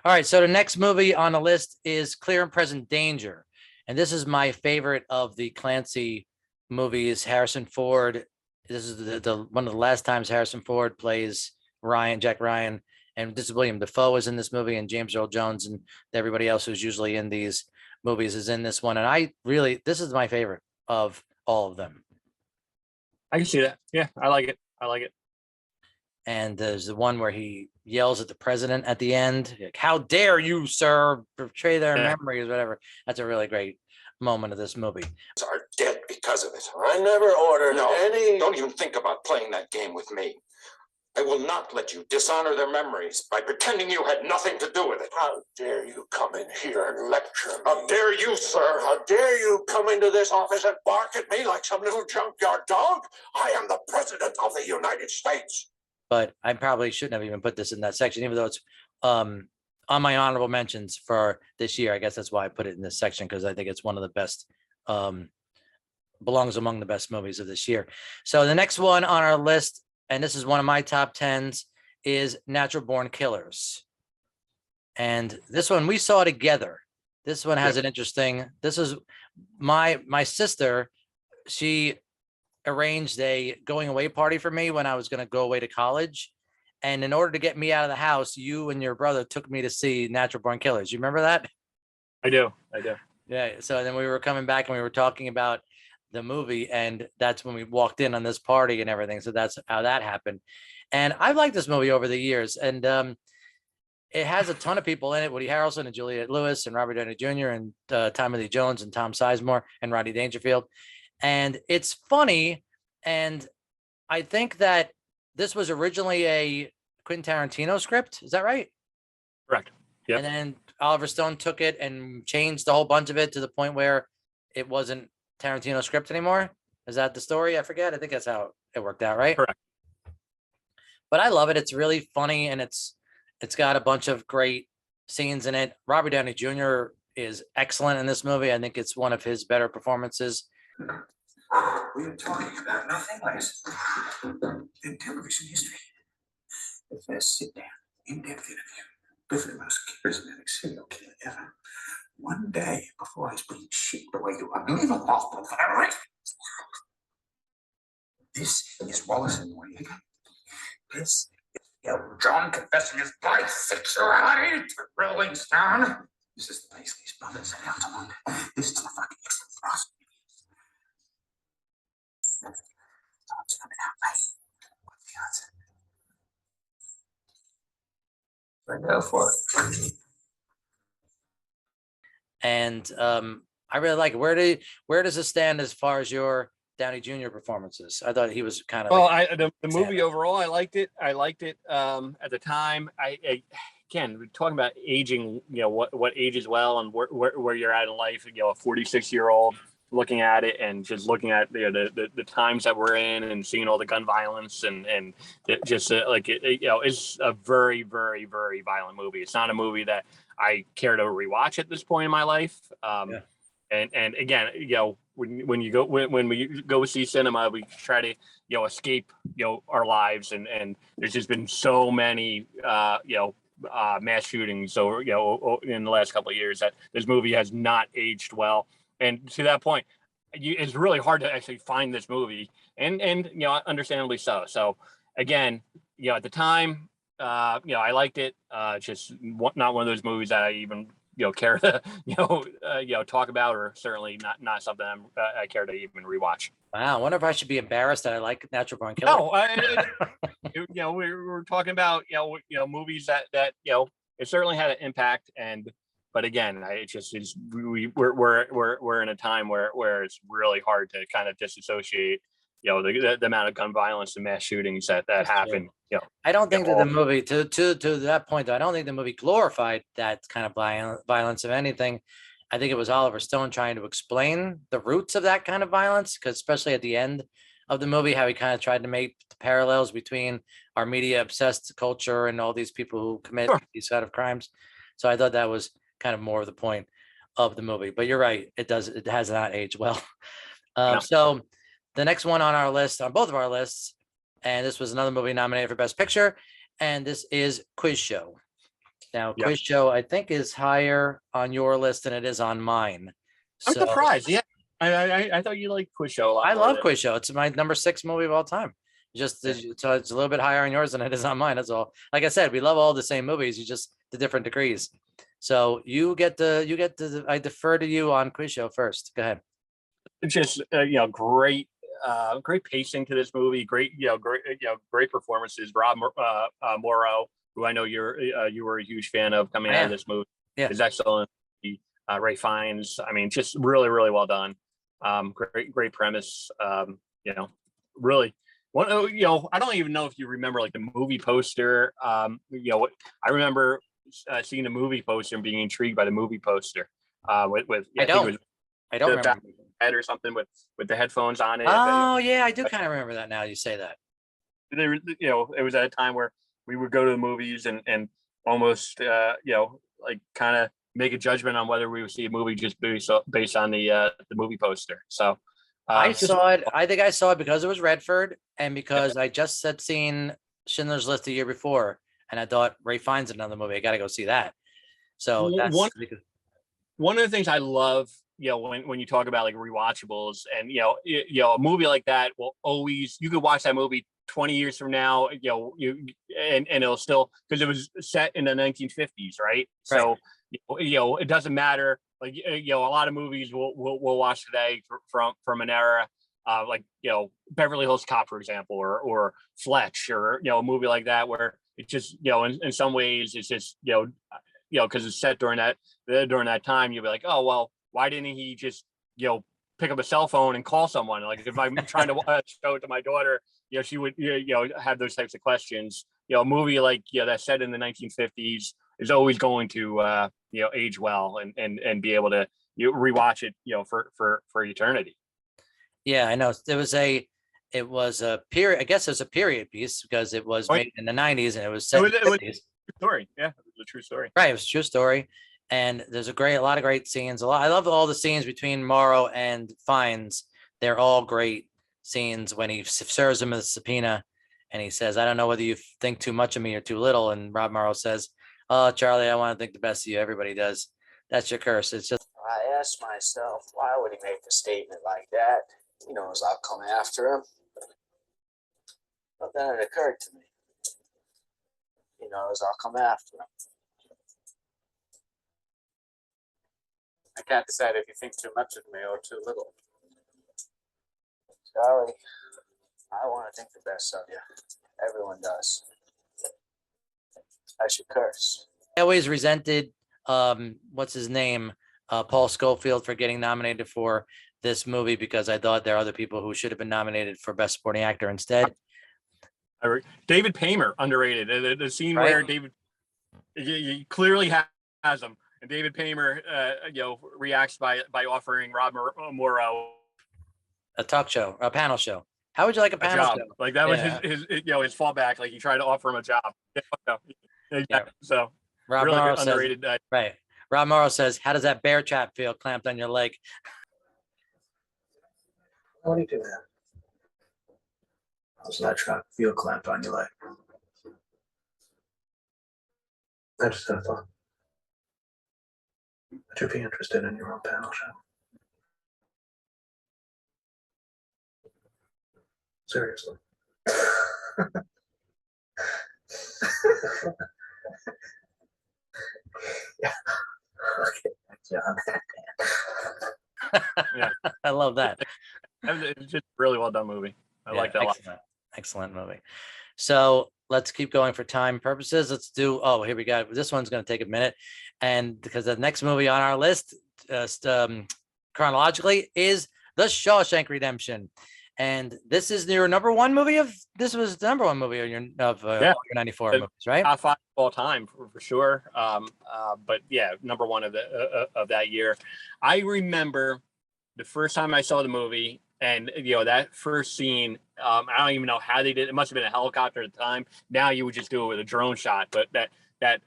All right, so the next movie on the list is Clear and Present Danger. And this is my favorite of the Clancy movies. Harrison Ford. This is the one of the last times Harrison Ford plays Jack Ryan. And this is William Dafoe is in this movie, and James Earl Jones and everybody else who's usually in these movies is in this one. And this is my favorite of all of them. I can see that. Yeah, I like it. And there's the one where he yells at the president at the end, like, how dare you, sir, betray their memories, whatever. That's a really great moment of this movie. Are dead because of it. I never ordered any. Don't even think about playing that game with me. I will not let you dishonor their memories by pretending you had nothing to do with it. How dare you come in here and lecture me? How dare you, sir? How dare you come into this office and bark at me like some little junkyard dog? I am the president of the United States. But I probably shouldn't have even put this in that section, even though it's on my honorable mentions for this year. I guess that's why I put it in this section, because I think it's one of the best, belongs among the best movies of this year. So the next one on our list and this is one of my top 10s, is Natural Born Killers. And this one we saw together. This one has an interesting, this is my sister, she arranged a going away party for me when I was going to go away to college. And in order to get me out of the house, you and your brother took me to see Natural Born Killers. You remember that? I do. Yeah. So then we were coming back and we were talking about the movie, and that's when we walked in on this party and everything. So that's how that happened. And I've liked this movie over the years, and it has a ton of people in it: Woody Harrelson and Juliette Lewis and Robert Downey Jr. and Tommy Lee Jones and Tom Sizemore and Rodney Dangerfield. And it's funny, and I think that this was originally a Quentin Tarantino script. Is that right? Correct. Yeah. And then Oliver Stone took it and changed a whole bunch of it to the point where it wasn't Tarantino script anymore. Is that the story? I forget. I think that's how it worked out, right? Correct. But I love it. It's really funny, and it's got a bunch of great scenes in it. Robert Downey Jr. is excellent in this movie. I think it's one of his better performances. We are talking about nothing less than television history. The first sit-down, in-depth interview with the most charismatic serial killer ever. One day before he's being shipped away to a mental hospital for the rest. This is Wallace and Noriega. This is young John confessing his bisexuality to Rolling Stone. This is the place these brothers set out to wander. This is the fucking exit frost. Tom's coming out, mate. What's the answer? I go for it. And I really like it. Where does it stand as far as your Downey Jr. performances? I thought he was kind of. Well, the movie overall, I liked it. At the time. Again, we're talking about aging. You know what ages well and where you're at in life. You know, a 46-year-old looking at it and just looking at the times that we're in and seeing all the gun violence and it just it's a very, very, very violent movie. It's not a movie that I care to rewatch at this point in my life. And again, when we go see cinema, we try to escape our lives, and there's just been so many mass shootings in the last couple of years that this movie has not aged well. And to that point, it's really hard to actually find this movie, and understandably so. So again, at the time, I liked it. Just not one of those movies that I even care to talk about, or certainly not something I care to even rewatch. Wow, I wonder if I should be embarrassed that I like Natural Born Killers. No, we're talking about movies that it certainly had an impact, but again, it just is. We're in a time where it's really hard to kind of disassociate the amount of gun violence and mass shootings that happen. I don't think that the movie, to that point, though, I don't think the movie glorified that kind of violence. If anything, I think it was Oliver Stone trying to explain the roots of that kind of violence, because especially at the end of the movie, how he kind of tried to make the parallels between our media obsessed culture and all these people who commit these kind of crimes. So I thought that was kind of more of the point of the movie. But you're right, it has not aged well. So the next one on our list, on both of our lists, and this was another movie nominated for Best Picture, and this is Quiz Show. Now, Quiz Show, I think, is higher on your list than it is on mine. I'm surprised. Yeah, I thought you liked Quiz Show a lot. I love Quiz Show. It's my number 6 movie of all time. So it's a little bit higher on yours than it is on mine. That's all. Like I said, we love all the same movies, you just the different degrees. So you get the I defer to you on Quiz Show first. Go ahead. Just great pacing to this movie. Great performances. Rob Morrow, who I know you were a huge fan of coming out of this movie, is excellent. Ray Fiennes. I mean, just really, really well done. Great premise. Really. I don't even know if you remember like the movie poster. I remember seeing the movie poster and being intrigued by the movie poster. I don't remember. Head or something with the headphones on it. Oh yeah, I do kind of remember that now you say that. It was at a time where we would go to the movies and almost like kind of make a judgment on whether we would see a movie just based on the movie poster. So I Just- saw it. I think I saw it because it was Redford and because I just had seen Schindler's List the year before, and I thought Ray Fiennes in another movie. I got to go see that. So that's one of the things I love, when you talk about like rewatchables, and a movie like that will always, you could watch that movie 20 years from now, and it'll still, because it was set in the 1950s, right? So it doesn't matter. Like a lot of movies we'll watch today from an era, like Beverly Hills Cop, for example, or Fletch, or a movie like that, where it's just in some ways it's just because it's set during that time, you'll be like, oh well, why didn't he just pick up a cell phone and call someone? Like if I'm trying to show it to my daughter, she would have those types of questions. A movie like that's set in the 1950s is always going to age well and be able to rewatch it for eternity. Yeah, I know. It was a period. I guess it was a period piece because it was made in the 90s and it was set in the 50s. Story, yeah, it was a true story. Right, it was a true story, and there's a lot of great scenes. I love all the scenes between Morrow and Fiennes. They're all great scenes when he serves him a subpoena, and he says, "I don't know whether you think too much of me or too little." And Rob Morrow says, "Oh, Charlie, I want to think the best of you. Everybody does. That's your curse." It's just. I asked myself, why would he make a statement like that? He knows I'll come after him. But then it occurred to me. He knows I'll come after him. I can't decide if you think too much of me or too little. Charlie, I want to think the best of you. Everyone does. That's your curse. I always resented, what's his name, Paul Scofield, for getting nominated for this movie because I thought there are other people who should have been nominated for Best Supporting Actor instead. David Paymer, underrated. The scene where David he clearly has him, and David Paymer, reacts by offering Rob Morrow a talk show, a panel show. How would you like a panel job? show? Like that was his fallback. Like he tried to offer him a job. So Rob really Morrow underrated. Says, right. Rob Morrow says, "How does that bear trap feel clamped on your leg?" What do you do that? How's that trap feel clamped on your leg? I just had a thought. Would you be interested in your own panel show? Seriously. Yeah. Okay. Yeah, Yeah, I love that. It's just a really well done movie. I like that a lot. Excellent movie. So let's keep going for time purposes. Let's do. Oh, here we go. This one's going to take a minute, and because the next movie on our list, chronologically, is The Shawshank Redemption, and this is your number one movie of. This was the number one movie of your your 94 movies, right? Top 5 of all time for sure. But yeah, number one of that year. I remember the first time I saw the movie, and that first scene. I don't even know how they did it. It must have been a helicopter at the time. Now you would just do it with a drone shot, but that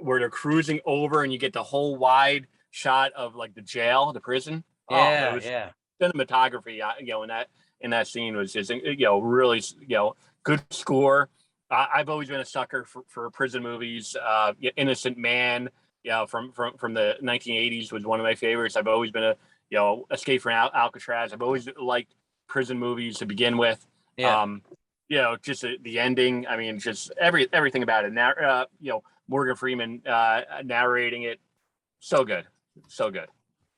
where they're cruising over and you get the whole wide shot of like the jail, the prison. Cinematography, in that scene was just really good score. I've always been a sucker for prison movies. Innocent Man, from the 1980s was one of my favorites. I've always been Escape from Alcatraz. I've always liked prison movies to begin with. Just the ending. I mean, just everything about it. Now, Morgan Freeman narrating it, so good.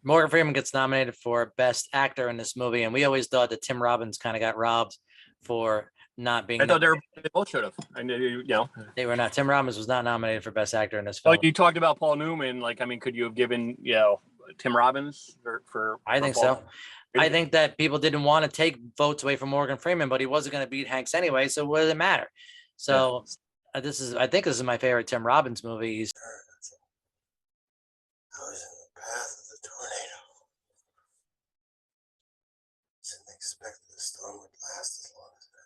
Morgan Freeman gets nominated for Best Actor in this movie, and we always thought that Tim Robbins kind of got robbed for not being. I thought they both should have. They were not. Tim Robbins was not nominated for Best Actor in this film. Like you talked about Paul Newman. Like, I mean, could you have given Tim Robbins for I think Paul? so. I think that people didn't want to take votes away from Morgan Freeman, but he wasn't going to beat Hanks anyway, so what does it matter? So I think this is my favorite Tim Robbins movie. I was in the path of the tornado. Didn't expect the storm would last as long as that.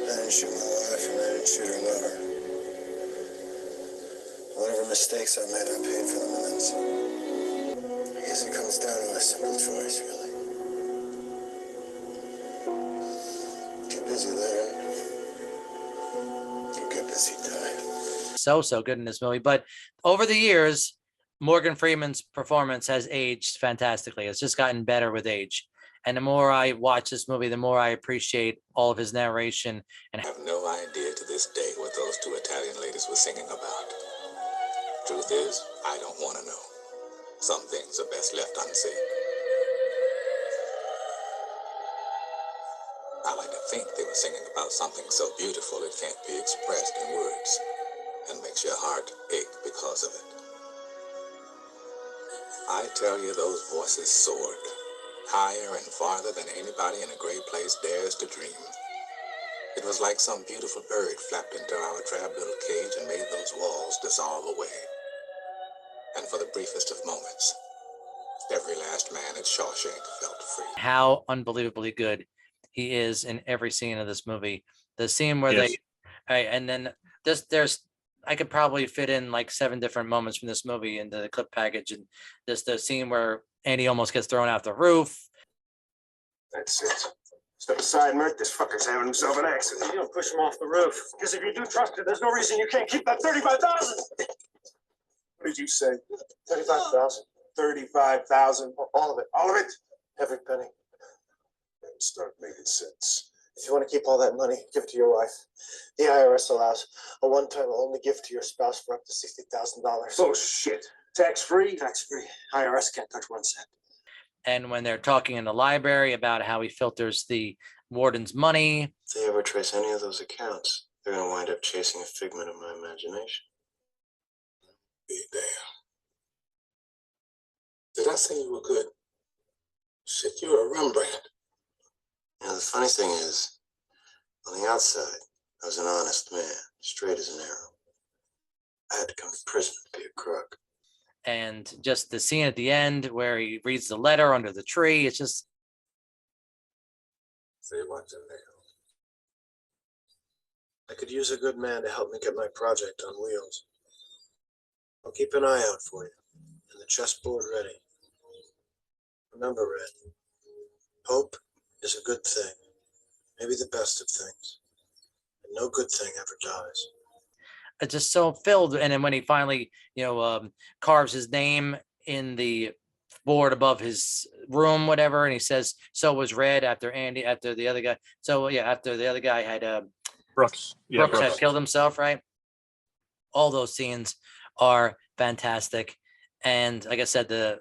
I didn't shoot my wife and I didn't shoot her lover. Whatever mistakes I made, I paid for them and then some. I guess it comes down to a simple choice, really. Get busy living, or get busy dying. So good in this movie. But over the years, Morgan Freeman's performance has aged fantastically. It's just gotten better with age. And the more I watch this movie, the more I appreciate all of his narration. And I have no idea to this day what those two Italian ladies were singing about. Truth is, I don't want to know. Some things are best left unsaid. I like to think they were singing about something so beautiful it can't be expressed in words, and makes your heart ache because of it. I tell you, those voices soared, higher and farther than anybody in a great place dares to dream. It was like some beautiful bird flapped into our drab little cage and made those walls dissolve away. And for the briefest of moments, every last man at Shawshank felt free. how unbelievably good he is in every scene of this movie. The scene where Yes. and then there's I could probably fit in like 7 different moments from this movie into the clip package. And there's the scene where Andy almost gets thrown off the roof. That's it. Step aside, Mert. This fucker's having himself an accident. You don't push him off the roof. Because if you do trust it, there's no reason you can't keep that 35,000. What did you say? 35,000. 35,000. All of it. All of it? Every penny. Start making sense. If you want to keep all that money, give it to your wife. The IRS allows a one-time only gift to your spouse for up to $60,000. Bullshit. Tax-free? Tax-free. IRS can't touch 1 cent. And when they're talking in the library about how he filters the warden's money. If they ever trace any of those accounts, they're going to wind up chasing a figment of my imagination. Be damned. Did I say you were good? Shit, you're a Rembrandt. You know, the funny thing is, on the outside, I was an honest man, straight as an arrow. I had to come to prison to be a crook. And just the scene at the end where he reads the letter under the tree. It's just. Say what's in there. I could use a good man to help me get my project on wheels. I'll keep an eye out for you, and the chessboard ready. Remember, Red, hope is a good thing, maybe the best of things, and no good thing ever dies. It's just so filled. And then when he finally, carves his name in the board above his room, whatever, and he says, "So was Red," after the other guy. So yeah, after the other guy had Brooks. Yeah, Brooks had killed himself, right? All those scenes are fantastic. And like I said, the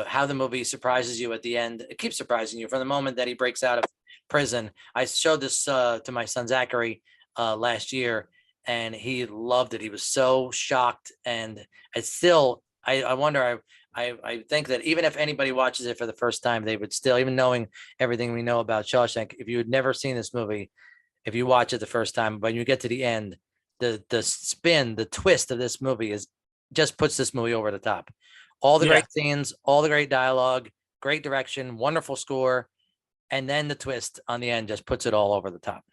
how the movie surprises you at the end, it keeps surprising you from the moment that he breaks out of prison. I showed this to my son Zachary last year, and he loved it. He was so shocked. And it's still, I wonder, I think that even if anybody watches it for the first time, they would still, even knowing everything we know about Shawshank, if you had never seen this movie, if you watch it the first time, when you get to the end, the spin, the twist of this movie just puts this movie over the top. All the great scenes, all the great dialogue, great direction, wonderful score, and then the twist on the end just puts it all over the top.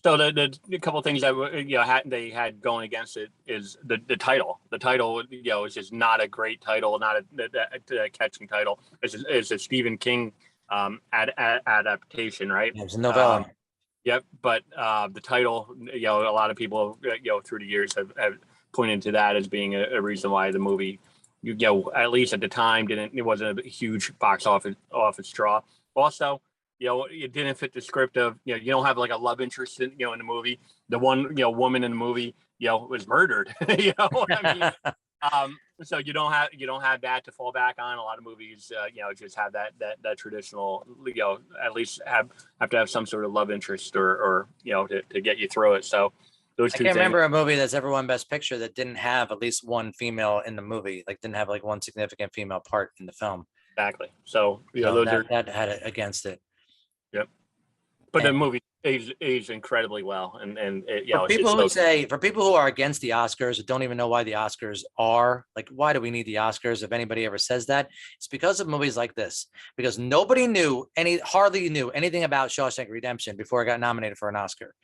So the couple of things that they had going against it is the title. The title, is just not a great title, not a catching title. It's a Stephen King adaptation, right? It was a novella. Yep, but the title, a lot of people, through the years have pointed to that as being a reason why the movie, at least at the time, it wasn't a huge box office draw. Also, it didn't fit the script of, you don't have like a love interest in the movie. The one, woman in the movie, was murdered. I mean, so you don't have that to fall back on. A lot of movies, just have that traditional, at least have to have some sort of love interest or to get you through it. So those I two can't things. remember a movie that's ever won Best Picture that didn't have at least one female in the movie, like didn't have like one significant female part in the film. Exactly. So that had it against it. Yep. But the movie aged incredibly well, and it, for people who are against the Oscars, or don't even know why the Oscars are, like, why do we need the Oscars? If anybody ever says that, it's because of movies like this. Because nobody hardly knew anything about Shawshank Redemption before it got nominated for an Oscar.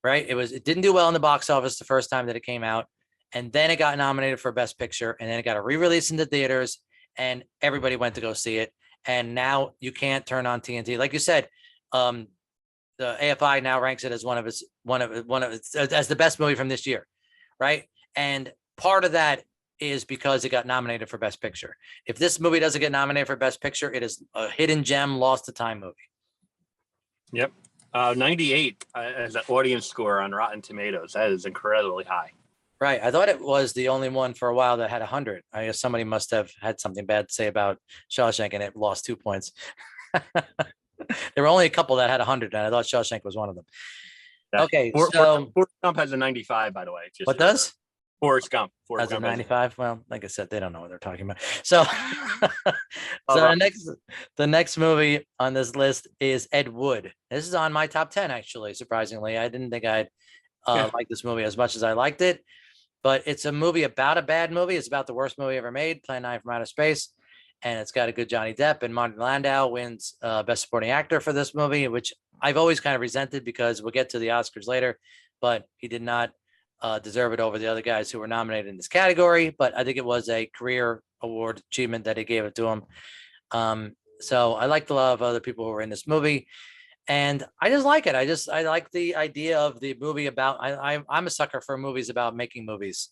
Right? It didn't do well in the box office the first time that it came out, and then it got nominated for Best Picture, and then it got a re-release into theaters, and everybody went to go see it. And now you can't turn on TNT. Like you said, the AFI now ranks it as one of its as the best movie from this year, right? And part of that is because it got nominated for Best Picture. If this movie doesn't get nominated for Best Picture, it is a hidden gem, lost to time movie. Yep. 98 as an audience score on Rotten Tomatoes. That is incredibly high. Right. I thought it was the only one for a while that had 100. I guess somebody must have had something bad to say about Shawshank and it lost 2 points. There were only a couple that had 100, and I thought Shawshank was one of them. Yeah. Okay, Forrest so Gump has a 95, by the way. what does? Forrest Gump. That's a 95. Well, like I said, they don't know what they're talking about. So, the next movie on this list is Ed Wood. This is on my top 10, actually. Surprisingly, I didn't think I'd like this movie as much as I liked it, but it's a movie about a bad movie. It's about the worst movie ever made, Plan 9 from Outer Space, and it's got a good Johnny Depp, and Martin Landau wins Best Supporting Actor for this movie, which I've always kind of resented because we'll get to the Oscars later, but he did not deserve it over the other guys who were nominated in this category. But I think it was a career award achievement that he gave it to him. So I like a lot of other people who were in this movie, and I just like it. I like the idea of the movie about. I'm a sucker for movies about making movies,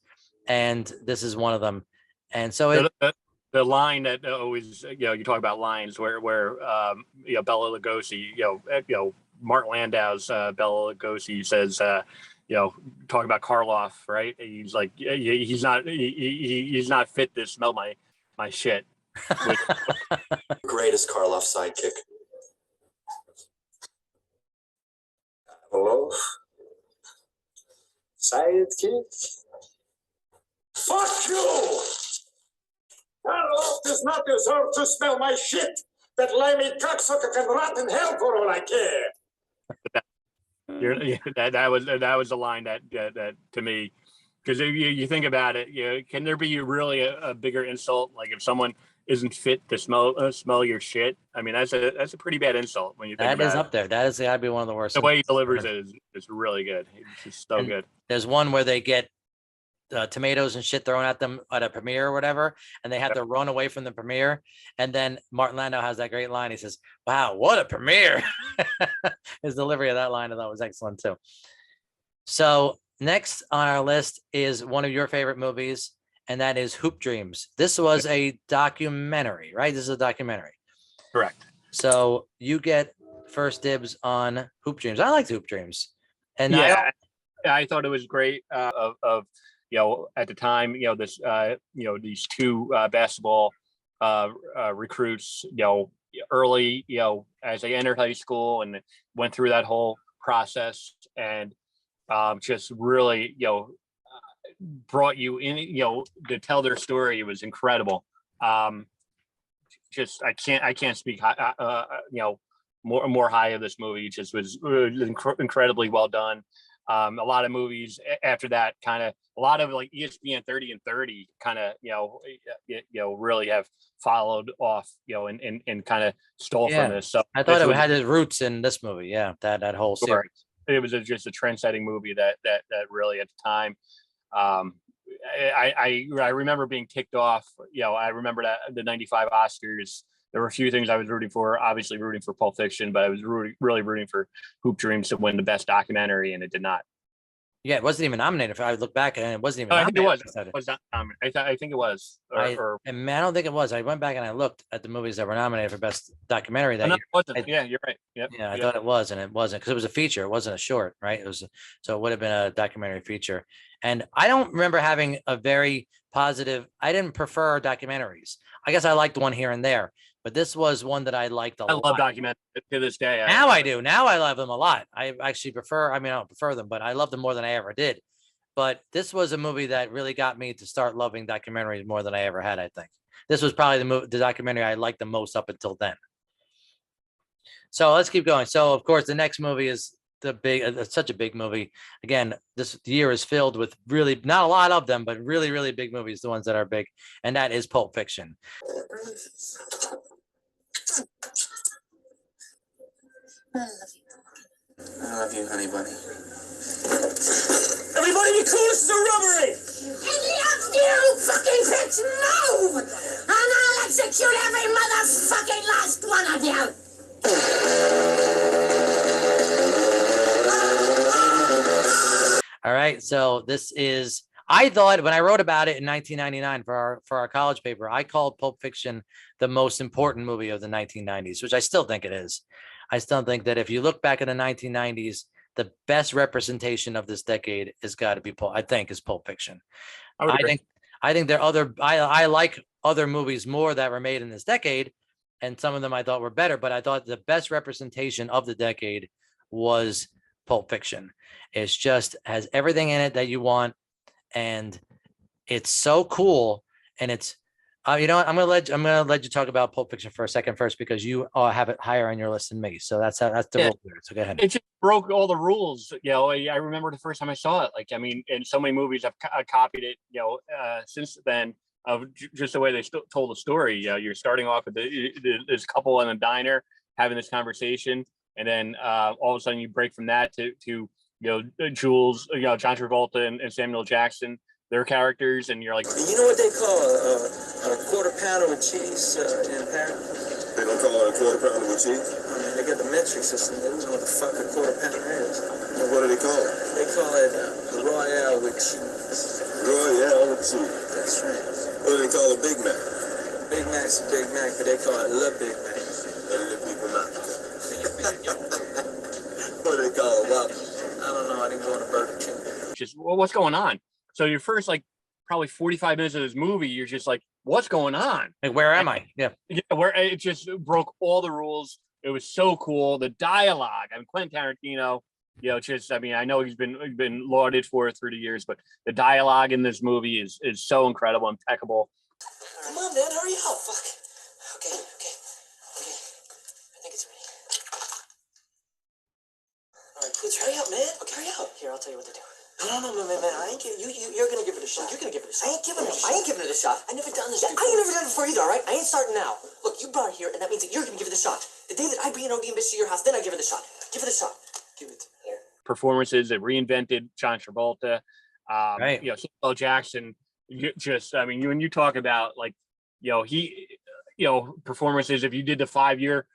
and this is one of them. And so the line that always, you talk about lines where Bela Lugosi, Martin Landau's Bela Lugosi says, talking about Karloff, right? He's like, he's not fit to smell my shit. Greatest Karloff sidekick. Hello? Sidekick? Fuck you! Karloff does not deserve to smell my shit. That limey cocksucker can rot in hell for all I care. That was a line that to me, because if you think about it, can there be really a bigger insult? Like if someone isn't fit to smell your shit. I mean, that's a pretty bad insult when you think about it. That is up there. That is gotta be one of the worst. The way he delivers it is really good. It's just so good. There's one where they get tomatoes and shit thrown at them at a premiere or whatever, and they have to run away from the premiere. And then Martin Landau has that great line. He says, "Wow, what a premiere!" His delivery of that line I thought was excellent too. So next on our list is one of your favorite movies, and that is Hoop Dreams. This was a documentary, right? This is a documentary. Correct. So you get first dibs on Hoop Dreams. I liked Hoop Dreams, and I thought it was great. At the time, this these two basketball recruits, early, as they entered high school and went through that whole process, and just really, brought you in, to tell their story. It was incredible. Just I can't speak more high of this movie. It just was incredibly well done. A lot of movies after that, kind of a lot of like ESPN 30 and 30 kind of really have followed off, and kind of stole from this. So I thought it had its roots in this movie. Yeah, that whole series. It was just a trend-setting movie that really at the time. I remember being ticked off. I remember that the '95 Oscars. There were a few things I was rooting for. Obviously, rooting for Pulp Fiction, but I was really rooting for Hoop Dreams to win the best documentary, and it did not. Yeah, it wasn't even nominated. I look back and it wasn't even. I think it was. I think it was. I don't think it was. I went back and I looked at the movies that were nominated for best documentary that year. It wasn't. Yeah, you're right. Yep. Yeah, I thought it was, and it wasn't because it was a feature. It wasn't a short, right? It was, so it would have been a documentary feature. And I don't remember having a very positive. I didn't prefer documentaries. I guess I liked one here and there, but this was one that I liked a lot. I love documentaries to this day. Now I do. Now I love them a lot. I actually prefer. I mean, I don't prefer them, but I love them more than I ever did. But this was a movie that really got me to start loving documentaries more than I ever had. I think this was probably the documentary I liked the most up until then. So let's keep going. So of course, the next movie is such a big movie. Again, this year is filled with really not a lot of them, but really, really big movies, the ones that are big. And that is Pulp Fiction. I love you, honey bunny. Everybody be cool, this is a robbery! I love you, fucking bitch, move! And I'll let execute every motherfucking last one of you! All right. So this is, I thought when I wrote about it in 1999 for our college paper, I called Pulp Fiction the most important movie of the 1990s, which I still think it is. I still think that if you look back in the 1990s, the best representation of this decade has got to be is Pulp Fiction. I think there are I like other movies more that were made in this decade, and some of them I thought were better, but I thought the best representation of the decade was Pulp Fiction. It's just has everything in it that you want, and it's so cool. And it's you know what, I'm gonna let you talk about Pulp Fiction for a second first, because you have it higher on your list than me. So that's the rule here. So go ahead. It just broke all the rules. You know, I remember the first time I saw it. Like, I mean, in so many movies I've copied it. You know, since then, of just the way they told the story. You know, you're starting off with this couple in a diner having this conversation, and then all of a sudden you break from that to you know, Jules, you know, John Travolta and Samuel Jackson, their characters, and you're like, You know what they call a quarter pounder with cheese in Paris? They don't call it a quarter pounder with cheese? I mean, they got the metric system. They don't know what the fuck a quarter pounder is. And what do they call it? They call it Royale with cheese. Royale with cheese. That's right. What do they call a Big Mac? Big Mac's a Big Mac, but they call it Le Big Mac. Le Big Mac. What do they call a Whopper? I don't know. I didn't go to Burger King. just, well, what's going on? So your first, like, probably 45 minutes of this movie, you're just like, what's going on? Like, where am I? Yeah. Where it just broke all the rules. It was so cool. The dialogue, I mean, Quentin Tarantino, you know, just, I mean, I know he's been lauded for it through the years, but the dialogue in this movie is so incredible, impeccable. Come on, man, hurry up. Fuck. Okay. I think it's ready. All right, please hurry up, man. Okay, hurry up. Here, I'll tell you what to do. No, man. I ain't giving you're gonna give it a shot. You're gonna give it a shot. I ain't giving it a shot. I never done this before. I ain't never done it before either, all right? I ain't starting now. Look, you brought it here, and that means that you're gonna give it a shot. The day that I bring an OD and bitch to your house, then I give it a shot. Give it a shot. Give it here. Performances that reinvented John Travolta. Right. You know, Samuel Jackson. I mean, when you talk about, like, you know, performances, if you did the 5-year,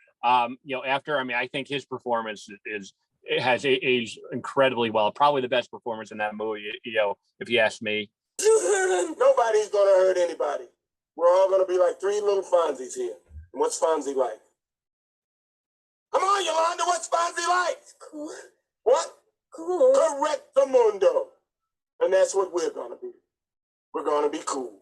you know, after, I mean, I think his performance has aged incredibly well. Probably the best performance in that movie, you know, if you ask me. Nobody's gonna hurt anybody. We're all gonna be like three little Fonzies here. And what's Fonzie like? Come on, Yolanda, what's Fonzie like? Cool. What? Cool. Correctamundo. And that's what we're gonna be. We're gonna be cool.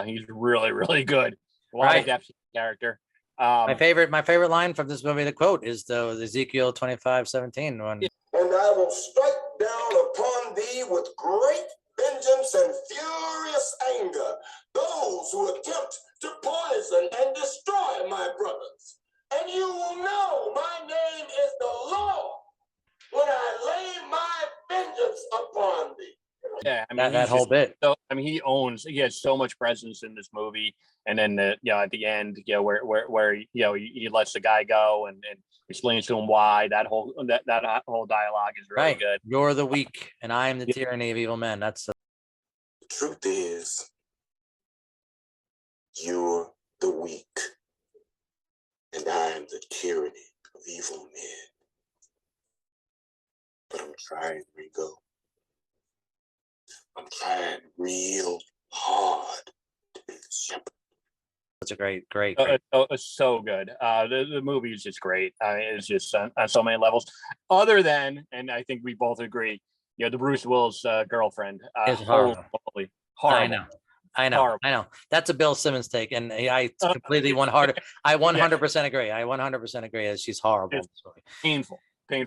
He's really, really good. A lot of depth to the character. My favorite line from this movie, the quote, is the Ezekiel 25:17 one. And I will strike down upon thee with great vengeance and furious anger those who attempt to poison and destroy my brothers. And you will know my name is the Lord when I lay my vengeance upon thee. Yeah, I mean, that whole bit. So, I mean, he has so much presence in this movie, and then you know, at the end, you know, where you know, he lets the guy go and explains to him why. That whole dialogue is really good. You're the weak, and I am the tyranny of evil men. That's The truth is, you're the weak, and I am the tyranny of evil men. But I'm trying, Ringo. I'm trying real hard to be the shepherd. That's a great. It's so good. The movie is just great. It's just on so many levels. Other than, and I think we both agree, you know, the Bruce Willis girlfriend. It's horrible. Horrible. I know. That's a Bill Simmons take, and I completely I 100% agree. I 100% agree that she's horrible. Painful.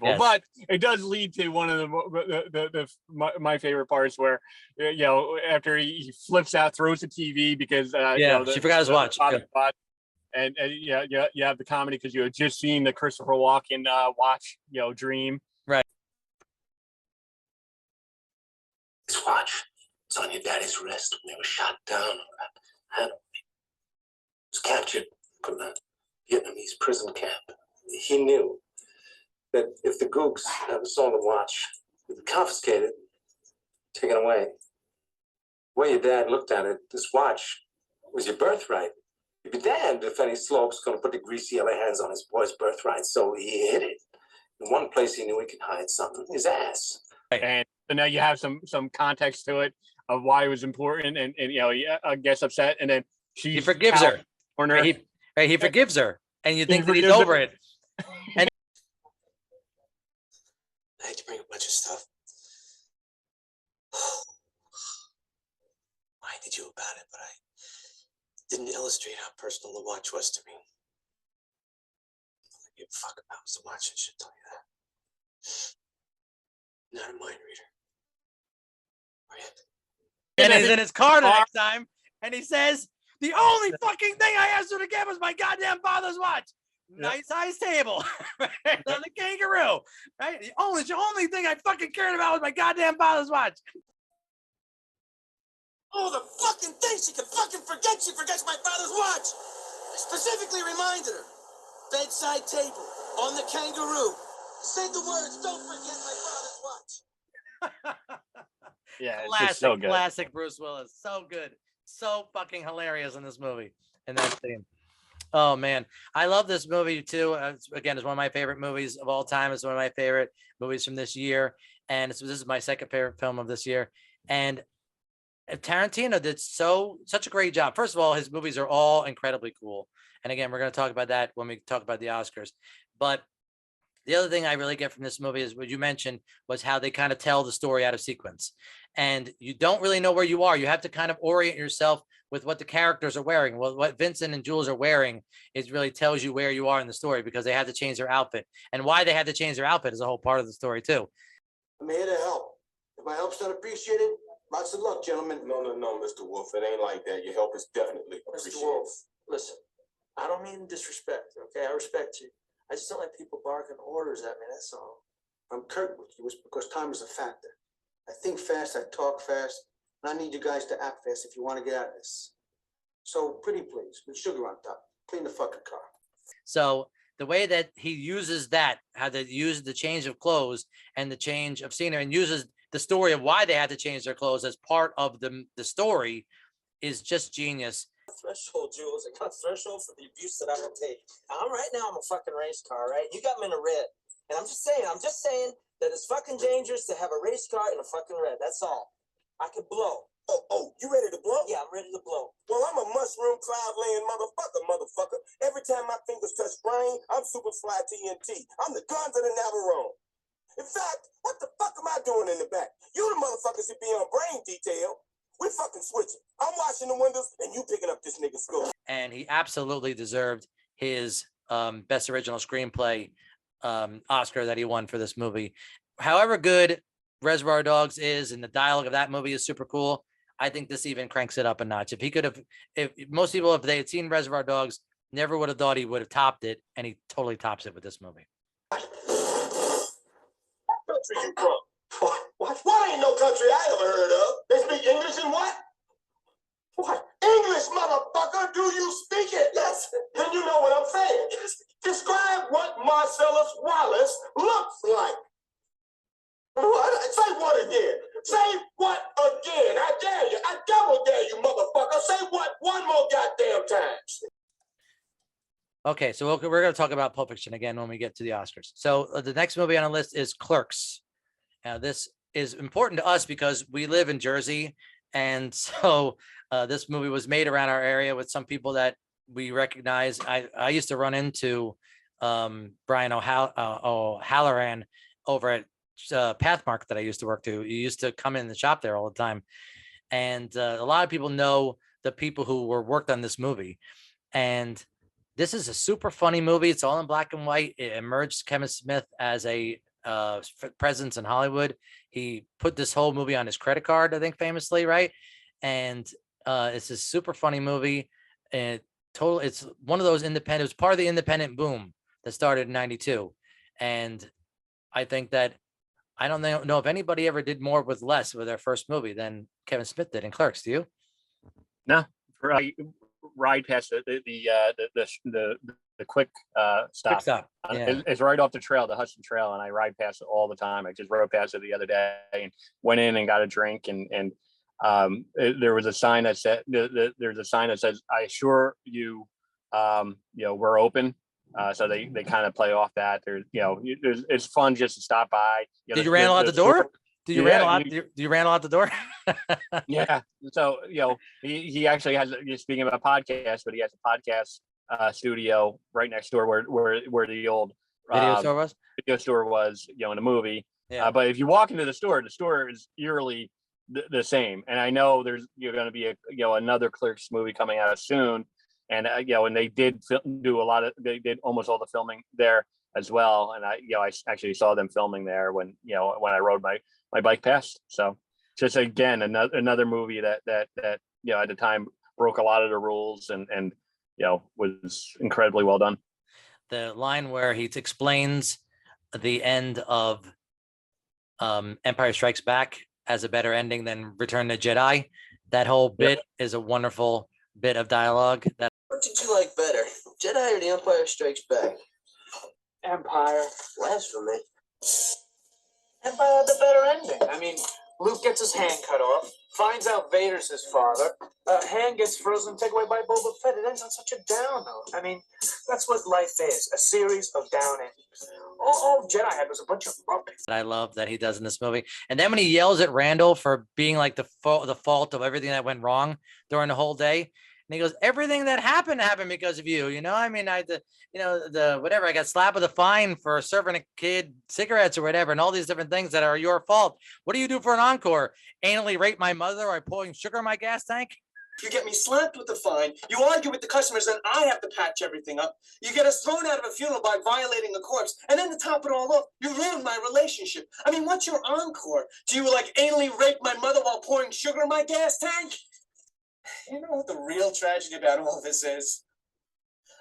Yes. But it does lead to one of my favorite parts, where, you know, after he flips out, throws the TV because you know, she forgot his watch. And you have the comedy because you had just seen the Christopher Walken watch, you know, dream. Right. This watch was on your daddy's wrist when they were shot down on that Hanoi. It was captured from the Vietnamese prison camp. He knew that if the gooks ever saw the watch, it would be confiscated, taken away. The way your dad looked at it, this watch was your birthright. You'd be damned if any slope's gonna put the greasy yellow hands on his boy's birthright, so he hid it. In one place he knew he could hide something, his ass. And so now you have some context to it of why it was important, and you know, gets upset, and then he forgives her. He forgives her, and you think that he's over it. And I hate to bring a bunch of stuff. I hated you about it, but I didn't illustrate how personal the watch was to me. All I give a fuck about was the watch, I should tell you that. Not a mind reader. And he's in his car the next time, and he says, "The only fucking thing I asked her to get was my goddamn father's watch." Nice size table on the kangaroo, right? The only thing I fucking cared about was my goddamn father's watch. Oh, the fucking thing she can fucking forget. She forgets my father's watch. I specifically reminded her. Bedside table on the kangaroo. Say the words. Don't forget my father's watch. Yeah, it's Classic, just so good. classic Bruce Willis. So good. So fucking hilarious in this movie. In that scene. Oh man, I love this movie too. Again, it's one of my favorite movies of all time. It's one of my favorite movies from this year, and this is my second favorite film of this year. And Tarantino did such a great job. First of all, his movies are all incredibly cool, and again, we're going to talk about that when we talk about the Oscars. But the other thing I really get from this movie is what you mentioned was how they kind of tell the story out of sequence, and you don't really know where you are. You have to kind of orient yourself with what the characters are wearing. Well, what Vincent and Jules are wearing is really tells you where you are in the story, because they had to change their outfit, and why they had to change their outfit is a whole part of the story too. I'm here to help. If my help's not appreciated, lots of luck, gentlemen. No, Mr. Wolf. It ain't like that. Your help is definitely appreciated. Mr. Wolf, listen. I don't mean disrespect, okay? I respect you. I just don't like people barking orders at me, that's all. I'm curt with you. It's because time is a factor. I think fast, I talk fast, and I need you guys to act fast if you want to get out of this. So, pretty please, with sugar on top. Clean the fucking car. So the way that he uses that, how they use the change of clothes and the change of scenery, and uses the story of why they had to change their clothes as part of the story, is just genius. Threshold, Jules. I got a threshold for the abuse that I will take. Right now, I'm a fucking race car, right? You got me in a red. And I'm just saying that it's fucking dangerous to have a race car in a fucking red. That's all. I could blow. Oh, you ready to blow? Yeah, I'm ready to blow. Well, I'm a mushroom cloud laying motherfucker. Every time my fingers touch brain, I'm super fly TNT. I'm the guns of the Navarone. In fact, what the fuck am I doing in the back? You the motherfuckers should be on brain detail. We fucking switching. I'm washing the windows and you picking up this nigga's skull. And he absolutely deserved his best original screenplay Oscar that he won for this movie. However good Reservoir Dogs is, and the dialogue of that movie is super cool, I think this even cranks it up a notch. If most people, if they had seen Reservoir Dogs, never would have thought he would have topped it, and he totally tops it with this movie. What country you from? What ain't no country I ever heard of? They speak English and what? What? English, motherfucker, do you speak it? Yes. Then you know what I'm saying. Describe what Marcellus Wallace looks like. What? Say what again? Say what again? I dare you. I double dare you, motherfucker. Say what one more goddamn time. Okay, so we're going to talk about Pulp Fiction again when we get to the Oscars. So the next movie on the list is Clerks. Now, this is important to us because we live in Jersey, and so this movie was made around our area with some people that we recognize. I used to run into Brian O'Halloran over at Pathmark that I used to work to. You used to come in the shop there all the time, and a lot of people know the people who worked on this movie. And this is a super funny movie. It's all in black and white. It emerged Kevin Smith as a presence in Hollywood. He put this whole movie on his credit card, I think, famously, right? And it's a super funny movie. And it's one of those independent. It was part of the independent boom that started in '92, and I think that I don't know if anybody ever did more with less with their first movie than Kevin Smith did in Clerks. Do you? No, I ride past the quick stop. Quick stop. Yeah. It's right off the trail, the Hudson Trail, and I ride past it all the time. I just rode past it the other day and went in and got a drink, and there was a sign that said there's a sign that says, "I assure you, we're open. So they kind of play off that. There's, it's fun just to stop by. Did you ran out the door? Did you ran out? Do you ran out the door? Yeah. So, he actually has, speaking about podcasts, but he has a podcast studio right next door where the old video store was, in the movie. Yeah. But if you walk into the store is eerily the same. And I know there's going to be another Clerks movie coming out soon. And and they did they did almost all the filming there as well. And I actually saw them filming there when I rode my bike past. So just again another movie that at the time broke a lot of the rules and was incredibly well done. The line where he explains the end of Empire Strikes Back as a better ending than Return of the Jedi. That whole bit is a wonderful bit of dialogue. What did you like better, Jedi or The Empire Strikes Back? Empire. Blasphemy. Empire had the better ending. I mean, Luke gets his hand cut off, finds out Vader's his father, hand gets frozen, taken away by Boba Fett. It ends on such a down note. I mean, that's what life is, a series of down endings. All Jedi had was a bunch of rubbish. I love that he does in this movie. And then when he yells at Randall for being like the fault of everything that went wrong during the whole day, and he goes, everything that happened because of you. I mean, whatever, I got slapped with a fine for serving a kid cigarettes or whatever, and all these different things that are your fault. What do you do for an encore? Anally rape my mother by pouring sugar in my gas tank? You get me slapped with a fine, you argue with the customers, and I have to patch everything up. You get us thrown out of a funeral by violating a corpse, and then to top it all off, you ruin my relationship. I mean, what's your encore? Do you anally rape my mother while pouring sugar in my gas tank? You know what the real tragedy about all this is?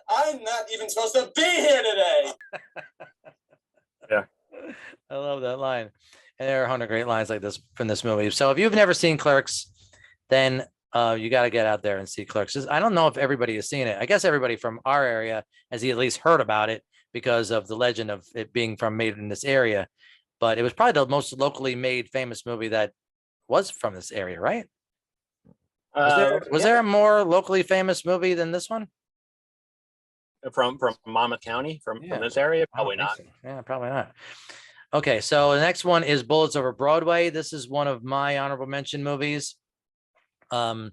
I'm not even supposed to be here today. Yeah. I love that line. And there are 100 great lines like this from this movie. So if you've never seen Clerks, then you got to get out there and see Clerks. I don't know if everybody has seen it. I guess everybody from our area has at least heard about it because of the legend of it being made in this area. But it was probably the most locally made famous movie that was from this area, right? Was there a more locally famous movie than this one? From Monmouth County, from this area? Probably not. So. Yeah, probably not. Okay, so the next one is Bullets Over Broadway. This is one of my honorable mention movies. You're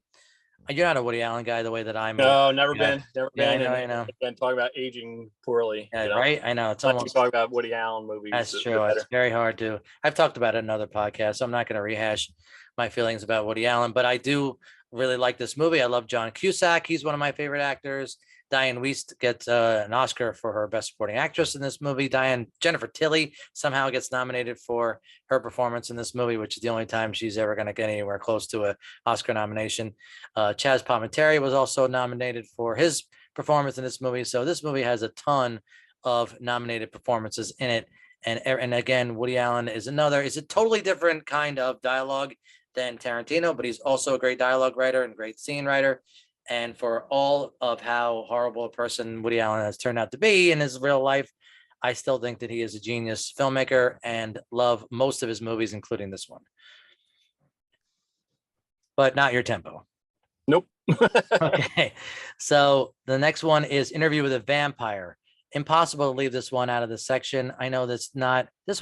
not a Woody Allen guy the way that I'm. No, never been. I know. And talking about aging poorly. Yeah, right. I know. It's almost talk about Woody Allen movies. That's true. It's very hard to. I've talked about it in another podcast, so I'm not going to rehash my feelings about Woody Allen, but I do really like this movie. I love John Cusack. He's one of my favorite actors. Diane Wiest gets an Oscar for her Best Supporting Actress in this movie. Jennifer Tilly somehow gets nominated for her performance in this movie, which is the only time she's ever going to get anywhere close to an Oscar nomination. Chaz Palminteri was also nominated for his performance in this movie. So this movie has a ton of nominated performances in it. And again, Woody Allen is a totally different kind of dialogue than Tarantino, but he's also a great dialogue writer and great scene writer. And for all of how horrible a person Woody Allen has turned out to be in his real life, I still think that he is a genius filmmaker and love most of his movies, including this one. But not your tempo. Nope. Okay. So the next one is Interview with a Vampire. Impossible to leave this one out of the section. I know this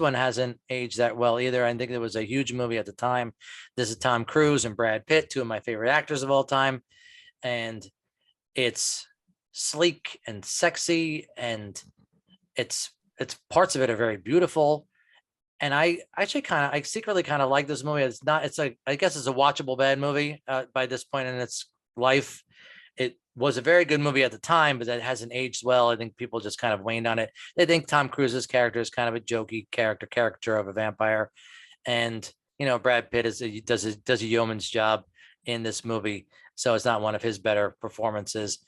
one hasn't aged that well either. I think it was a huge movie at the time. This is Tom Cruise and Brad Pitt, two of my favorite actors of all time. And it's sleek and sexy, and it's parts of it are very beautiful. And I secretly kind of like this movie. I guess it's a watchable bad movie by this point in its life. It was a very good movie at the time, but that hasn't aged well. I think people just kind of waned on it. They think Tom Cruise's character is kind of a jokey caricature of a vampire. And, Brad Pitt does a yeoman's job in this movie. So it's not one of his better performances.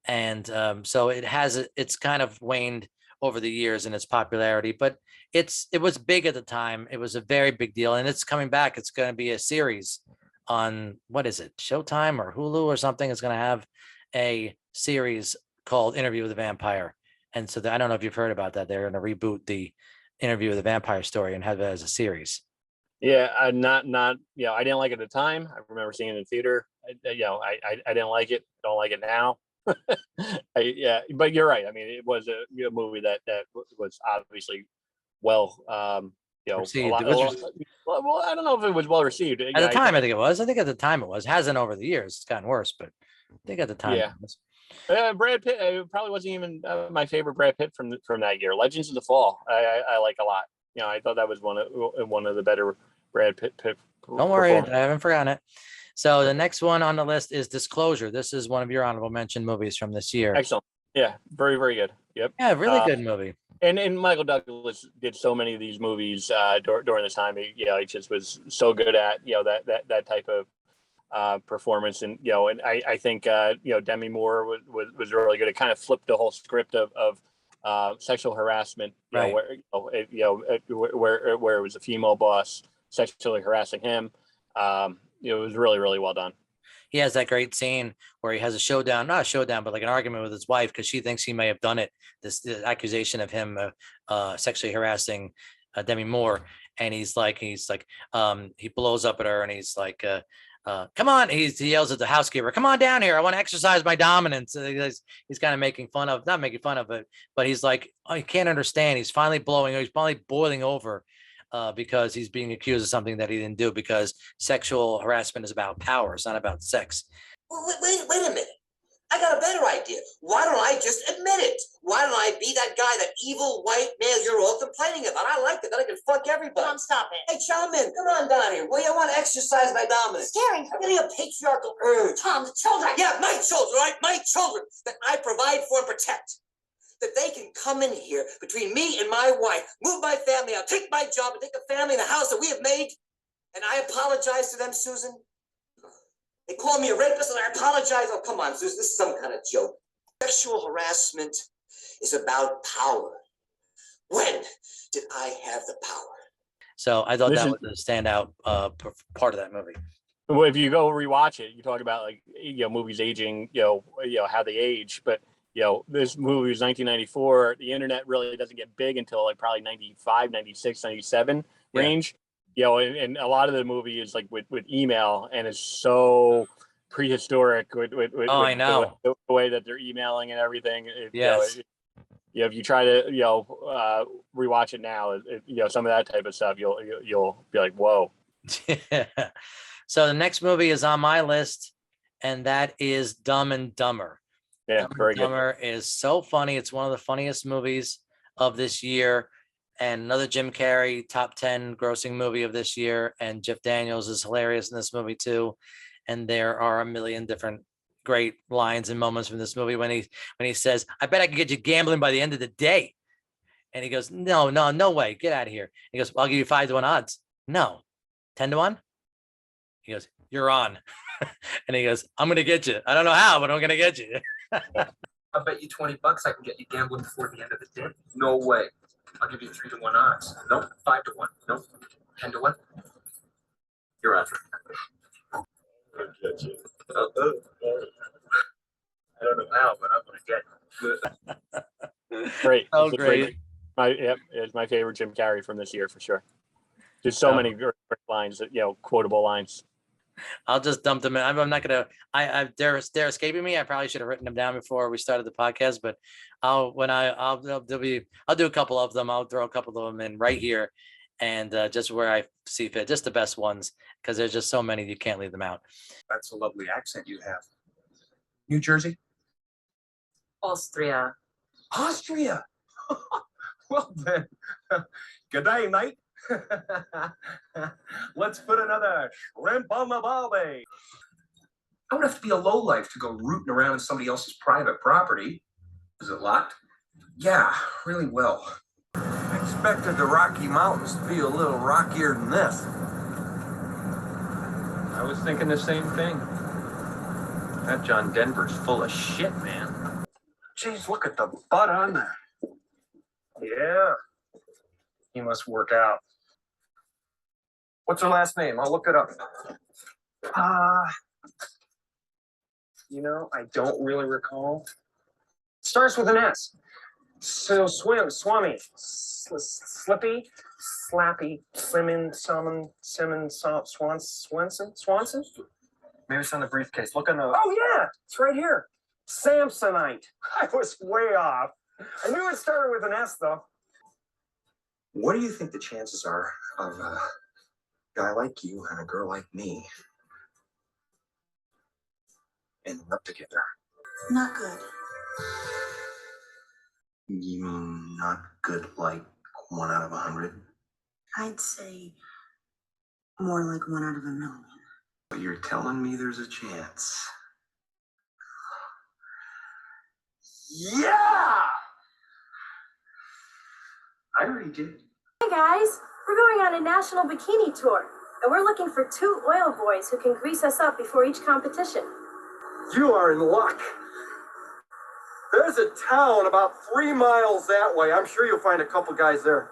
And so it's kind of waned over the years in its popularity, but it was big at the time. It was a very big deal, and it's coming back. It's going to be a series on, what is it, Showtime or Hulu or something. It's going to have a series called Interview with a Vampire. And so I don't know if you've heard about that. They're going to reboot the Interview with a Vampire story and have it as a series. Yeah, I didn't like it at the time. I remember seeing it in theater. I didn't like it. Don't like it now. Yeah, but you're right. I mean, it was a movie that was obviously well, a Received. lot, It was well, I don't know if it was well received. at the time. I think it was. I think at the time it was. Hasn't over the years. It's gotten worse, but I think at the time. Yeah. It was. Brad Pitt probably wasn't even my favorite Brad Pitt from that year. Legends of the Fall, I like a lot. I thought that was one of the better Brad Pitt. Don't worry, I haven't forgotten it. So the next one on the list is Disclosure. This is one of your honorable mention movies from this year. Excellent. Yeah, very, very good. Yep. Yeah, really good movie. And Michael Douglas did so many of these movies during this time. He just was so good at that type of performance, and I think Demi Moore was really good. It kind of flipped the whole script of sexual harassment, Right. where it was a female boss sexually harassing him. It was really, really well done. He has that great scene where he has a showdown, not a showdown, but like an argument with his wife because she thinks he may have done it. This accusation of him sexually harassing Demi Moore, and he's like, he blows up at her, and he's like, "Come on!" He yells at the housekeeper, "Come on down here! I want to exercise my dominance." He's kind of making fun of, not making fun of it, but he's like, "Oh, you can't understand." He's finally boiling over. Because he's being accused of something that he didn't do, because sexual harassment is about power. It's not about sex. Well, wait a minute. I got a better idea. Why don't I just admit it? Why don't I be that guy, that evil white male you're all complaining about? I like it. Then I can fuck everybody. Tom, stop it. Hey, Charmin, come on down here. Well, you want to exercise my dominance? Staring. I'm getting a patriarchal urge. Tom, the children. Yeah, my children, right? My children that I provide for and protect. That they can come in here between me and my wife, move my family out, take my job, and take the family and the house that we have made. And I apologize to them, Susan. They call me a rapist, and I apologize. Oh, come on, Susan, this is some kind of joke. Sexual harassment is about power. When did I have the power? So I thought that was a standout part of that movie. Well, if you go rewatch it, you talk about movies aging, how they age, but. This movie was 1994. The internet really doesn't get big until like probably 95, 96, 97 range. And a lot of the movie is like with email, and it's so prehistoric with I know the way that they're emailing and everything. Yes. If you try to rewatch it now, some of that type of stuff, you'll be like, whoa. So the next movie is on my list, and that is Dumb and Dumber. Yeah, very good. Dumber is so funny. It's one of the funniest movies of this year, and another Jim Carrey top 10 grossing movie of this year. And Jeff Daniels is hilarious in this movie too. And there are a million different great lines and moments from this movie when he says, "I bet I could get you gambling by the end of the day." And he goes, no way, get out of here. He goes, "Well, I'll give you 5-1 odds." "No, 10-1." He goes, "You're on." And he goes, "I'm gonna get you. I don't know how, but I'm gonna get you." I'll bet you $20 I can get you gambling before the end of the day. No way. I'll give you 3-1 odds. Nope. 5-1. Nope. 10-1. You're on. I'll get you. I don't know how, but I'm gonna get you. Great. Oh, great. It's my favorite Jim Carrey from this year for sure. There's so many great lines that quotable lines. I'll just dump them in. I'm not gonna. They're escaping me. I probably should have written them down before we started the podcast. But I'll do a couple of them. I'll throw a couple of them in right here, and just where I see fit, just the best ones, because there's just so many you can't leave them out. That's a lovely accent you have. New Jersey? Austria. Austria. Well then, good day, mate. Let's put another shrimp on the barbie. I would have to be a lowlife to go rooting around in somebody else's private property. Is it locked? Yeah, really well. I expected the Rocky Mountains to be a little rockier than this. I was thinking the same thing. That John Denver's full of shit, man. Jeez, look at the butt on there. Yeah. He must work out. What's her last name? I'll look it up. I don't really recall. Starts with an S. So Swami, Slippy, Slappy, Slimming, Swanson? Maybe it's on the briefcase. Look on the. Oh yeah, it's right here. Samsonite. I was way off. I knew it started with an S, though. What do you think the chances are of a guy like you and a girl like me ending up together? Not good. You mean not good like 1 out of 100? I'd say more like 1 out of a million. But you're telling me there's a chance. Yeah! I already did. Hey guys, we're going on a national bikini tour, and we're looking for 2 oil boys who can grease us up before each competition. You are in luck. There's a town about 3 miles that way. I'm sure you'll find a couple guys there.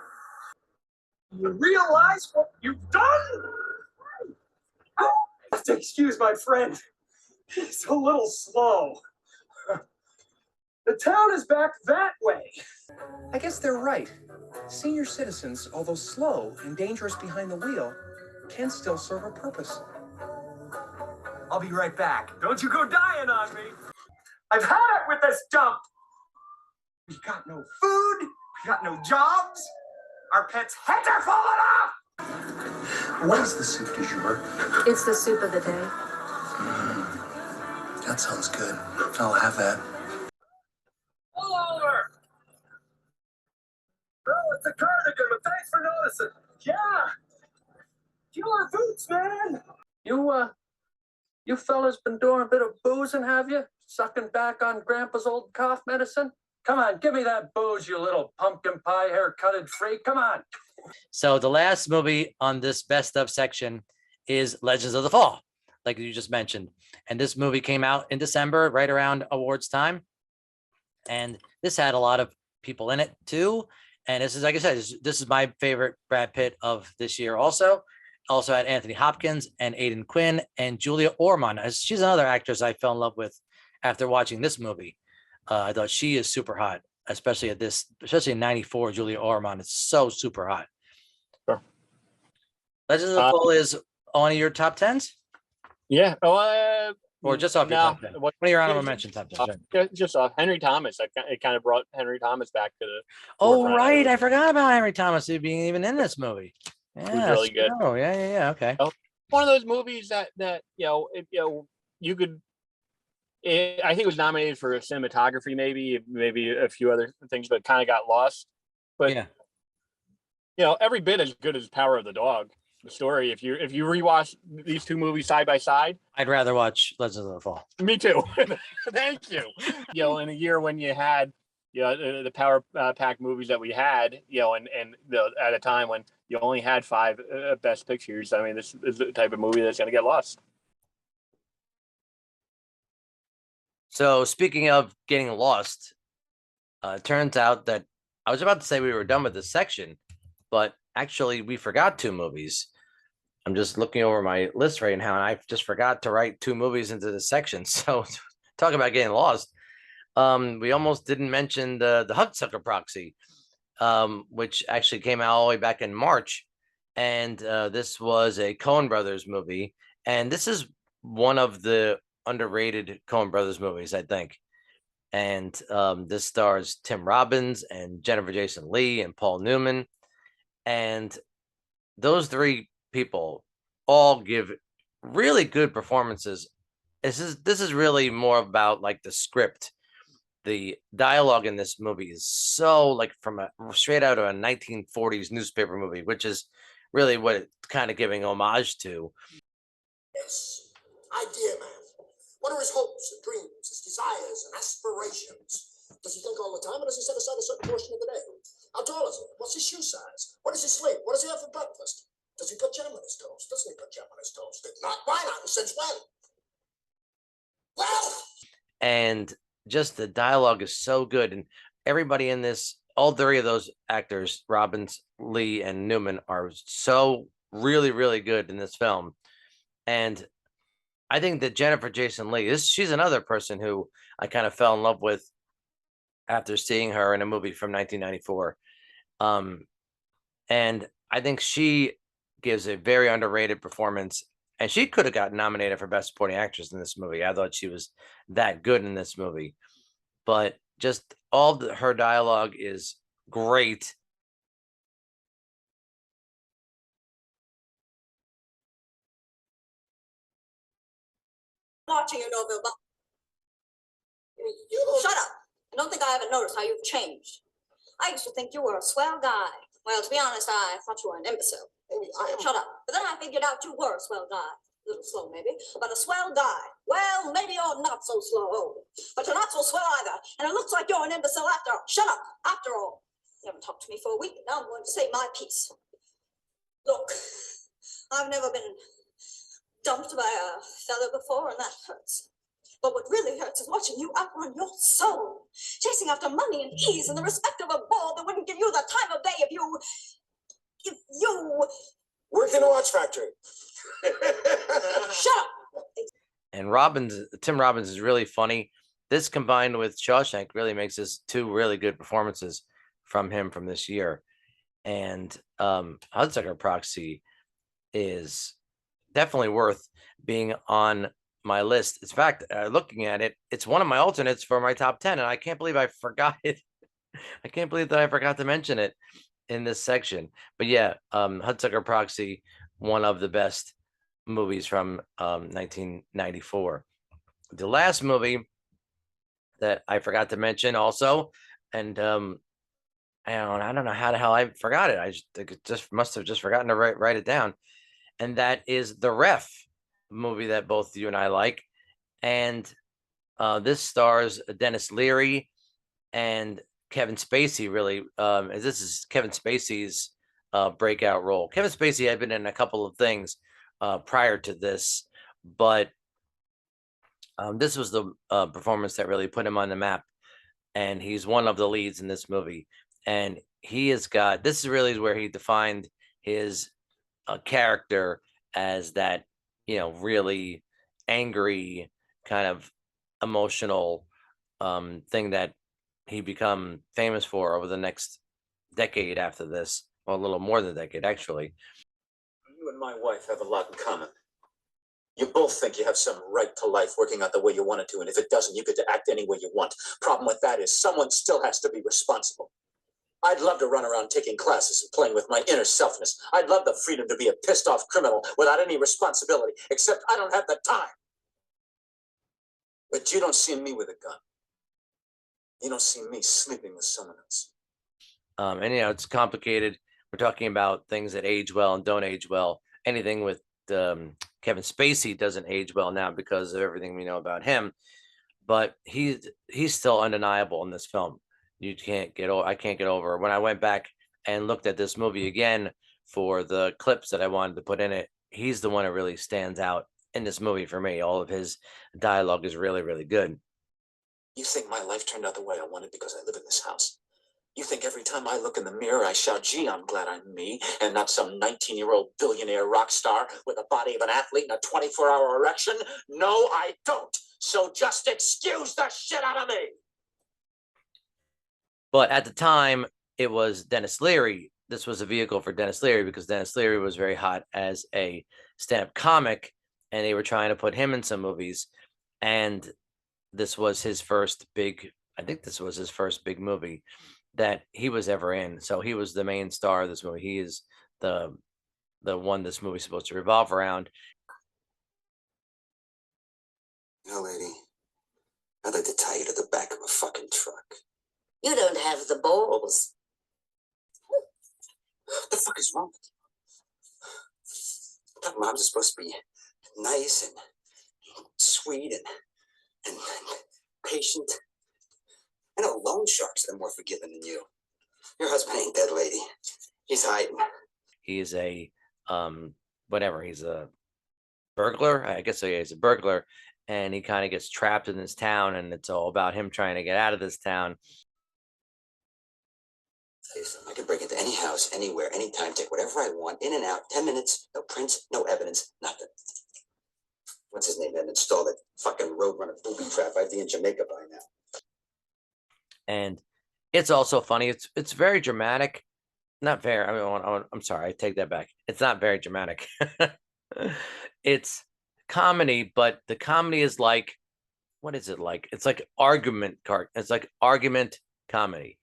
You realize what you've done? Oh, have to excuse my friend. He's a little slow. The town is back that way. I guess they're right. Senior citizens, although slow and dangerous behind the wheel, can still serve a purpose. I'll be right back. Don't you go dying on me. I've had it with this dump. We got no food. We got no jobs. Our pets' heads are falling off. What is the soup du jour? It's the soup of the day. That sounds good. I'll have that. Pull over. Oh, it's a cardigan, but thanks for noticing. Yeah. Killer boots, man. You fellas been doing a bit of boozing, have you? Sucking back on Grandpa's old cough medicine? Come on, give me that booze, you little pumpkin pie haircutted freak. Come on. So the last movie on this best of section is Legends of the Fall, like you just mentioned. And this movie came out in December, right around awards time. And this had a lot of people in it too. And this is, like I said, this is my favorite Brad Pitt of this year also. Also had Anthony Hopkins and Aidan Quinn and Julia Ormond. She's another actress I fell in love with after watching this movie. I thought she is super hot, especially in '94. Julia Ormond is so super hot. Sure. Legends of the Fall is one of your top tens? Yeah. Or just off your top 10? What are your honorable mention top 10? Just off Henry Thomas. It kind of brought Henry Thomas back to the. Oh, right. I forgot about Henry Thomas being even in this movie. It was Yeah, really good. Oh, yeah. Okay. One of those movies that you could. I think it was nominated for cinematography, maybe a few other things, but kind of got lost. But yeah, every bit as good as Power of the Dog. The story. If you rewatch these 2 movies side by side, I'd rather watch Legends of the Fall. Me too. Thank you. In a year when you had the Power Pack movies that we had, at a time when you only had 5 Best Pictures. I mean, this is the type of movie that's going to get lost. So speaking of getting lost, it turns out that I was about to say we were done with this section, but actually we forgot 2 movies. I'm just looking over my list right now, and I just forgot to write 2 movies into this section. So talk about getting lost. We almost didn't mention the Hudsucker Proxy, which actually came out all the way back in March. And this was a Coen Brothers movie. And this is one of the underrated Coen Brothers movies, I think. And this stars Tim Robbins and Jennifer Jason Leigh and Paul Newman. And those 3 people all give really good performances. This is really more about like the script. The dialogue in this movie is so like from straight out of a 1940s newspaper movie, which is really what it's kind of giving homage to. Yes, idea man. What are his hopes and dreams, his desires and aspirations? Does he think all the time, or does he set aside a certain portion of the day? How tall is he? What's his shoe size? What does he sleep? What does he have for breakfast? Does he put jam on his toast? Doesn't he put jam on his toast? If not, why not? And since when? Well, and just the dialogue is so good, and everybody in this, all 3 of those actors, Robbins, Lee, and Newman, are so really, really good in this film. And I think that Jennifer Jason Leigh, she's another person who I kind of fell in love with after seeing her in a movie from 1994. And I think she gives a very underrated performance and she could have gotten nominated for Best Supporting Actress in this movie. I thought she was that good in this movie, but just her dialogue is great. Watching your Norville. Shut up. I don't think I haven't noticed how you've changed. I used to think you were a swell guy. Well, to be honest, I thought you were an imbecile. Shut up. But then I figured out you were a swell guy. A little slow, maybe, but a swell guy. Well, maybe you're not so slow, but you're not so swell either. And it looks like you're an imbecile after all. Shut up. After all, you haven't talked to me for a week, and now I'm going to say my piece. Look, I've never been dumped by a fella before, and that hurts. But what really hurts is watching you outrun your soul, chasing after money and ease and the respect of a board that wouldn't give you the time of day if you worked in a watch factory. Shut up. And Tim Robbins is really funny. This combined with Shawshank really makes this two really good performances from him from this year. And Hudsucker Proxy is definitely worth being on my list. In fact, looking at it, it's one of my alternates for my top 10, and I can't believe I forgot it. I can't believe that I forgot to mention it in this section. But yeah, Hudsucker Proxy, one of the best movies from 1994. The last movie that I forgot to mention also, and I don't know how the hell I forgot it. I just must have just forgotten to write it down, and that is The Ref, movie that both you and I like. And this stars Dennis Leary and Kevin Spacey. Really, this is Kevin Spacey's breakout role. Kevin Spacey had been in a couple of things prior to this, but this was the performance that really put him on the map, and he's one of the leads in this movie. And he has got, this is really where he defined his character as that, really angry kind of emotional thing that he become famous for over the next decade after this, well, a little more than a decade, actually. You and my wife have a lot in common. You both think you have some right to life working out the way you want it to, and if it doesn't, you get to act any way you want. Problem with that is someone still has to be responsible. I'd love to run around taking classes and playing with my inner selfness. I'd love the freedom to be a pissed off criminal without any responsibility, except I don't have the time. But you don't see me with a gun. You don't see me sleeping with someone else. And it's complicated. We're talking about things that age well and don't age well. Anything with Kevin Spacey doesn't age well now because of everything we know about him. But he's still undeniable in this film. I can't get over. When I went back and looked at this movie again for the clips that I wanted to put in it, he's the one that really stands out in this movie for me. All of his dialogue is really, really good. You think my life turned out the way I wanted because I live in this house? You think every time I look in the mirror, I shout, gee, I'm glad I'm me, and not some 19-year-old billionaire rock star with the body of an athlete and a 24-hour erection? No, I don't. So just excuse the shit out of me. But at the time, it was Dennis Leary. This was a vehicle for Dennis Leary because Dennis Leary was very hot as a stand-up comic, and they were trying to put him in some movies. And this was his first big, I think this was his first big movie that he was ever in. So he was the main star of this movie. He is the one this movie's supposed to revolve around. No, lady, I'd like to tie you to the back of a fucking truck. You don't have the balls. What the fuck is wrong with you? I thought moms are supposed to be nice and sweet and patient. I know loan sharks are more forgiving than you. Your husband ain't dead, lady. He's hiding. He's a whatever. He's a burglar. I guess so. Yeah, he's a burglar, and he kind of gets trapped in this town, and it's all about him trying to get out of this town. I can break into any house, anywhere, anytime, take whatever I want, in and out, 10 minutes, no prints, no evidence, nothing. What's his name? That installed that fucking roadrunner booby trap. I'd be in Jamaica by now. And it's also funny. It's very dramatic. Not very. I'm sorry. I take that back. It's not very dramatic. it's comedy, but the comedy is like, what is it like? It's like it's like argument comedy.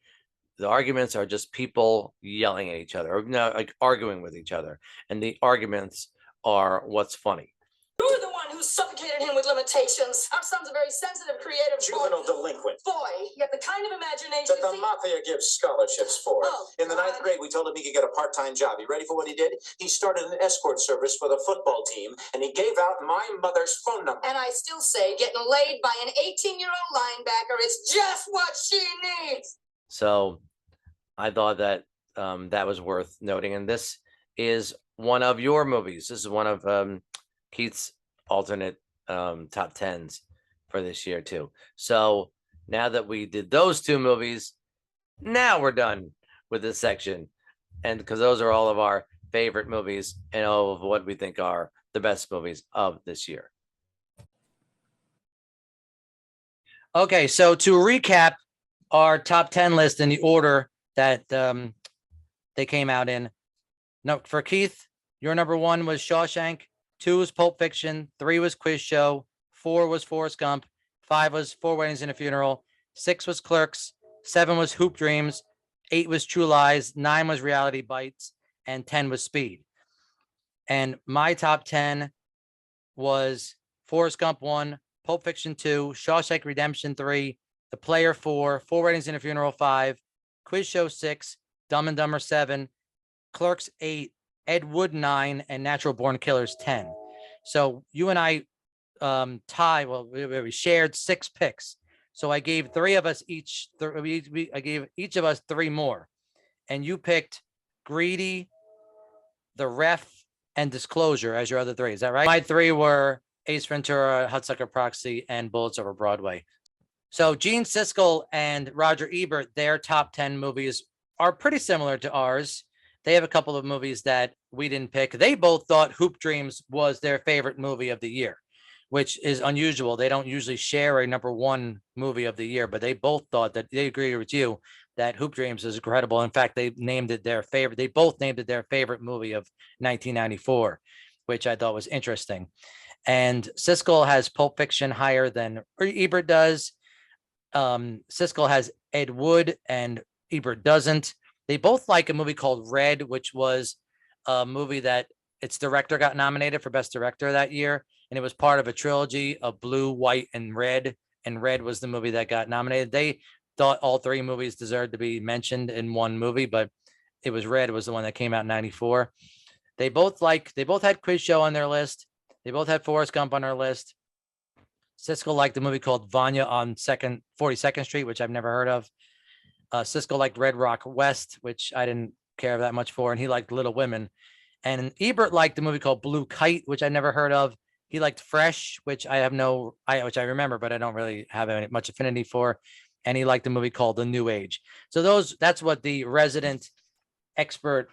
The arguments are just people yelling at each other, or no, like arguing with each other, and the arguments are what's funny. You're the one who suffocated him with limitations. Our son's a very sensitive, creative Juvenile delinquent boy. Yet the kind of imagination that the mafia gives scholarships for. In the ninth grade, we told him he could get a part-time job. You ready for what he did? He started an escort service for the football team, and he gave out my mother's phone number. And I still say getting laid by an 18-year-old linebacker is just what she needs. So I thought that that was worth noting. And this is one of your movies. This is one of Keith's alternate top 10s for this year too. So now that we did those two movies, now we're done with this section. And because those are all of our favorite movies and all of what we think are the best movies of this year. Okay, so to recap our top 10 list in the order that they came out in. No, for Keith, your number 1 was Shawshank, 2 was Pulp Fiction, 3 was Quiz Show, 4 was Forrest Gump, 5 was Four Weddings and a Funeral, 6 was Clerks, 7 was Hoop Dreams, 8 was True Lies, 9 was Reality Bites, and 10 was Speed. And my top 10 was Forrest Gump 1, Pulp Fiction 2, Shawshank Redemption 3, The Player 4, Four Weddings and a Funeral 5, Quiz Show 6, Dumb and Dumber 7, Clerks 8, Ed Wood 9, and Natural Born Killers 10. So you and I tie. Well, we shared 6 picks. So I gave 3 of us each. I gave each of us 3 more, and you picked Greedy, The Ref, and Disclosure as your other 3. Is that right? My 3 were Ace Ventura, Hudsucker Proxy, and Bullets Over Broadway. So Gene Siskel and Roger Ebert, their top 10 movies are pretty similar to ours. They have a couple of movies that we didn't pick. They both thought Hoop Dreams was their favorite movie of the year, which is unusual. They don't usually share a number 1 movie of the year, but they both thought that they agree with you that Hoop Dreams is incredible. In fact, they named it their favorite. They both named it their favorite movie of 1994, which I thought was interesting. And Siskel has Pulp Fiction higher than Ebert does. Siskel has Ed Wood and Ebert doesn't. They both like a movie called Red, which was a movie that its director got nominated for Best Director that year. And it was part of a trilogy of Blue, White, and Red. And Red was the movie that got nominated. They thought all 3 movies deserved to be mentioned in one movie, but it was Red was the one that came out in 94. They both had Quiz Show on their list. They both had Forrest Gump on their list. Siskel liked the movie called Vanya on 42nd Street, which I've never heard of. Siskel liked Red Rock West, which I didn't care that much for, and he liked Little Women. And Ebert liked the movie called Blue Kite, which I never heard of. He liked Fresh, which I remember, but I don't really have any much affinity for. And he liked the movie called The New Age. So that's what the resident expert,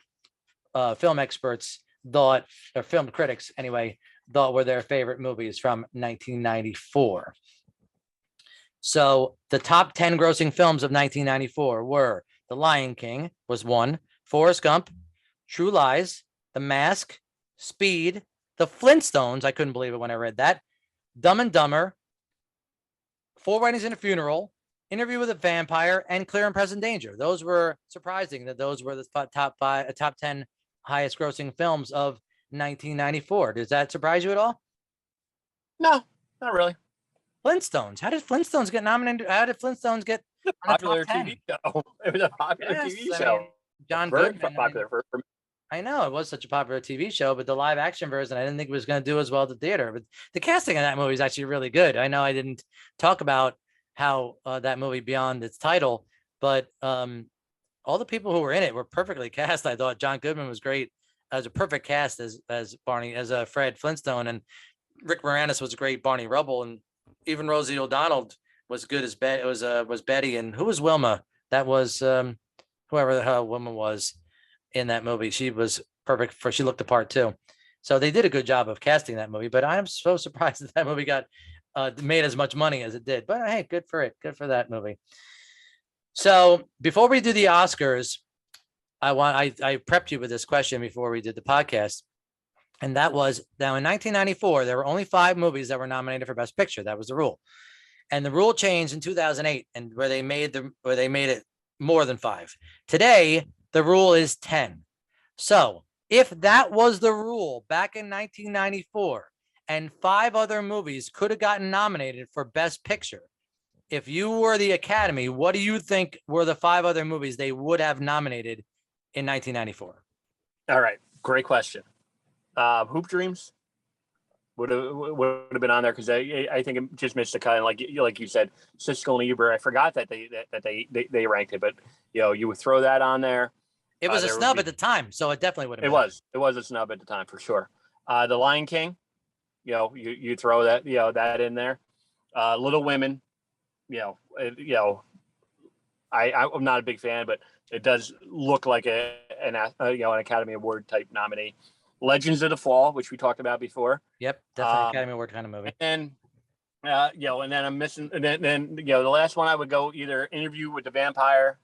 film experts thought, or film critics anyway, thought were their favorite movies from 1994. So the top 10 grossing films of 1994 were The Lion King was 1, Forrest Gump, True Lies, The Mask, Speed, The Flintstones, I couldn't believe it when I read that, Dumb and Dumber, Four Weddings and a Funeral, Interview with a Vampire, and Clear and Present Danger. Those were surprising that those were the top 10 highest grossing films of 1994. Does that surprise you at all? No, not really. Flintstones. How did Flintstones get nominated? How did Flintstones get a popular TV show? It was a popular TV show. John Very Goodman. popular for I know it was such a popular TV show, but the live action version, I didn't think it was going to do as well at the theater. But the casting of that movie is actually really good. I know I didn't talk about how that movie beyond its title, but all the people who were in it were perfectly cast. I thought John Goodman was great as a perfect cast as Barney, as Fred Flintstone, and Rick Moranis was a great Barney Rubble, and even Rosie O'Donnell was good as Betty. It was Betty, and who was Wilma? That was whoever the hell Wilma was in that movie. She was perfect she looked the part too. So they did a good job of casting that movie, but I'm so surprised that movie got made as much money as it did. But hey, good for it. Good for that movie. So before we do the Oscars, I prepped you with this question before we did the podcast. And that was now in 1994, there were only 5 movies that were nominated for Best Picture. That was the rule. And the rule changed in 2008, and where they made it more than 5. Today, the rule is 10. So if that was the rule back in 1994, and 5 other movies could have gotten nominated for Best Picture, if you were the Academy, what do you think were the 5 other movies they would have nominated in 1994? All right, great question. Hoop Dreams would have been on there because I think it just missed the cut. And like you said, Siskel and Ebert. I forgot that they ranked it, but you would throw that on there. It was a snub at the time, so it definitely would have. It was a snub at the time for sure. The Lion King, you throw that that in there. Little Women, I'm not a big fan, but it does look like an Academy Award type nominee. Legends of the Fall, which we talked about before. Yep, definitely Academy Award kind of movie. And and then I'm missing. And then the last one I would go either Interview with the Vampire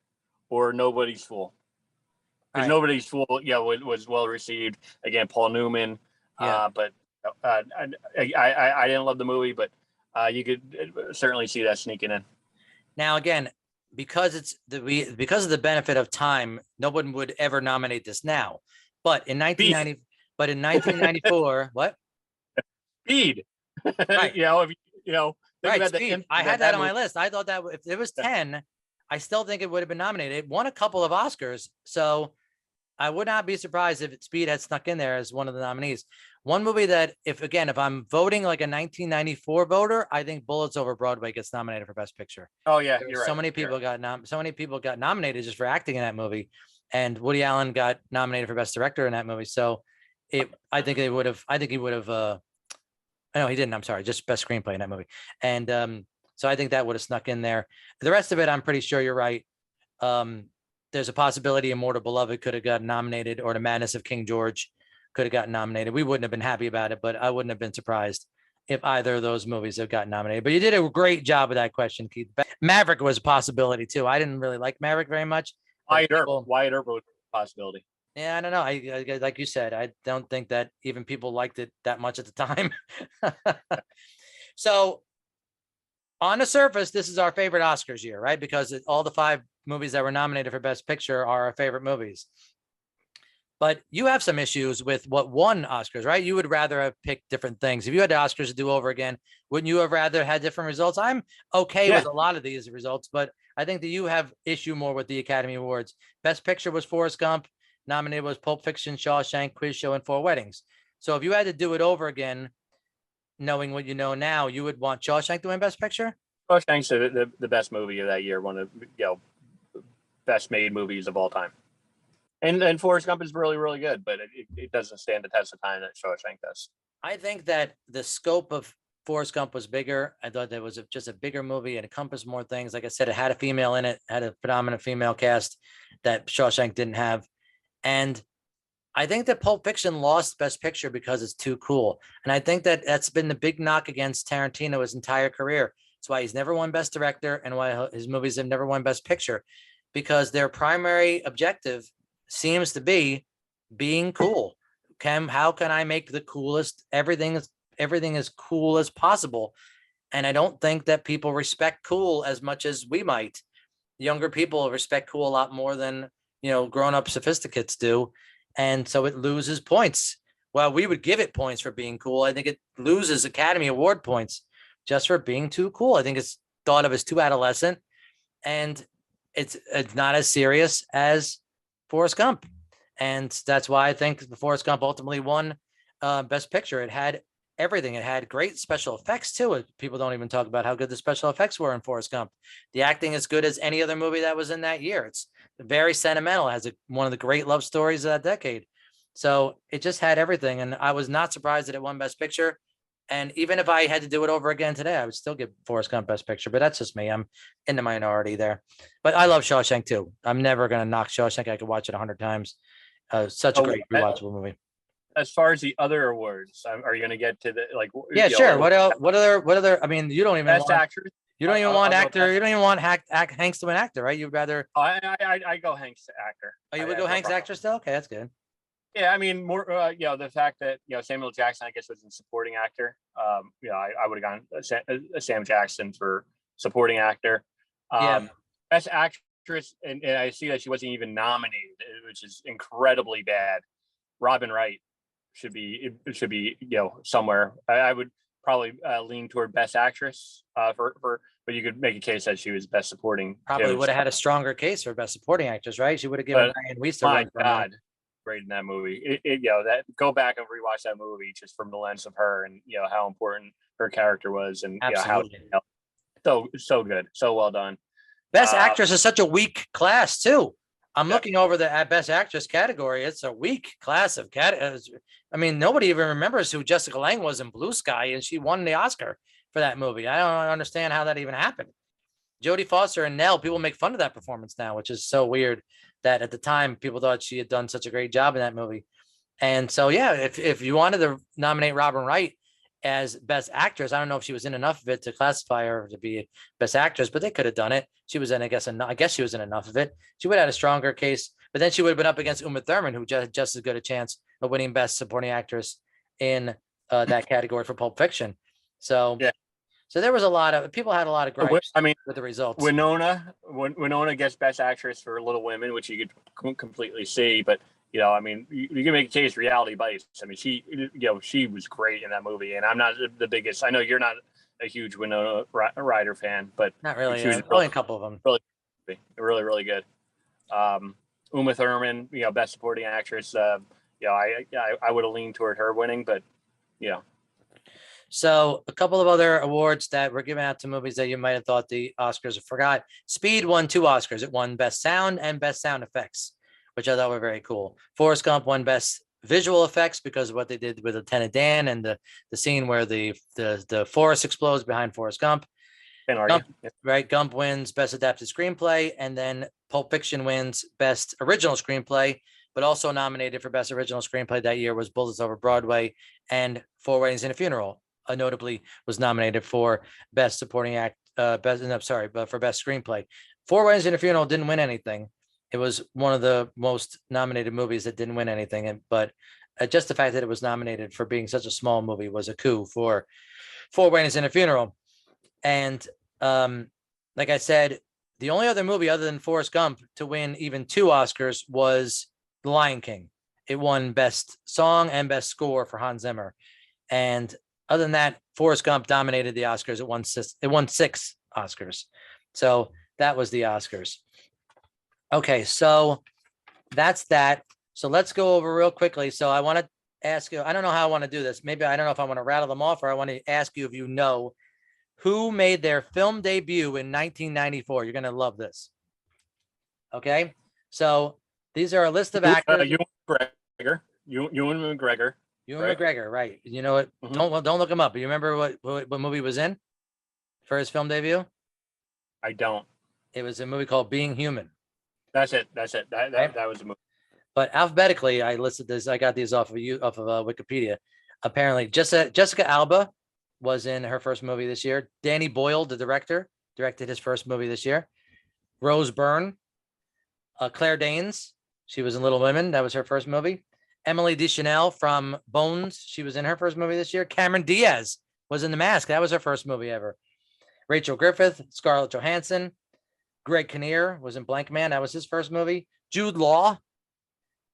or Nobody's Fool. Because Nobody's Fool, was well received. Again, Paul Newman. Yeah. But I didn't love the movie, but you could certainly see that sneaking in. Now, again, because of the benefit of time, no one would ever nominate this now. But in 1994, what? Speed. Right. Right, Speed. I had that on my list. I thought that if it was 10, I still think it would have been nominated. It won a couple of Oscars, so I would not be surprised if Speed had snuck in there as one of the nominees. One movie that, if I'm voting like a 1994 voter, I think Bullets Over Broadway gets nominated for Best Picture. Oh yeah, you're right. So many people got nominated just for acting in that movie, and Woody Allen got nominated for Best Director in that movie. So I think he would have. No, he didn't. I'm sorry, just Best Screenplay in that movie. And so I think that would have snuck in there. The rest of it, I'm pretty sure you're right. There's a possibility Immortal Beloved could have gotten nominated, or The Madness of King George could have gotten nominated. We wouldn't have been happy about it, but I wouldn't have been surprised if either of those movies have gotten nominated. But you did a great job with that question, Keith. Maverick was a possibility too. I didn't really like Maverick very much. Wyatt Earp was a possibility. Yeah, I don't know. I like you said, I don't think that even people liked it that much at the time. So on the surface, this is our favorite Oscars year, right? Because all the 5 movies that were nominated for Best Picture are our favorite movies. But you have some issues with what won Oscars, right? You would rather have picked different things. If you had the Oscars to do over again, wouldn't you have rather had different results? I'm okay with a lot of these results, but I think that you have issue more with the Academy Awards. Best Picture was Forrest Gump. Nominated was Pulp Fiction, Shawshank, Quiz Show, and 4 Weddings. So if you had to do it over again, knowing what you know now, you would want Shawshank to win Best Picture? Shawshank's the best movie of that year, one of the best made movies of all time. And Forrest Gump is really, really good, but it doesn't stand the test of time that Shawshank does. I think that the scope of Forrest Gump was bigger. I thought that was just a bigger movie. It encompassed more things. Like I said, it had a female in it, had a predominant female cast that Shawshank didn't have. And I think that Pulp Fiction lost Best Picture because it's too cool. And I think that that's been the big knock against Tarantino his entire career. That's why he's never won Best Director and why his movies have never won Best Picture, because their primary objective seems to be being cool. How can I make the coolest, everything as cool as possible? And I don't think that people respect cool as much as we might. Younger people respect cool a lot more than, grown-up sophisticates do. And so it loses points. Well, we would give it points for being cool. I think it loses Academy Award points just for being too cool. I think it's thought of as too adolescent, and it's not as serious as Forrest Gump. And that's why I think the Forrest Gump ultimately won Best Picture. It had everything. It had great special effects too. People don't even talk about how good the special effects were in Forrest Gump. The acting is good as any other movie that was in that year. It's very sentimental. It has one of the great love stories of that decade. So it just had everything. And I was not surprised that it won Best Picture. And even if I had to do it over again today, I would still give Forrest Gump Best Picture, but that's just me. I'm in the minority there, but I love Shawshank too. I'm never going to knock Shawshank. I could watch it 100 times. Such a great rewatchable movie. As far as the other awards, are you going to get to the Yeah, sure. What else? What other? I mean, you don't even best actors. You don't even want actor. You don't even want Hanks to win actor, right? You'd rather. I go Hanks to actor. Oh, you would go Hanks actor still? Okay, that's good. Yeah, I mean, more, the fact that, Samuel Jackson, I guess, was in supporting actor. I would have gone Sam Jackson for supporting actor. Yeah. Best actress, and I see that she wasn't even nominated, which is incredibly bad. Robin Wright should be somewhere. I would probably lean toward best actress but you could make a case that she was best supporting. Probably too. would have had a stronger case for best supporting actress, right? She would have given But, Diane Weiss my run for a minute. God, great in that movie. That go back and rewatch that movie just from the lens of her and how important her character was and Absolutely. so good, so well done. Best actress is such a weak class too. I'm looking over the best actress category. It's a weak class of I mean, nobody even remembers who Jessica Lange was in Blue Sky, and she won the Oscar for that movie. I don't understand how that even happened. Jodie Foster and Nell, people make fun of that performance now, which is so weird that at the time people thought she had done such a great job in that movie. And so, yeah, if you wanted to nominate Robin Wright as best actress, I don't know if she was in enough of it to classify her to be best actress, but they could have done it. She was in, I guess she was in enough of it. She would have had a stronger case, but then she would have been up against Uma Thurman, who just as good a chance of winning best supporting actress in that category for Pulp Fiction. So, yeah. So there was a lot of people had a lot of gripes. With the results. Winona gets best actress for Little Women, which you could completely see, but you can make a case Reality Bites. I mean, she was great in that movie, and I'm not the biggest. I know you're not a huge Winona Ryder fan, but not really. She was only a couple of them. Really good. Uma Thurman, best supporting actress. I would have leaned toward her winning, but So a couple of other awards that were given out to movies that you might have thought the Oscars forgot. Speed won 2 Oscars. It won Best Sound and Best Sound Effects, which I thought were very cool. Forrest Gump won Best Visual Effects because of what they did with Lieutenant Dan and the scene where the forest explodes behind Forrest Gump. Gump wins Best Adapted Screenplay, and then Pulp Fiction wins Best Original Screenplay, but also nominated for Best Original Screenplay that year was Bullets Over Broadway and Four Weddings and a Funeral. Notably was nominated for Best Supporting Act, but for Best Screenplay. Four Weddings and a Funeral didn't win anything. It was one of the most nominated movies that didn't win anything. But just the fact that it was nominated for being such a small movie was a coup for Four Weddings and a Funeral. And like I said, the only other movie other than Forrest Gump to win even 2 Oscars was The Lion King. It won Best Song and Best Score for Hans Zimmer. And other than that, Forrest Gump dominated the Oscars. It won 6 Oscars. So that was the Oscars. Okay, so that's that. So let's go over real quickly. So I want to ask you, I don't know how I want to do this. Maybe I don't know if I want to rattle them off or I want to ask you if you know who made their film debut in 1994. You're going to love this. Okay, so these are a list of actors. Ewan McGregor. McGregor, right? You know what? Mm-hmm. Don't look him up. But you remember what movie was in for his film debut? I don't. It was a movie called Being Human. That's it. That was a movie. But alphabetically, I listed this. I got these off of Wikipedia. Apparently, Jessica Alba was in her first movie this year. Danny Boyle, the director, directed his first movie this year. Rose Byrne, Claire Danes, she was in Little Women. That was her first movie. Emily Deschanel from Bones, she was in her first movie this year. Cameron Diaz was in The Mask. That was her first movie ever. Rachel Griffith, Scarlett Johansson. Greg Kinnear was in Blank Man. That was his first movie. Jude Law,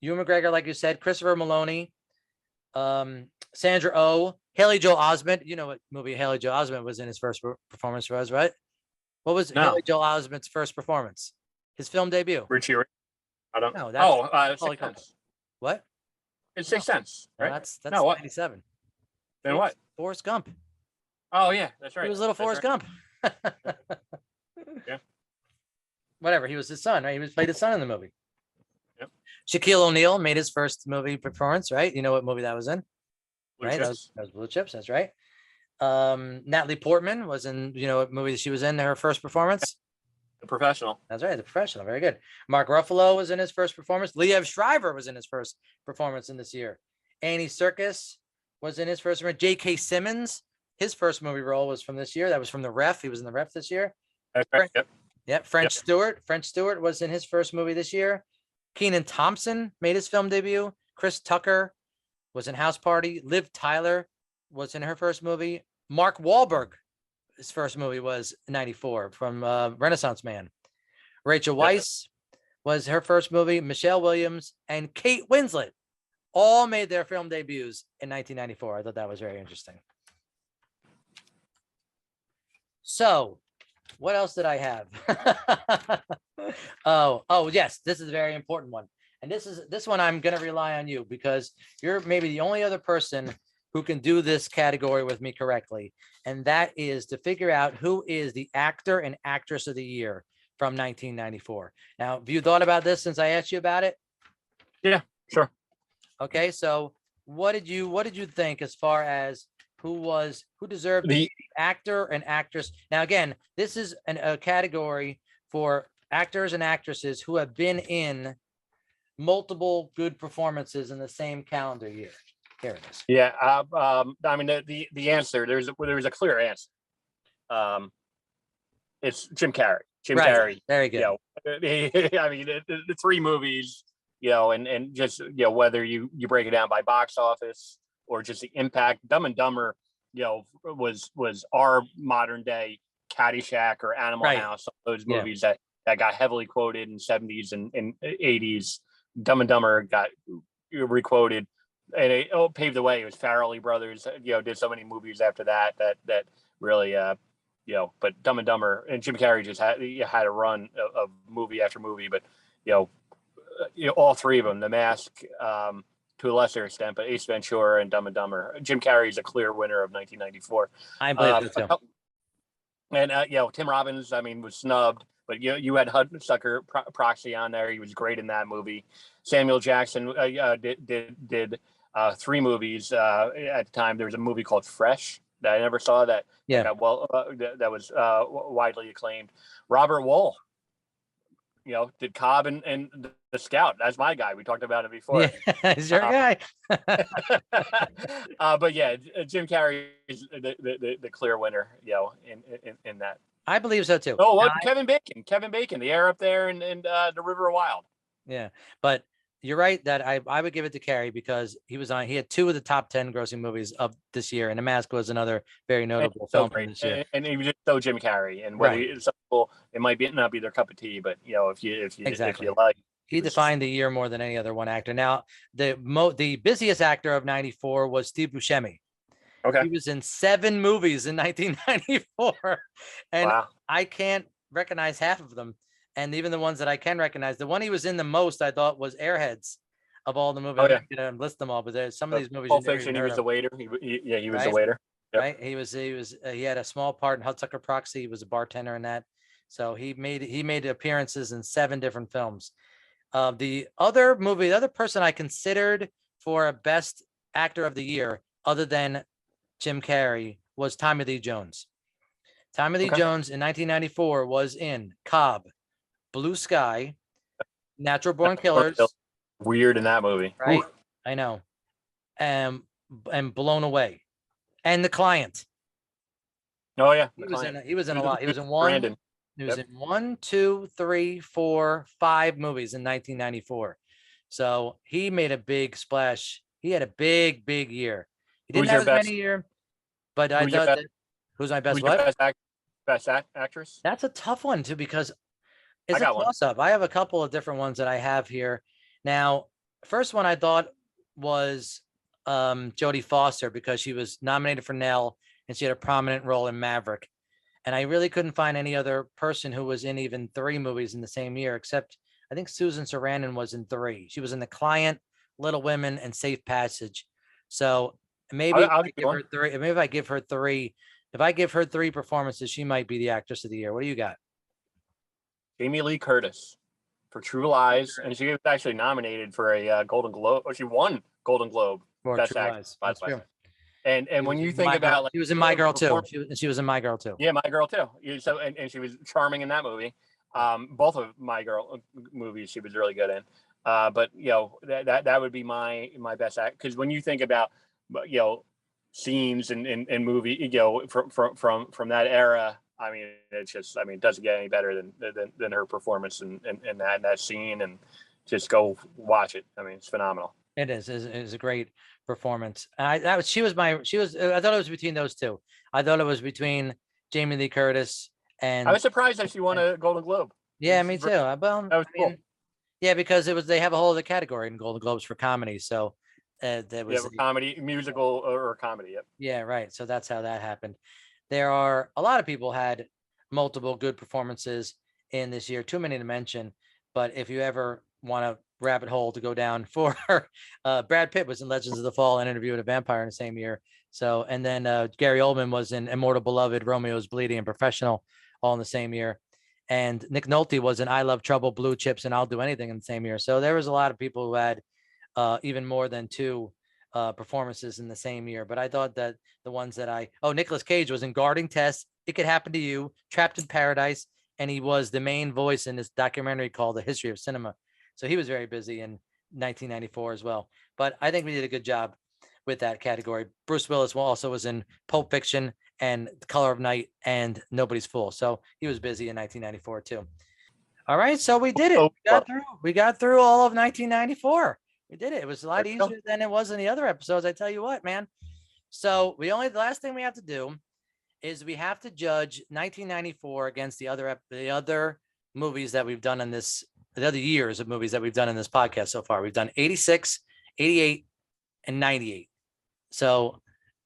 Ewan McGregor, like you said, Christopher Maloney, Sandra Oh, Haley Joel Osment. You know what movie Haley Joel Osment was in his first performance was, right? What was Haley Joel Osment's first performance? His film debut. Richie. I don't know. That's Sense. What? It's Sixth Sense, right? No, that's 97. Then what? Forrest Gump. Oh yeah, that's right. He was little Forrest Gump. Yeah. Whatever. He was his son, right? He played his son in the movie. Yep. Shaquille O'Neal made his first movie performance, right? You know what movie that was in? Blue right? That was Blue Chips. That's right. Natalie Portman was in, what movie she was in her first performance? The Professional. That's right. The Professional. Very good. Mark Ruffalo was in his first performance. Liev Schreiber was in his first performance in this year. Andy Serkis was in his first performance. J.K. Simmons, his first movie role was from this year. That was from The Ref. He was in The Ref this year. That's right. Yep. French Stewart was in his first movie this year. Kenan Thompson made his film debut. Chris Tucker was in House Party. Liv Tyler was in her first movie. Mark Wahlberg, his first movie was 94 from Renaissance Man. Rachel Weisz was her first movie. Michelle Williams and Kate Winslet all made their film debuts in 1994. I thought that was very interesting. So what else did I have? Oh, yes, this is a very important one. And this one I'm going to rely on you because you're maybe the only other person who can do this category with me correctly. And that is to figure out who is the actor and actress of the year from 1994. Now, have you thought about this since I asked you about it? Yeah, sure. Okay, so what did you think as far as who deserved the actor and actress? Now, again, this is a category for actors and actresses who have been in multiple good performances in the same calendar year. Here it is. Yeah, I mean the answer. There's a clear answer. It's Jim Carrey. Jim Carrey. Very good. I mean the three movies. And just whether you break it down by box office or just the impact. Dumb and Dumber, was our modern day Caddyshack or Animal House. Those movies that got heavily quoted in 70s and 80s. Dumb and Dumber got requoted, and it paved the way. It was Farrelly Brothers, did so many movies after that really, but Dumb and Dumber and Jim Carrey just had a run of movie after movie, but all three of them, The Mask, to a lesser extent, but Ace Ventura and Dumb and Dumber. Jim Carrey is a clear winner of 1994. I believe so too. And Tim Robbins, I mean, was snubbed. But you had Hudsucker Proxy on there. He was great in that movie. Samuel Jackson did three movies at the time. There was a movie called Fresh that I never saw that that was widely acclaimed. Robert Wool, did Cobb and the Scout. That's my guy. We talked about it before. Yeah, he's your guy. But yeah, Jim Carrey is the clear winner. In that. I believe so too. Oh, Kevin Bacon, the air up there and the River of Wild. Yeah, but you're right that I would give it to Carey because he had two of the top 10 grossing movies of this year, and The Mask was another very notable film from this year. And he was just so Jim Carrey, and whether some people it might not be their cup of tea, but if you like, he defined the year more than any other one actor. Now, the busiest actor of 94 was Steve Buscemi. Okay. He was in 7 movies in 1994, and I can't recognize half of them. And even the ones that I can recognize, the one he was in the most, I thought, was Airheads. Of all the movies, I'm not going to list them all, but there's some of these movies. Pulp Fiction, he was the waiter. He was the waiter. Yep. Right. He had a small part in Hudsucker Proxy. He was a bartender in that. So he made appearances in 7 different films. The other person I considered for a best actor of the year, other than Jim Carrey, was Tommy Lee Jones. Tommy Lee Jones in 1994 was in Cobb, Blue Sky, Natural Born Killers. Weird in that movie. Right? Ooh. I know. And Blown Away. And The Client. Oh, yeah. He was in a lot. He was in one. Brandon. He was in 1, 2, 3, 4, 5 movies in 1994. So he made a big splash. He had a big year. He didn't have as many year, but I thought who's my best what? Best actress? That's a tough one too, because it's a toss-up. I have a couple of different ones that I have here. Now, first one I thought was Jodie Foster, because she was nominated for Nell and she had a prominent role in Maverick. And I really couldn't find any other person who was in even 3 movies in the same year, except I think Susan Sarandon was in 3. She was in The Client, Little Women, and Safe Passage. So maybe if I give her 3 performances, she might be the actress of the year. What do you got? Jamie Lee Curtis for True Lies, and she was actually nominated for a Golden Globe. She won Golden Globe. Best actress. That's true. And when you think about, she was in My Girl too. She was in My Girl too. Yeah, My Girl too. So and she was charming in that movie. Both of My Girl movies she was really good in. But that would be my best act, because when you think about scenes and movie from that era, I mean, it's just, it doesn't get any better than her performance in that scene, and just go watch it. I mean, it's phenomenal. It is a great performance. I thought it was between those two. I thought it was between Jamie Lee Curtis and. I was surprised that she won a Golden Globe. Yeah, me too. Well, That was cool. yeah, because they have a whole other category in Golden Globes for comedy. So there was comedy, musical or comedy. Yep. Yeah, right. So that's how that happened. There are a lot of people had multiple good performances in this year. Too many to mention. But if you ever want a rabbit hole to go down for, Brad Pitt was in Legends of the Fall and Interview with a Vampire in the same year. So, and then Gary Oldman was in Immortal Beloved, Romeo's Bleeding, and Professional, all in the same year. And Nick Nolte was in I Love Trouble, Blue Chips, and I'll Do Anything in the same year. So there was a lot of people who had even more than two performances in the same year. But I thought that the ones that Nicolas Cage was in Guarding Tess, It Could Happen to You, Trapped in Paradise, and he was the main voice in this documentary called The History of Cinema. So he was very busy in 1994 as well. But I think we did a good job with that category. Bruce Willis also was in Pulp Fiction and The Color of Night and Nobody's Fool. So he was busy in 1994 too. All right, so we did it. We got through all of 1994. We did it. It was a lot easier than it was in the other episodes. I tell you what, man. So the last thing we have to do is we have to judge 1994 against the other movies that we've done in this, the other years of movies that we've done in this podcast so far. We've done 86, 88, and 98. So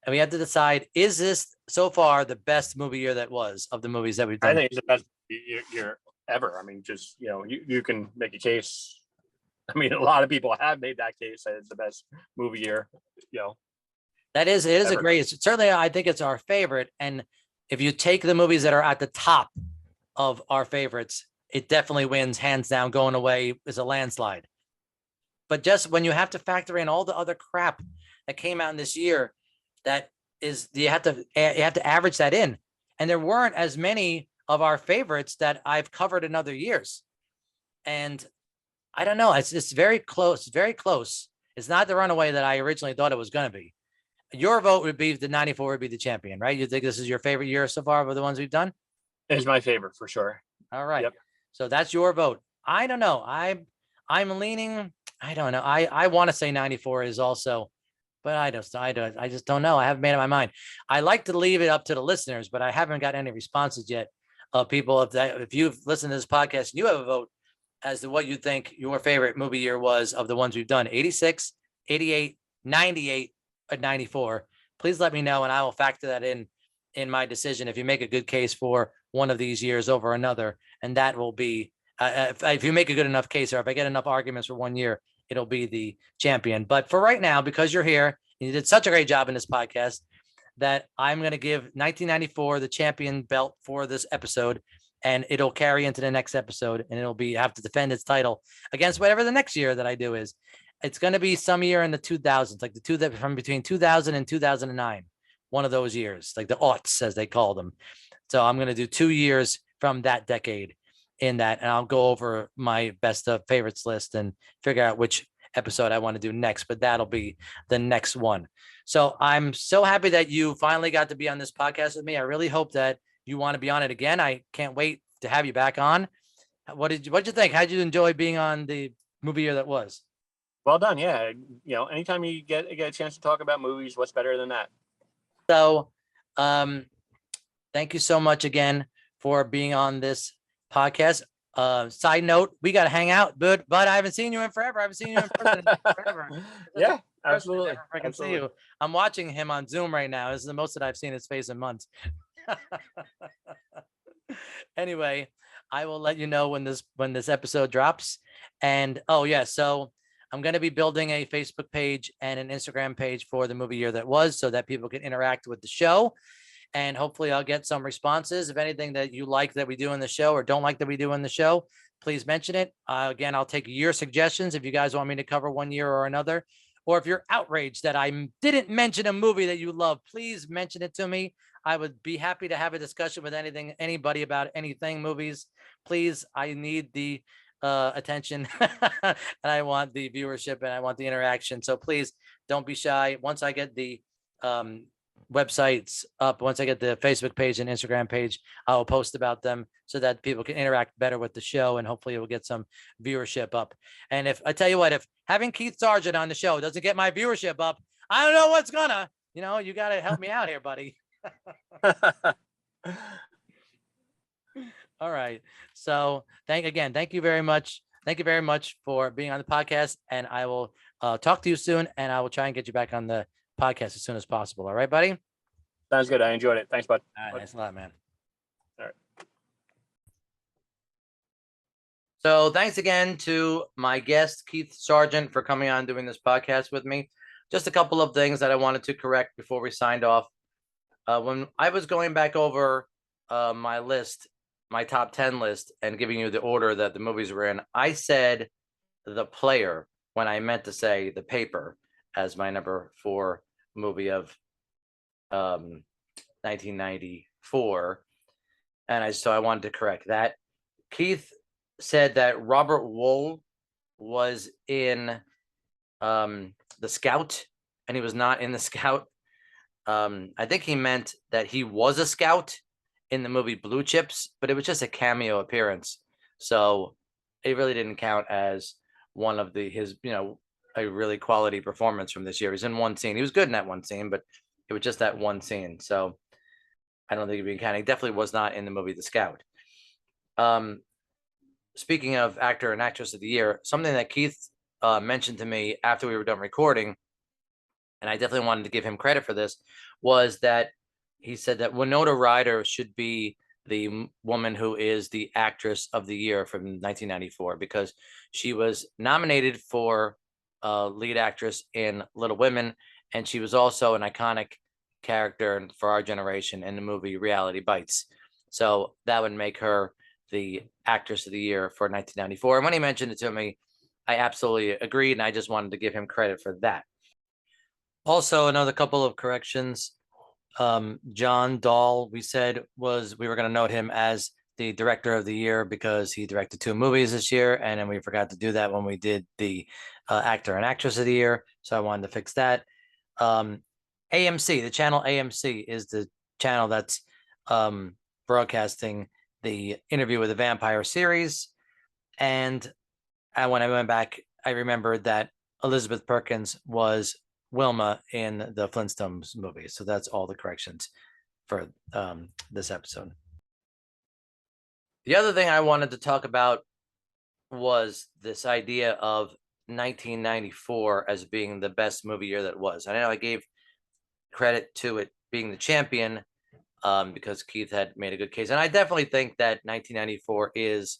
we have to decide, is this so far the best movie year that was of the movies that we've done? I think it's the best year ever. I mean, just, you can make a case. I mean, a lot of people have made that case that it's the best movie year, It is a great, certainly I think it's our favorite. And if you take the movies that are at the top of our favorites, it definitely wins hands down. Going away is a landslide. But just when you have to factor in all the other crap that came out in this year, you have to average that in. And there weren't as many of our favorites that I've covered in other years. And I don't know. It's very close. Very close. It's not the runaway that I originally thought it was going to be. Your vote would be the 94 would be the champion, right? You think this is your favorite year so far of the ones we've done? It's my favorite for sure. All right. Yep. So that's your vote. I don't know. I'm leaning. I don't know. I want to say 94 is also, but I just don't know. I haven't made up my mind. I like to leave it up to the listeners, but I haven't got any responses yet of people. If you've listened to this podcast and you have a vote as to what you think your favorite movie year was of the ones we've done, 86, 88, 98, and 94, please let me know and I will factor that in my decision if you make a good case for one of these years over another. And that will be, if you make a good enough case, or if I get enough arguments for one year, it'll be the champion. But for right now, because you're here and you did such a great job in this podcast, that I'm going to give 1994 the champion belt for this episode. And it'll carry into the next episode, and it'll have to defend its title against whatever the next year that I do is. It's going to be some year in the 2000s, like from between 2000 and 2009, one of those years, like the aughts as they call them. So I'm going to do 2 years from that decade in that, and I'll go over my best of favorites list and figure out which episode I want to do next. But that'll be the next one. So I'm so happy that you finally got to be on this podcast with me. I really hope that you want to be on it again. I can't wait to have you back on. What'd you think? How'd you enjoy being on the movie year that was? Well done. Yeah. Anytime you get a chance to talk about movies, what's better than that? So, thank you so much again for being on this podcast. Side note, we got to hang out, but I haven't seen you in forever. I haven't seen you in person forever. Yeah, absolutely. I can see you. I'm watching him on Zoom right now. This is the most that I've seen his face in months. Anyway, I will let you know when this episode drops. And so I'm going to be building a Facebook page and an Instagram page for the movie year that was, so that people can interact with the show. And hopefully I'll get some responses. If anything that you like that we do in the show or don't like that we do in the show, please mention it. Again, I'll take your suggestions if you guys want me to cover one year or another. Or if you're outraged that I didn't mention a movie that you love, please mention it to me. I would be happy to have a discussion with anybody about anything movies. Please, I need the attention and I want the viewership and I want the interaction. So please don't be shy. Once I get the websites up. Once I get the Facebook page and Instagram page, I'll post about them so that people can interact better with the show, and hopefully it will get some viewership up. And if I tell you what, if having Keith Sargeant on the show doesn't get my viewership up, I don't know what's gonna. You got to help me out here, buddy. All right. So thank you very much. Thank you very much for being on the podcast, and I will talk to you soon, and I will try and get you back on the podcast as soon as possible. All right, buddy? Sounds good. I enjoyed it. Thanks, bud. All right. Thanks a lot, man. All right. So thanks again to my guest, Keith Sargeant, for coming on doing this podcast with me. Just a couple of things that I wanted to correct before we signed off. When I was going back over my list, my top 10 list, and giving you the order that the movies were in, I said The Player when I meant to say The Paper as my number 4 movie of 1994. And so I wanted to correct that. Keith said that Robert Wool was in The Scout, and he was not in The Scout. I think he meant that he was a scout in the movie Blue Chips, but it was just a cameo appearance. So it really didn't count as one of his a really quality performance from this year. He was in one scene. He was good in that one scene, but it was just that one scene. So I don't think it'd be counting. He definitely was not in the movie The Scout. Speaking of actor and actress of the year, something that Keith mentioned to me after we were done recording, and I definitely wanted to give him credit for this, was that he said that Winona Ryder should be the woman who is the actress of the year from 1994, because she was nominated for lead actress in Little Women, and she was also an iconic character for our generation in the movie Reality Bites. So that would make her the actress of the year for 1994. And when he mentioned it to me, I absolutely agreed, and I just wanted to give him credit for that. Also, another couple of corrections. John Dahl, we said we were going to note him as the director of the year because he directed 2 movies this year, and then we forgot to do that when we did the actor and actress of the year. So I wanted to fix that. AMC, the channel AMC, is the channel that's broadcasting the Interview with the Vampire series. And when I went back, I remembered that Elizabeth Perkins was Wilma in the Flintstones movie. So that's all the corrections for this episode. The other thing I wanted to talk about was this idea of 1994 as being the best movie year that was. I know I gave credit to it being the champion because Keith had made a good case. And I definitely think that 1994 is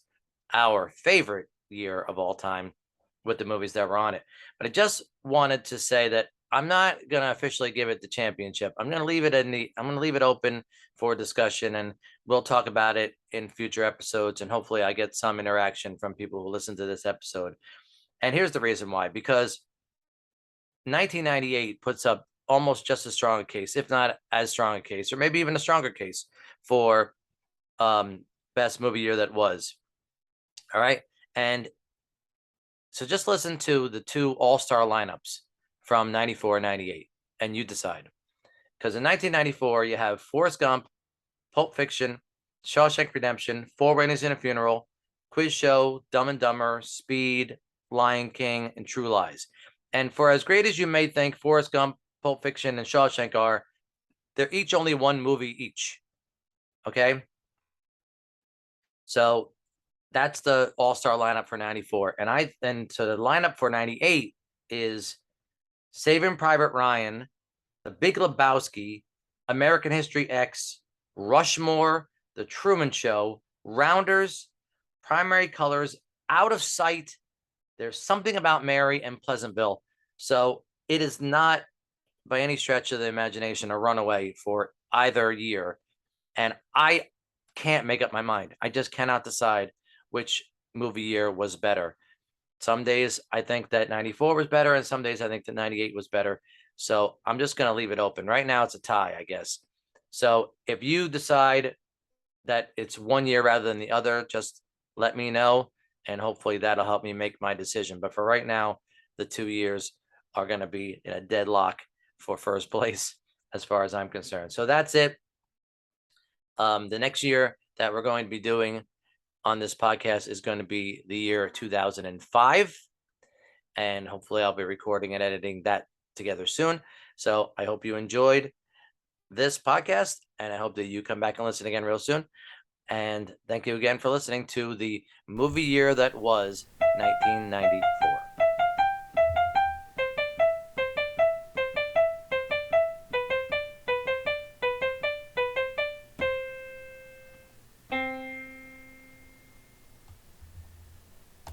our favorite year of all time with the movies that were on it. But I just wanted to say that I'm not going to officially give it the championship. I'm going to leave it open for discussion, and we'll talk about it in future episodes. And hopefully I get some interaction from people who listen to this episode. And here's the reason why, because 1998 puts up almost just as strong a case, if not as strong a case, or maybe even a stronger case for best movie year that was. All right. And so just listen to the 2 all-star lineups from 94 and 98, and you decide. Because in 1994, you have Forrest Gump, Pulp Fiction, Shawshank Redemption, 4 Weddings and a Funeral, Quiz Show, Dumb and Dumber, Speed, Lion King, and True Lies. And for as great as you may think Forrest Gump, Pulp Fiction, and Shawshank are, they're each only 1 movie each. Okay? So that's the all-star lineup for 94. And so the lineup for 98 is Saving Private Ryan, The Big Lebowski, American History X, Rushmore, The Truman Show, Rounders, Primary Colors, Out of Sight, There's Something About Mary, and Pleasantville. So it is not by any stretch of the imagination a runaway for either year. And I can't make up my mind. I just cannot decide which movie year was better. Some days I think that 94 was better, and some days I think that 98 was better. So I'm just going to leave it open. Right now it's a tie, I guess. So if you decide that it's one year rather than the other, just let me know, and hopefully that'll help me make my decision. But for right now, the 2 years are going to be in a deadlock for first place. as far as I'm concerned. So that's it. The next year that we're going to be doing on this podcast is going to be the year 2005. And hopefully I'll be recording and editing that together soon. So I hope you enjoyed this podcast, and I hope that you come back and listen again real soon. And thank you again for listening to the movie year that was 1994.